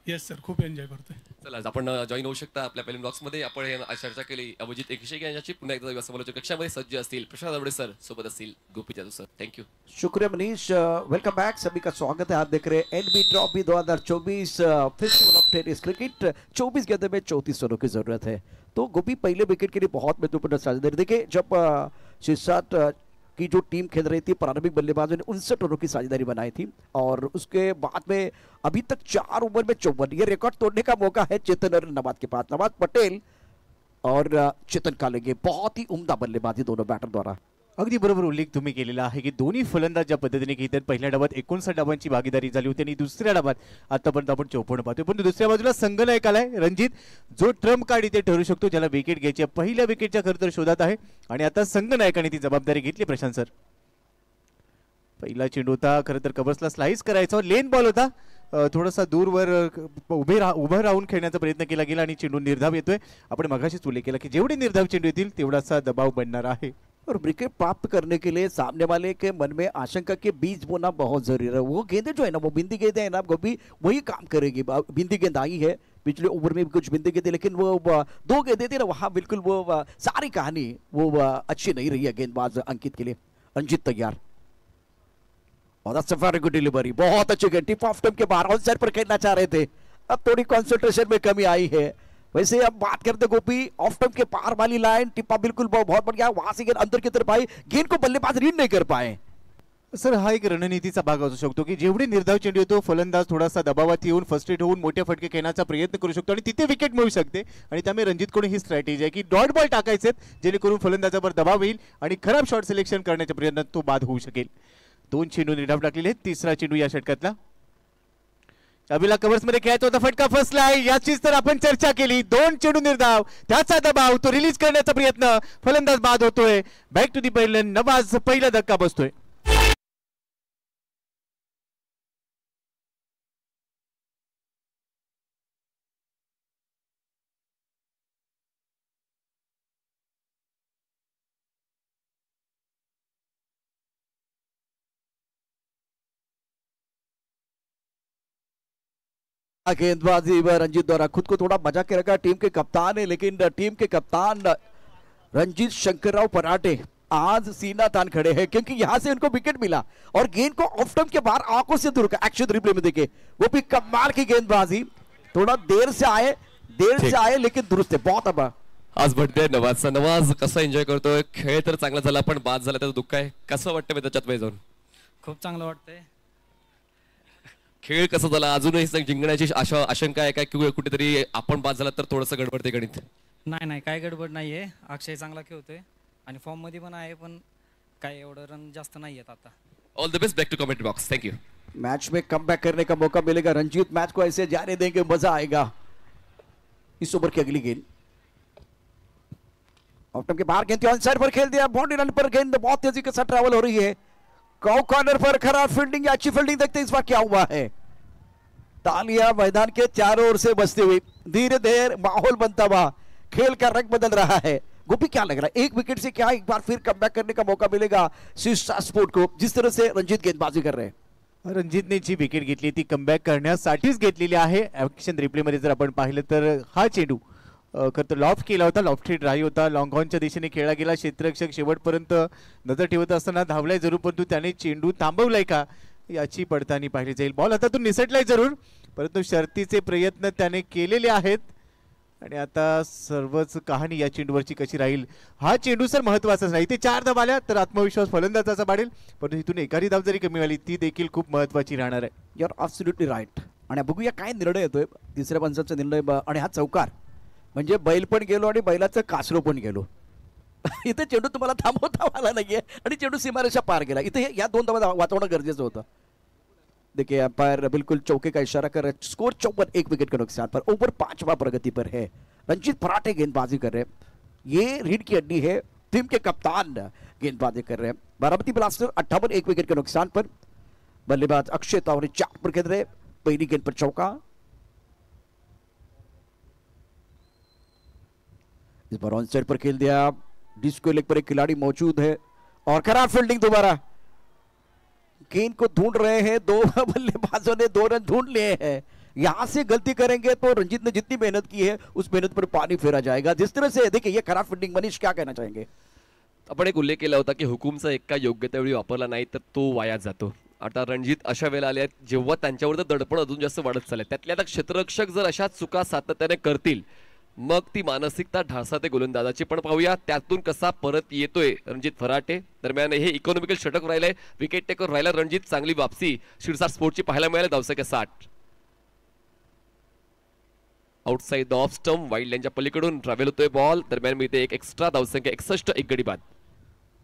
येस सर, खूप एन्जॉय करतोय. चला आपण जॉईन होऊ शकता आपल्या पहिल्या ब्लॉग्समध्ये. आपण चर्चा केली अभिजित एकशे यांच्याची. पुन्हा एकदा समालोचक कक्षामध्ये सज्ज असतील प्रशांत दावडे सर, सोबत असतील गोपी जाधव सर. थँक्यू, शुक्रिया मनीष. वेलकम बैक, सभी का स्वागत है. आप देख रहे हैं NB trophy 2024 festival of tennis cricket. 24 गेंदों में 34 रनों की जरूरत है. तो गोपी पहले विकेट के लिए बहुत महत्वपूर्ण साझेदारी. देखिए जब शीर्षात की जो टीम खेल रही थी, प्रारंभिक बल्लेबाजों ने 59 रनों की साझेदारी बनाई थी और उसके बाद में अभी तक 4 ओवर में 54. ये रिकॉर्ड तोड़ने का मौका है चेतन और नवाज के पास. नवाज पटेल और चेतन कालेगे, बहुत ही उम्दा बल्लेबाजी दोनों बैटर द्वारा. अगदी बरोबर उल्लेख तुम्ही केलेला आहे की दोन्ही फलंदाज ज्या पद्धतीने खेळतात. पहिल्या डावात 59 डावांची भागीदारी झाली होती आणि दुसऱ्या डावात आतापर्यंत आपण 54 पाहतोय. पण दुसऱ्या बाजूला संघनायक आलाय रणजित, जो ट्रम्प कार्ड इथे ठरू शकतो, ज्याला विकेट घ्यायची आहे. पहिल्या विकेटच्या खरं तर शोधात आहे आणि आता संघनायकाने ती जबाबदारी घेतली. प्रशांत सर, पहिला चेंडू होता, खरं तर कव्हर्सला स्लाइस करायचा, लेन बॉल होता, थोडासा दूरवर उभं राहून खेळण्याचा प्रयत्न केला गेला आणि चेंडू निर्धाव येतोय. आपण मगाशीच उल्लेख केला की जेवढे निर्धाव चेंडू येतील तेवढासा दबाव बनणार आहे. और विकेट प्राप्त करने के लिए सामने वाले के मन में आशंका के बीज बोना बहुत जरूरी है. वो गेंदें जो है ना, वो बिंदी गेंदें है ना गोपी, वही काम करेगी. बिंदी गेंद आई है पिछले ओवर में भी कुछ बिंदी गेंदें, लेकिन वो 2 गेंदें थी ना, वहाँ बिल्कुल वो सारी कहानी वो अच्छी नहीं रही है गेंदबाज अंकित के लिए. रंजीत तैयार और वेरी गुड डिलीवरी, बहुत अच्छी गेंद. टिप ऑफ स्टंप के बाहर ऑन साइड पर खेलना चाह रहे थे, अब थोड़ी कॉन्सेंट्रेशन में कमी आई है. वैसे अब बात करते गोपी, ऑफ स्टंप के पार वाली लाइन टिप्पा बिल्कुल बहुत बढ़िया, वहां से गेंद अंदर की तरफ आई, गेंद को बल्लेबाज रीड नहीं कर पाए. सर हा एक रणनीतीचा भाग असू शकतो की जेवढे निर्धाव चेंडू येतो फलंदाज थोडासा दबावात येऊन फर्स्ट्रेट होऊन मोठे फटके खेळण्याचा प्रयत्न करू शकतो आणि तिथे विकेट मिळू शकते. आणि त्यामुळे रणजितकडून ही स्ट्रॅटेजी आहे की डॉट बॉल टाकायचे जेणेकरून फलंदाजावर दबाव येईल आणि खराब शॉट सिलेक्शन करण्याच्या प्रयत्नात तो बाद होऊ शकेल. 2 चेंडू निर्धाव टाकलेले आहेत. तिसरा चेंडू या षटकातला. अभिला कव्हर्स मध्ये खेळायचा होता, फटका फसलाय, याचीच तर आपण चर्चा केली. 2 चेंडू निर्धाव, त्याचा दबाव, तो रिलीज करण्याचा प्रयत्न, फलंदाज बाद होतोय. बॅक टू दी पहिलं नवाज, पहिला धक्का बसतोय. गेंदबाजी रंजीत द्वारा खुद को थोड़ा बचा के रखा टीम के कप्तान है, लेकिन टीम के कप्तान रंजीत शंकरराव पराठे आज सीना तान खड़े हैं क्योंकि यहां से उनको विकेट मिला और गेंद को ऑफ स्टंप के बाहर आंखों से दूर का एक्शन रिप्ले में देखे. वो भी कमाल की गेंदबाजी, थोड़ा देर से आए लेकिन दुरुस्त है. बहुत अब आज बर्थडे नवाजचा. नवाज कसा एन्जॉय करतोय? खेळ तर चांगला झाला पण बाद झाला त्याचं दुःख आहे. कसं वाटतं त्याच्यात वेळ जाऊन? खूप चांगलं वाटतंय. खेळ कसा झाला? अजूनही जिंकण्याची आशंका आहे काय की कुठेतरी आपण बाद झाला तर थोडंसं गडबडते गणित? नाही काय गडबड नाहीये. अक्षय चांगला खेळतोय आणि फॉर्म मध्ये पण आहे, पण काय एवढं रन जास्त नाही आहेत आता. All the best. Back to comment box. Thank you. Match में कमबैक करने का मौका मिलेगा. रंजीत मैच को ऐसे जाने देंगे, मजा आएगा. इस ओवर की अगली गेंद ऑफ स्टंप के बाहर, गेंद ऑन साइड पर खेल दिया. बाउंड्री लाइन पर गेंद बहुत तेजी के साथ ट्रैवल हो रही है. कॉर्नर पर खराब फील्डिंग या अच्छी फील्डिंग, देखते इस बार क्या हुआ है. तालियां मैदान के चारों ओर से बजती हुई, धीरे धीरे माहौल बनता हुआ, खेल का रंग बदल रहा है. गोपी क्या लग रहा है, एक विकेट से क्या एक बार फिर कमबैक करने का मौका मिलेगा शीर्षा स्पोर्ट को, जिस तरह से रंजीत गेंदबाजी कर रहे हैं. रणजितने जी विकेट घेतली ती कमबॅक करण्यासाठीच घेतलेली आहे. ऍक्शन रिप्ले मध्ये जर आपण पाहिलं तर हा चेंडू खरं तर लॉफ्ट केला होता, लॉफ्टेड राही होता, लॉंग ऑनच्या दिशेने खेळला गेला. क्षेत्ररक्षक शेवटपर्यंत नजर ठेवत असताना धावलाय जरूर, परंतु त्याने चेंडू थांबवलाय का याची पडताळणी पाहिली जाईल. बॉल हातातून निसटलाय जरूर, परंतु शर्तीचे प्रयत्न त्याने केलेले आहेत आणि आता सर्वच कहाणी या चेंडूवरची कशी राहील. हा चेंडू सर महत्वाचाच नाही. इथे 4 धाव आल्या तर आत्मविश्वास फलंदाजाचा वाढेल, परंतु इथून एखादी धाव जरी कमी आली ती देखील खूप महत्वाची राहणार आहे. You are absolutely right. आणि बघूया काय निर्णय येतोय. तिसऱ्या पंचाचा निर्णय आणि हा चौकार म्हणजे बैल पण गेलो आणि बैलाचं कासरो पण गेलो. इथे चेंडू तुम्हाला थांबवता आला नाहीये आणि चेंडू सीमारेषा पार गेला. इथे या दोन धावा वाचवणं गरजेचं होतं. देखिए अंपायर बिल्कुल चौके का इशारा कर रहे हैं. स्कोर 54, 1 विकेट के नुकसान पर. ओवर 5वां प्रगति पर है. रंजीत फराटे गेंदबाजी कर रहे हैं. ये रीढ़ की हड्डी है. टीम के कप्तान गेंदबाजी कर रहे हैं. बारामती ब्लास्टर 58, 1 विकेट के नुकसान पर. बल्लेबाज अक्षय तावरे 4 पर खेल रहे. पहली गेंद पर चौका. इस बार ऑन साइड पर खेल दिया. डिस्को लेग पर एक खिलाड़ी मौजूद है और खराब फील्डिंग दोबारा. गेंद को ढूंढ रहे हैं. दो बल्लेबाजों ने 2 रन ढूंढ लिए हैं. यहां से गलती करेंगे तो रंजीत ने जितनी मेहनत की है उस मेहनत पर पानी फेरा जाएगा. जिस तरह से देखिए ये खराब फील्डिंग. मनीष क्या कहना चाहेंगे? आपण एक उल्लेख केला होता की हुकूमचा एक का योग्य त्यावेळी वापरला नाही तर तो वाया जातो. आता रणजित अशा वेळेला आले आहेत जेव्हा त्यांच्यावर दडपण अजून जास्त वाढत चालले. त्यातल्या आता क्षेत्ररक्षक जर अशाच चुका सातत्याने करतील मग ती मानसिकता ढासळते गोलंदाजाची. पण पाहूया त्यातून कसा परत येतोय रणजित फराटे. दरम्यान हे इकॉनॉमिकल षटक राहिलंय. विकेट टेकर राहिला रणजित. चांगली वापसी शिरसाट स्पोर्टची पाहायला मिळाली. धावसंख्या 60. आउटसाइड ऑफ स्टंप वाईल्ड लाईनच्या पलीकडून ट्रॅव्हल होतोय बॉल. दरम्यान मिळते एक एक्स्ट्रा धावसंख्या 61, 1 गडी बाद.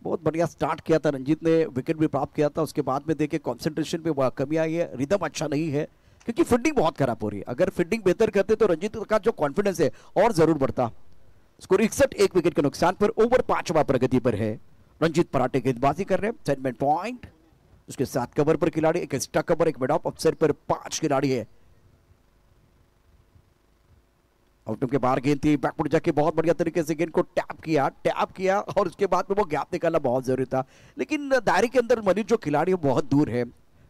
बहुत बढ़िया स्टार्ट किया था रंजीत ने. विकेट भी प्राप्त किया था. उसके बाद में देखिए कॉन्सेंट्रेशन पे कमी आई है. रिदम अच्छा नहीं है क्योंकि फील्डिंग बहुत खराब हो रही है. अगर फील्डिंग बेहतर करते तो रंजीत का जो कॉन्फिडेंस है और जरूर बढ़ता. स्कोर 61, 1 विकेट के नुकसान पर. ओवर 5वां प्रगति पर है. रंजीत फराटे गेंदबाजी कर रहे हैं. सेटमेंट पॉइंट. उसके साथ कवर पर खिलाड़ी. एक एक्स्ट्रा कवर. एक मिड ऑफ अफसर पर 5 खिलाड़ी है. आउटम के बाहर गेंद थी. बैकफुट जाके बहुत बढ़िया तरीके से गेंद को टैप किया और उसके बाद में वो गैप निकालना बहुत जरूरी था. लेकिन दायरे के अंदर मनीष जो खिलाड़ी है बहुत दूर है.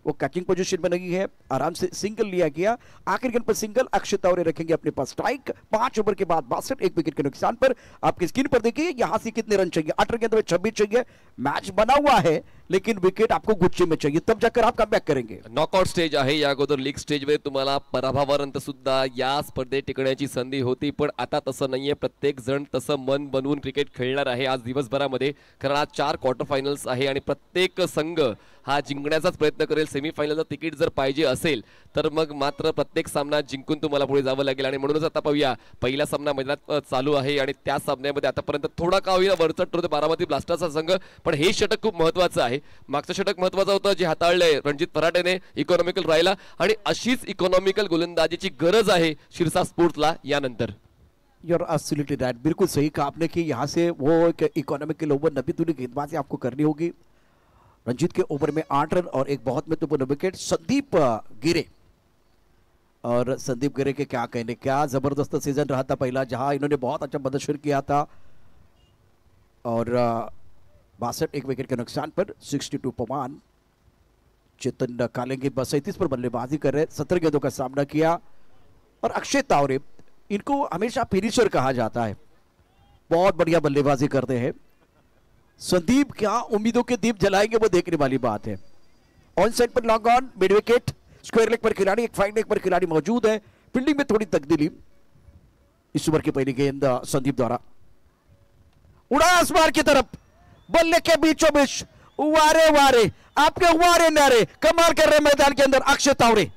वो कैचिंग पोजीशन में नहीं है. आराम से सिंगल लिया गया. आखिर गेंद पर सिंगल. अक्षय तावरे रखेंगे अपने पास स्ट्राइक. 5 ओवर के बाद 62, 1 विकेट के नुकसान पर. आपकी स्क्रीन पर देखिए यहां से कितने रन चाहिए. 18 गेंद में 26 चाहिए. मैच बना हुआ है लेकिन विकेट आपको गुच्छे में चाहिए. तब जाकर आप कमबॅक करेंगे. नॉकआउट स्टेज आहे. या अगोदर लीग स्टेजमध्ये तुम्हाला पराभवानंतर सुद्धा या स्पर्धेत टिकण्याची संधी होती पण आता तसं नाहीये. प्रत्येक जण तसं मन बनवून क्रिकेट खेळणार आहे आज दिवसभरामध्ये. कारण आज 4 क्वार्टर फायनल्स आहे आणि प्रत्येक संघ हा जिंकण्याचाच प्रयत्न करेल. सेमीफायनलचं तिकीट जर पाहिजे असेल तर मग मात्र प्रत्येक सामना जिंकून तुम्हाला पुढे जावं लागेल. आणि म्हणूनच आता पाहूया पहिला सामना मैदानात चालू आहे आणि त्या सामन्यामध्ये आतापर्यंत थोडा का होईना वरचढ होते बारामती ब्लास्टर्सचा संघ. पण हे षटक खूप महत्वाचं आहे. मागचं षटक महत्वाचं होतं जे हाताळलंय रणजित फराटेने. इकॉनॉमिकल राहिला आणि अशीच इकॉनॉमिकल गोलंदाजीची गरज आहे शिरसा स्पोर्ट्सला यानंतर. You're absolutely right. बिल्कुल सही कहा आपने कि यहाँ से वो एक इकोनॉमिकल ओवर 90 दूरी गेंदबाजी आपको करनी होगी. रंजीत के ओवर में 8 रन और एक बहुत महत्वपूर्ण विकेट. संदीप गिरे और संदीप गिरे के क्या कहने. क्या जबरदस्त सीजन रहा था पहला जहां इन्होंने बहुत अच्छा प्रदर्शन किया था. और 62, 1 विकेट के नुकसान पर. 62 पवन. चेतन कालेंगे 37 पर बल्लेबाजी कर रहे. 17 गेंदों का सामना किया. और अक्षय तावरे इनको हमेशा फिनिशर कहा जाता है. बहुत बढ़िया बल्लेबाजी करते हैं. संदीप क्या उम्मीदों के दीप जलाएंगे वो देखने वाली बात है. ऑन साइड पर long on. Mid wicket. Square leg पर खिलाड़ी. एक फाइन लेग पर खिलाड़ी मौजूद है. फील्डिंग में थोड़ी तब्दीली. इस ओवर की पहली गेंद संदीप द्वारा. उड़ा आसमान की तरफ. बल्ले के बीचों बीच. वारे वारे आपके वारे नारे. कमाल कर रहे मैदान के अंदर अक्षय तावरे.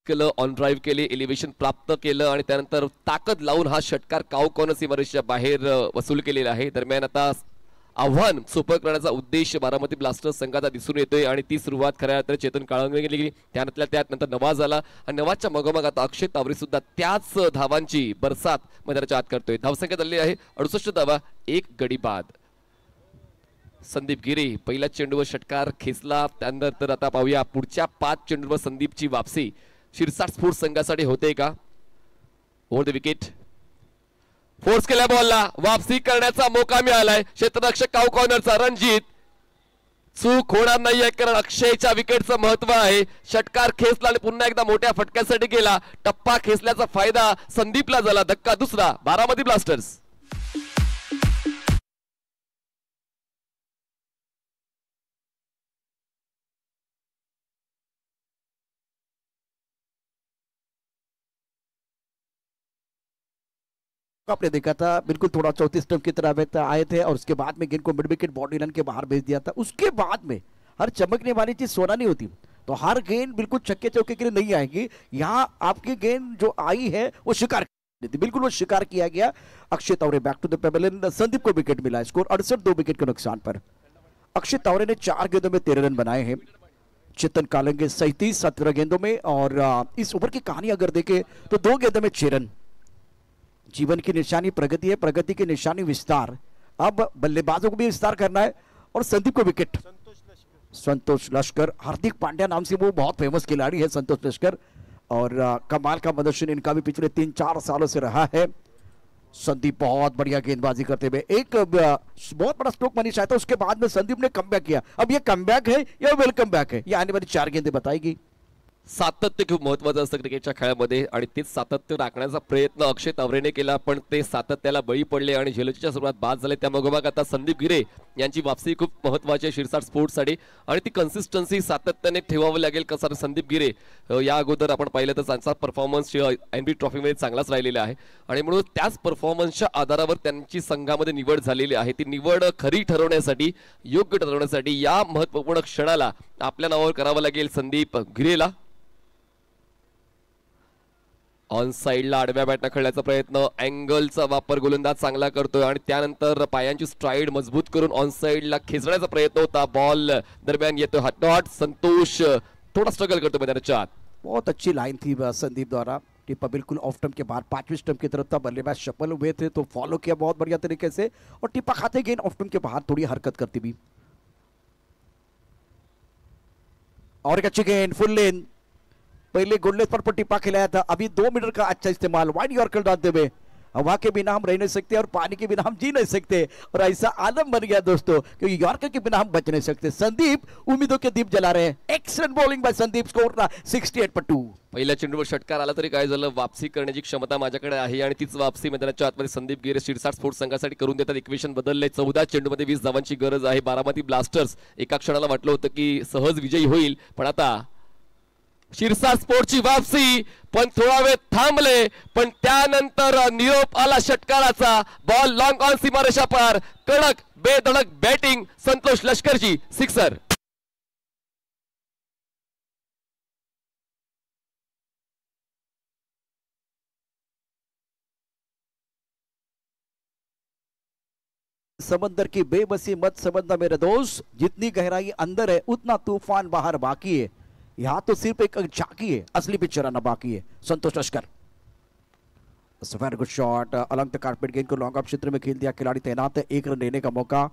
केलं. ऑन ड्राईव्ह केली. एलिव्हेशन प्राप्त केलं आणि त्यानंतर ताकद लावून हा षटकार काव कॉर्नर सीमारेषेच्या बाहेर वसूल केलेला आहे. दरम्यान आता आव्हान सोपं करण्याचा उद्देश बारामती ब्लास्टर्स संघाचा दिसून येतोय आणि ती सुरुवात खऱ्या अर्थाने चेतन काळंगे गेली. त्यानंतर त्यात नंतर नवाज आला आणि नवाजच्या मगोमग आता अक्षय तावरे सुद्धा त्याच धावांची बरसात मैदानाच्या आत करतोय. धावसंख्या झाली आहे 68 धावा 1 गडी बाद. संदीप गिरे पहिल्या चेंडूवर षटकार खेचला. त्यानंतर आता पाहूया पुढच्या 5 चेंडूवर संदीपची वापसी शिरसाट स्पोर्ट्स संघासाठी होते का. Over the wicket. फोर्स केल्या बॉलला वापसी करण्याचा मौका मिळालाय क्षेत्ररक्षक काव कॉर्नरचा. रणजित चूक होणार नाहीये कारण अक्षयच्या विकेटचं महत्व आहे. षटकार खेचला आणि पुन्हा एकदा मोठ्या फटक्यासाठी गेला. टप्पा खेचल्याचा फायदा संदीपला झाला. धक्का दुसरा बारामती ब्लास्टर्स. आपने देखा था बिल्कुल थोड़ा 34 स्टंप की तरह आए थे और उसके बाद में गेंद को मिड विकेट बॉडी रन के बाहर भेज दिया था। उसके बाद में हर चमकने वाली चीज सोना नहीं होती, तो हर गेंद बिल्कुल छक्के चौके के लिए नहीं आएगी। यहाँ आपकी गेंद जो आई है वो शिकार थी, बिल्कुल वो शिकार किया गया। Akshay Taware back to the pavilion, Sandeep को विकेट मिला, स्कोर 68 2 विकेट के नुकसान पर। अक्षय तावरे ने 4 गेंदों में 13 रन बनाए हैं, चेतन कालंगे 37 17 गेंदों में। और इस ओवर की कहानी अगर देखें तो 2 गेंदों में 6 रन। जीवन की निशानी प्रगति है, प्रगति की निशानी विस्तार। अब बल्लेबाजों को भी विस्तार करना है और संदीप को विकेट। संतोष लश्कर, हार्दिक पांड्या नाम से वो बहुत फेमस खिलाड़ी है संतोष लश्कर, और कमाल का प्रदर्शन इनका भी पिछले 3-4 सालों से रहा है। संदीप बहुत बढ़िया गेंदबाजी करते हुए एक बहुत बड़ा स्ट्रोक मनीष आया था, उसके बाद में संदीप ने कमबैक किया। अब ये कमबैक है या वेलकम बैक है, ये आने वाली 4 गेंदें बताएगी। सातत्य खूप महत्वाचं असतं क्रिकेटच्या खेळामध्ये आणि तेच सातत्य राखण्याचा प्रयत्न अक्षय तावरेने केला, पण ते सातत्याला बळी पडले आणि झेलच्या सुरुवात बाद झाले। त्यामागोमाग आता संदीप गिरे यांची वापसी खूप महत्वाची आहे शिरसाट स्पोर्ट्ससाठी आणि ती कन्सिस्टन्सी सातत्याने ठेवावं लागेल। कसं संदीप गिरे या अगोदर आपण पाहिलं तर त्यांचा परफॉर्मन्स एनबी ट्रॉफीमध्ये चांगलाच राहिलेला आहे आणि म्हणून त्याच परफॉर्मन्सच्या आधारावर त्यांची संघामध्ये निवड झालेली आहे। ती निवड खरी ठरवण्यासाठी, योग्य ठरवण्यासाठी या महत्त्वपूर्ण क्षणाला आपल्या नावावर करावं लागेल संदीप गिरेला। ऑन साइडला आडव्या बॅटने खेळण्याचा प्रयत्न, अँगलचा वापर गोलंदाज चांगला करतोय आणि त्यानंतर पायांची स्ट्राइड मजबूत करून ऑन साइडला खेचण्याचा प्रयत्न होता। बॉल दरम्यान येतोय हटडॉट, संतोष थोड़ा स्ट्रगल करतो मैदानाच्या आत। बहुत अच्छी लाइन थी संदीप द्वारा, टिप्पा बिल्कुल ऑफ स्टंप के बाहर 5वीं स्टंप की तरफ था, बल्लेबाज सफल हुए थे तो फॉलो किया बहुत बढ़िया तरीके से और टिप्पा खाते गेंद ऑफ स्टंप के बाहर थोड़ी हरकत करती भी। और एक अच्छी गेंद फुल लेन, पहले गुडलेस पर टिप्पा खिलाया था, अभी 2 मीटर का अच्छा इस्तेमाल, वाइड यॉर्कर डालते हुए। हवा के बिना हम रह नहीं सकते और पानी के बिना हम जी नहीं सकते, और ऐसा आलम बन गया दोस्तों क्योंकि यॉर्कर के बिना हम बच नहीं सकते। संदीप उम्मीदों के दीप जला रहे हैं। Excellent bowling bye Sandeep, score 68 पर 2। पहिल्या चेंडूवर षटकार आला तरी काय झालं, वापसी करण्याची क्षमता माझ्याकडे आहे आणि तीच वापसी मैदानाच्या आतमध्ये संदीप गिरे शिरसाट स्पोर्ट्स संघासाठी करून देतात। इक्वेशन बदलले, 14 चेंडूमध्ये 20 धावांची गरज आहे। बारामती ब्लास्टर्स एका क्षणाला वाटलं होतं की सहज विजयी होईल, पण आता शिरसाट स्पोर्ट्सची वापसी, पण थोडा वेळ थांबले, पण त्यानंतर निरोप आला षटकाराचा। बॉल लॉंग ऑन सीमारेषा पार, कडक बेधडक बॅटिंग संतोष लष्करची, सिक्सर। समंदर की बेबसी मत समझना मेरे दोस्त, जितनी गहराई अंदर है उतना तूफान बाहर बाकी है। यहाँ तो सिर्फ एक झांकी है, असली पिक्चर आना बाकी है। संतोष लश्कर, very good shot along the carpet, गेंद को लॉन्ग ऑफ क्षेत्र में खेल दिया, खिलाड़ी तैनात है, 1 रन लेने का मौका,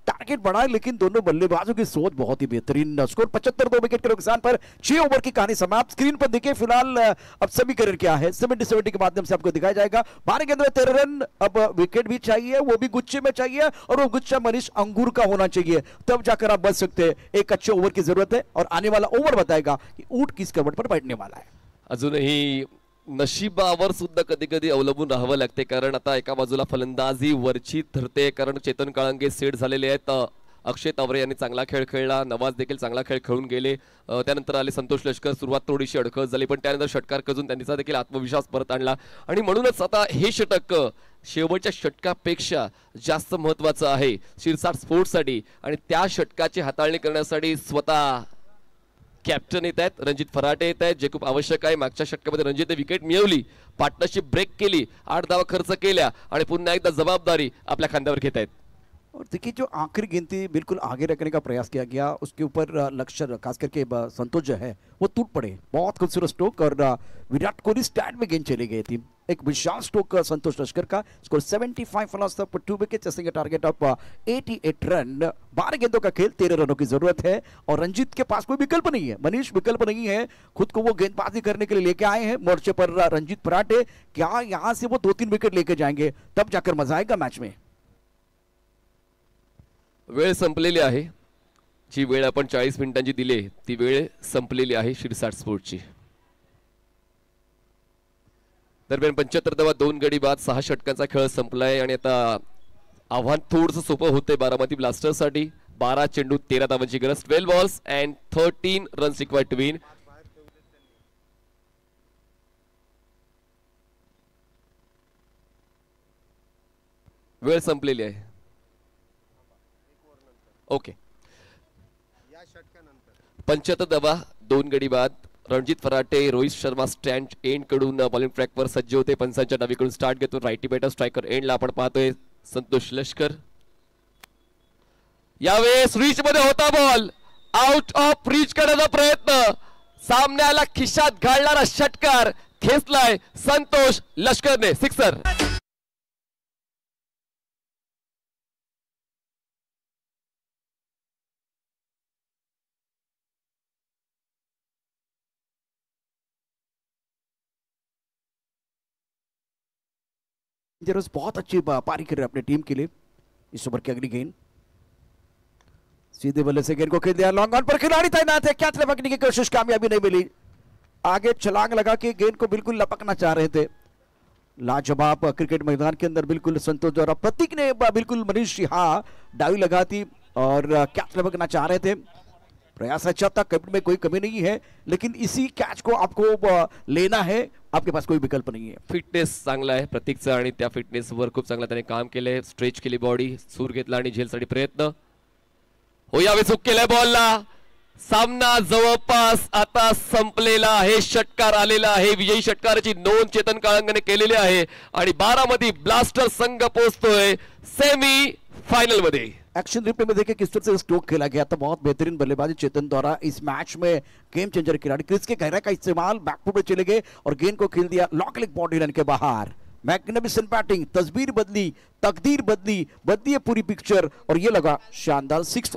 टारगेट बढ़ा है लेकिन दोनों बल्लेबाजों की सोच बहुत ही बेहतरीन। स्कोर 75 2 विकेट के नुकसान पर 6 ओवर की कहानी समाप्त। स्क्रीन पर देखिए फिलहाल अब समीकरण क्या है, 70-70 के माध्यम से आपको दिखाया जाएगा। 12 गेंदों में 13 रन, अब विकेट भी चाहिए, वो भी गुच्छे में चाहिए, और वो गुच्छा मनीष अंगूर का होना चाहिए, तब जाकर आप बच सकते हैं। एक अच्छे ओवर की जरूरत है और आने वाला ओवर बताएगा कि ऊंट किस करवट पर बैठने वाला है। अजूनही नशिबावर सुद्धा कधी कधी अवलंबून राहावं लागते, कारण आता एका बाजूला फलंदाजी वरची ठरते, कारण चेतन काळंगे सेट झालेले आहेत। अक्षय तावरे यांनी चांगला खेळ खेळला, नवाज देखील चांगला खेळ खेळून गेले, त्यानंतर आले संतोष लष्कर, सुरुवात थोडीशी अडखळ झाली, पण त्यानंतर षटकार करून त्यांचा देखील आत्मविश्वास परत आणला आणि म्हणूनच आता हे षटक शेवटच्या षटकापेक्षा जास्त महत्त्वाचं आहे शिरसाट स्पोर्ट्ससाठी आणि त्या षटकाची हाताळणी करण्यासाठी स्वतः कॅप्टन येत आहेत, रणजित फराटे येत आहेत, जे खूप आवश्यक आहे। मागच्या षटकामध्ये रणजितने विकेट मिळवली, पार्टनरशिप ब्रेक केली, 8 धावा खर्च केल्या आणि पुन्हा एकदा जबाबदारी आपल्या खांद्यावर घेत आहेत। और देखिए जो आखिरी गेंद थी बिल्कुल आगे रखने का प्रयास किया गया, उसके ऊपर लक्ष्य खास करके संतोष जो है वो टूट पड़े, बहुत खूबसूरत स्ट्रोक, और विराट कोहली स्टैंड में गेंद चली गई थी, एक विशाल स्ट्रोक संतोष लश्कर का। Score 75 for 2 wicket, chasing target of 88 run. 12 गेंदों का खेल, 13 रनों की जरूरत है और रंजीत के पास कोई विकल्प नहीं है, मनीष विकल्प नहीं है, खुद को वो गेंदबाजी करने के लिए लेके आए हैं मोर्चे पर रंजीत फराटे। क्या यहां से वो 2-3 विकेट लेके जाएंगे, तब जाकर मजा आएगा मैच में। वेळ संपलेली आहे, जी वेळ आपण 40 मिनिटांची दिली ती वेळ संपलेली आहे शिरसाट स्पोर्ट्सची। दरम्यान 75 धावा 2 गडी बाद, 6 षटकांचा खेळ संपलाय आणि आता आव्हान थोडंसं सोपं होतंय बारामती ब्लास्टर्ससाठी। 12 चेंडू 13 धावांची गरज, 12 balls and 13 runs required to win. वेळ संपलेली आहे. ओके, 75 धावा, 2 गडी बाद. रणजित फराटे, रोहित शर्मा स्टँड एंड कडून बॉलिंग ट्रॅकवर सज्ज होते. पंचांच्या डावीकडून स्टार्ट घेतो. राईटी बॅटर स्ट्रायकर एंडला आपण पाहतोय संतोष लष्कर. यावेळेस रीच मध्ये होता बॉल, आउट ऑफ रीच करण्याचा प्रयत्न, सामन्याला खिशात घालणारा षटकार खेचलाय संतोष लष्करने. सिक्सर. डेंजरस, बहुत अच्छी पारी कर रहे अपने टीम के लिए. इस ओवर की अगली गेंद सीधे बल्ले से गेंद को खेल दिया. लॉन्ग ऑन पर खिलाड़ी तैनात है. कैच लपकने की कोशिश, कामयाबी नहीं मिली. आगे छलांग लगा के गेंद को बिल्कुल लपकना चाह रहे थे. लाजवाब क्रिकेट मैदान के अंदर बिल्कुल संतोष द्वारा प्रतीक ने बिल्कुल मनीष सिन्हा डाई लगाती और कैच लपकना चाह रहे थे. प्रयास अच्छा था, कभी में कोई कमी नहीं है, लेकिन इसी कैच को आपको लेना है, आपके पास कोई विकल्प नहीं है. फिटनेस चांगला आहे प्रतीकचा आणि त्या फिटनेसवर खूप चांगला त्याने काम केलंय. स्ट्रेच केली बॉडी, सूर घेतला आणि झेलसाठी प्रयत्न. हो, यावेळी चूक केलाय बॉलला. सामना जवळपास आता संपलेला आहे. षटकार आलेला आहे. विजयी षटकाराची नोंद चेतन काळंगने केलेली आहे आणि बारामती ब्लास्टर संघ पोहोचतोय सेमी फाइनल मध्ये. एक्शन रिप्ले में देखिए किस तरह से स्ट्रोक खेला गया था. बहुत बेहतरीन बल्लेबाजी चेतन द्वारा. इस मैच में गेम चेंजर खिलाड़ी क्रिस के गहराई का इस्तेमाल, बैकफुट में चले गए और गेंद को खेल दिया लॉ क्लिक बॉडी लाइन के बाहर. मैग्निफिसेंट बैटिंग, तस्वीर बदली, तकदीर बदली, बदली है पूरी पिक्चर और ये लगा शानदार 6.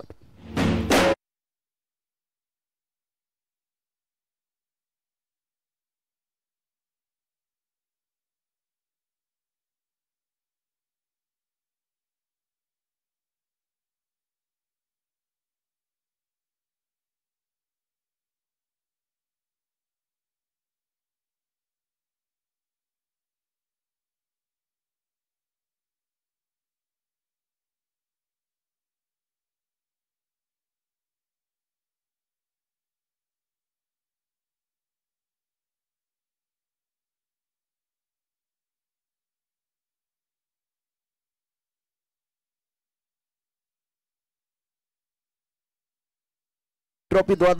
ट्रॉफी द्वारा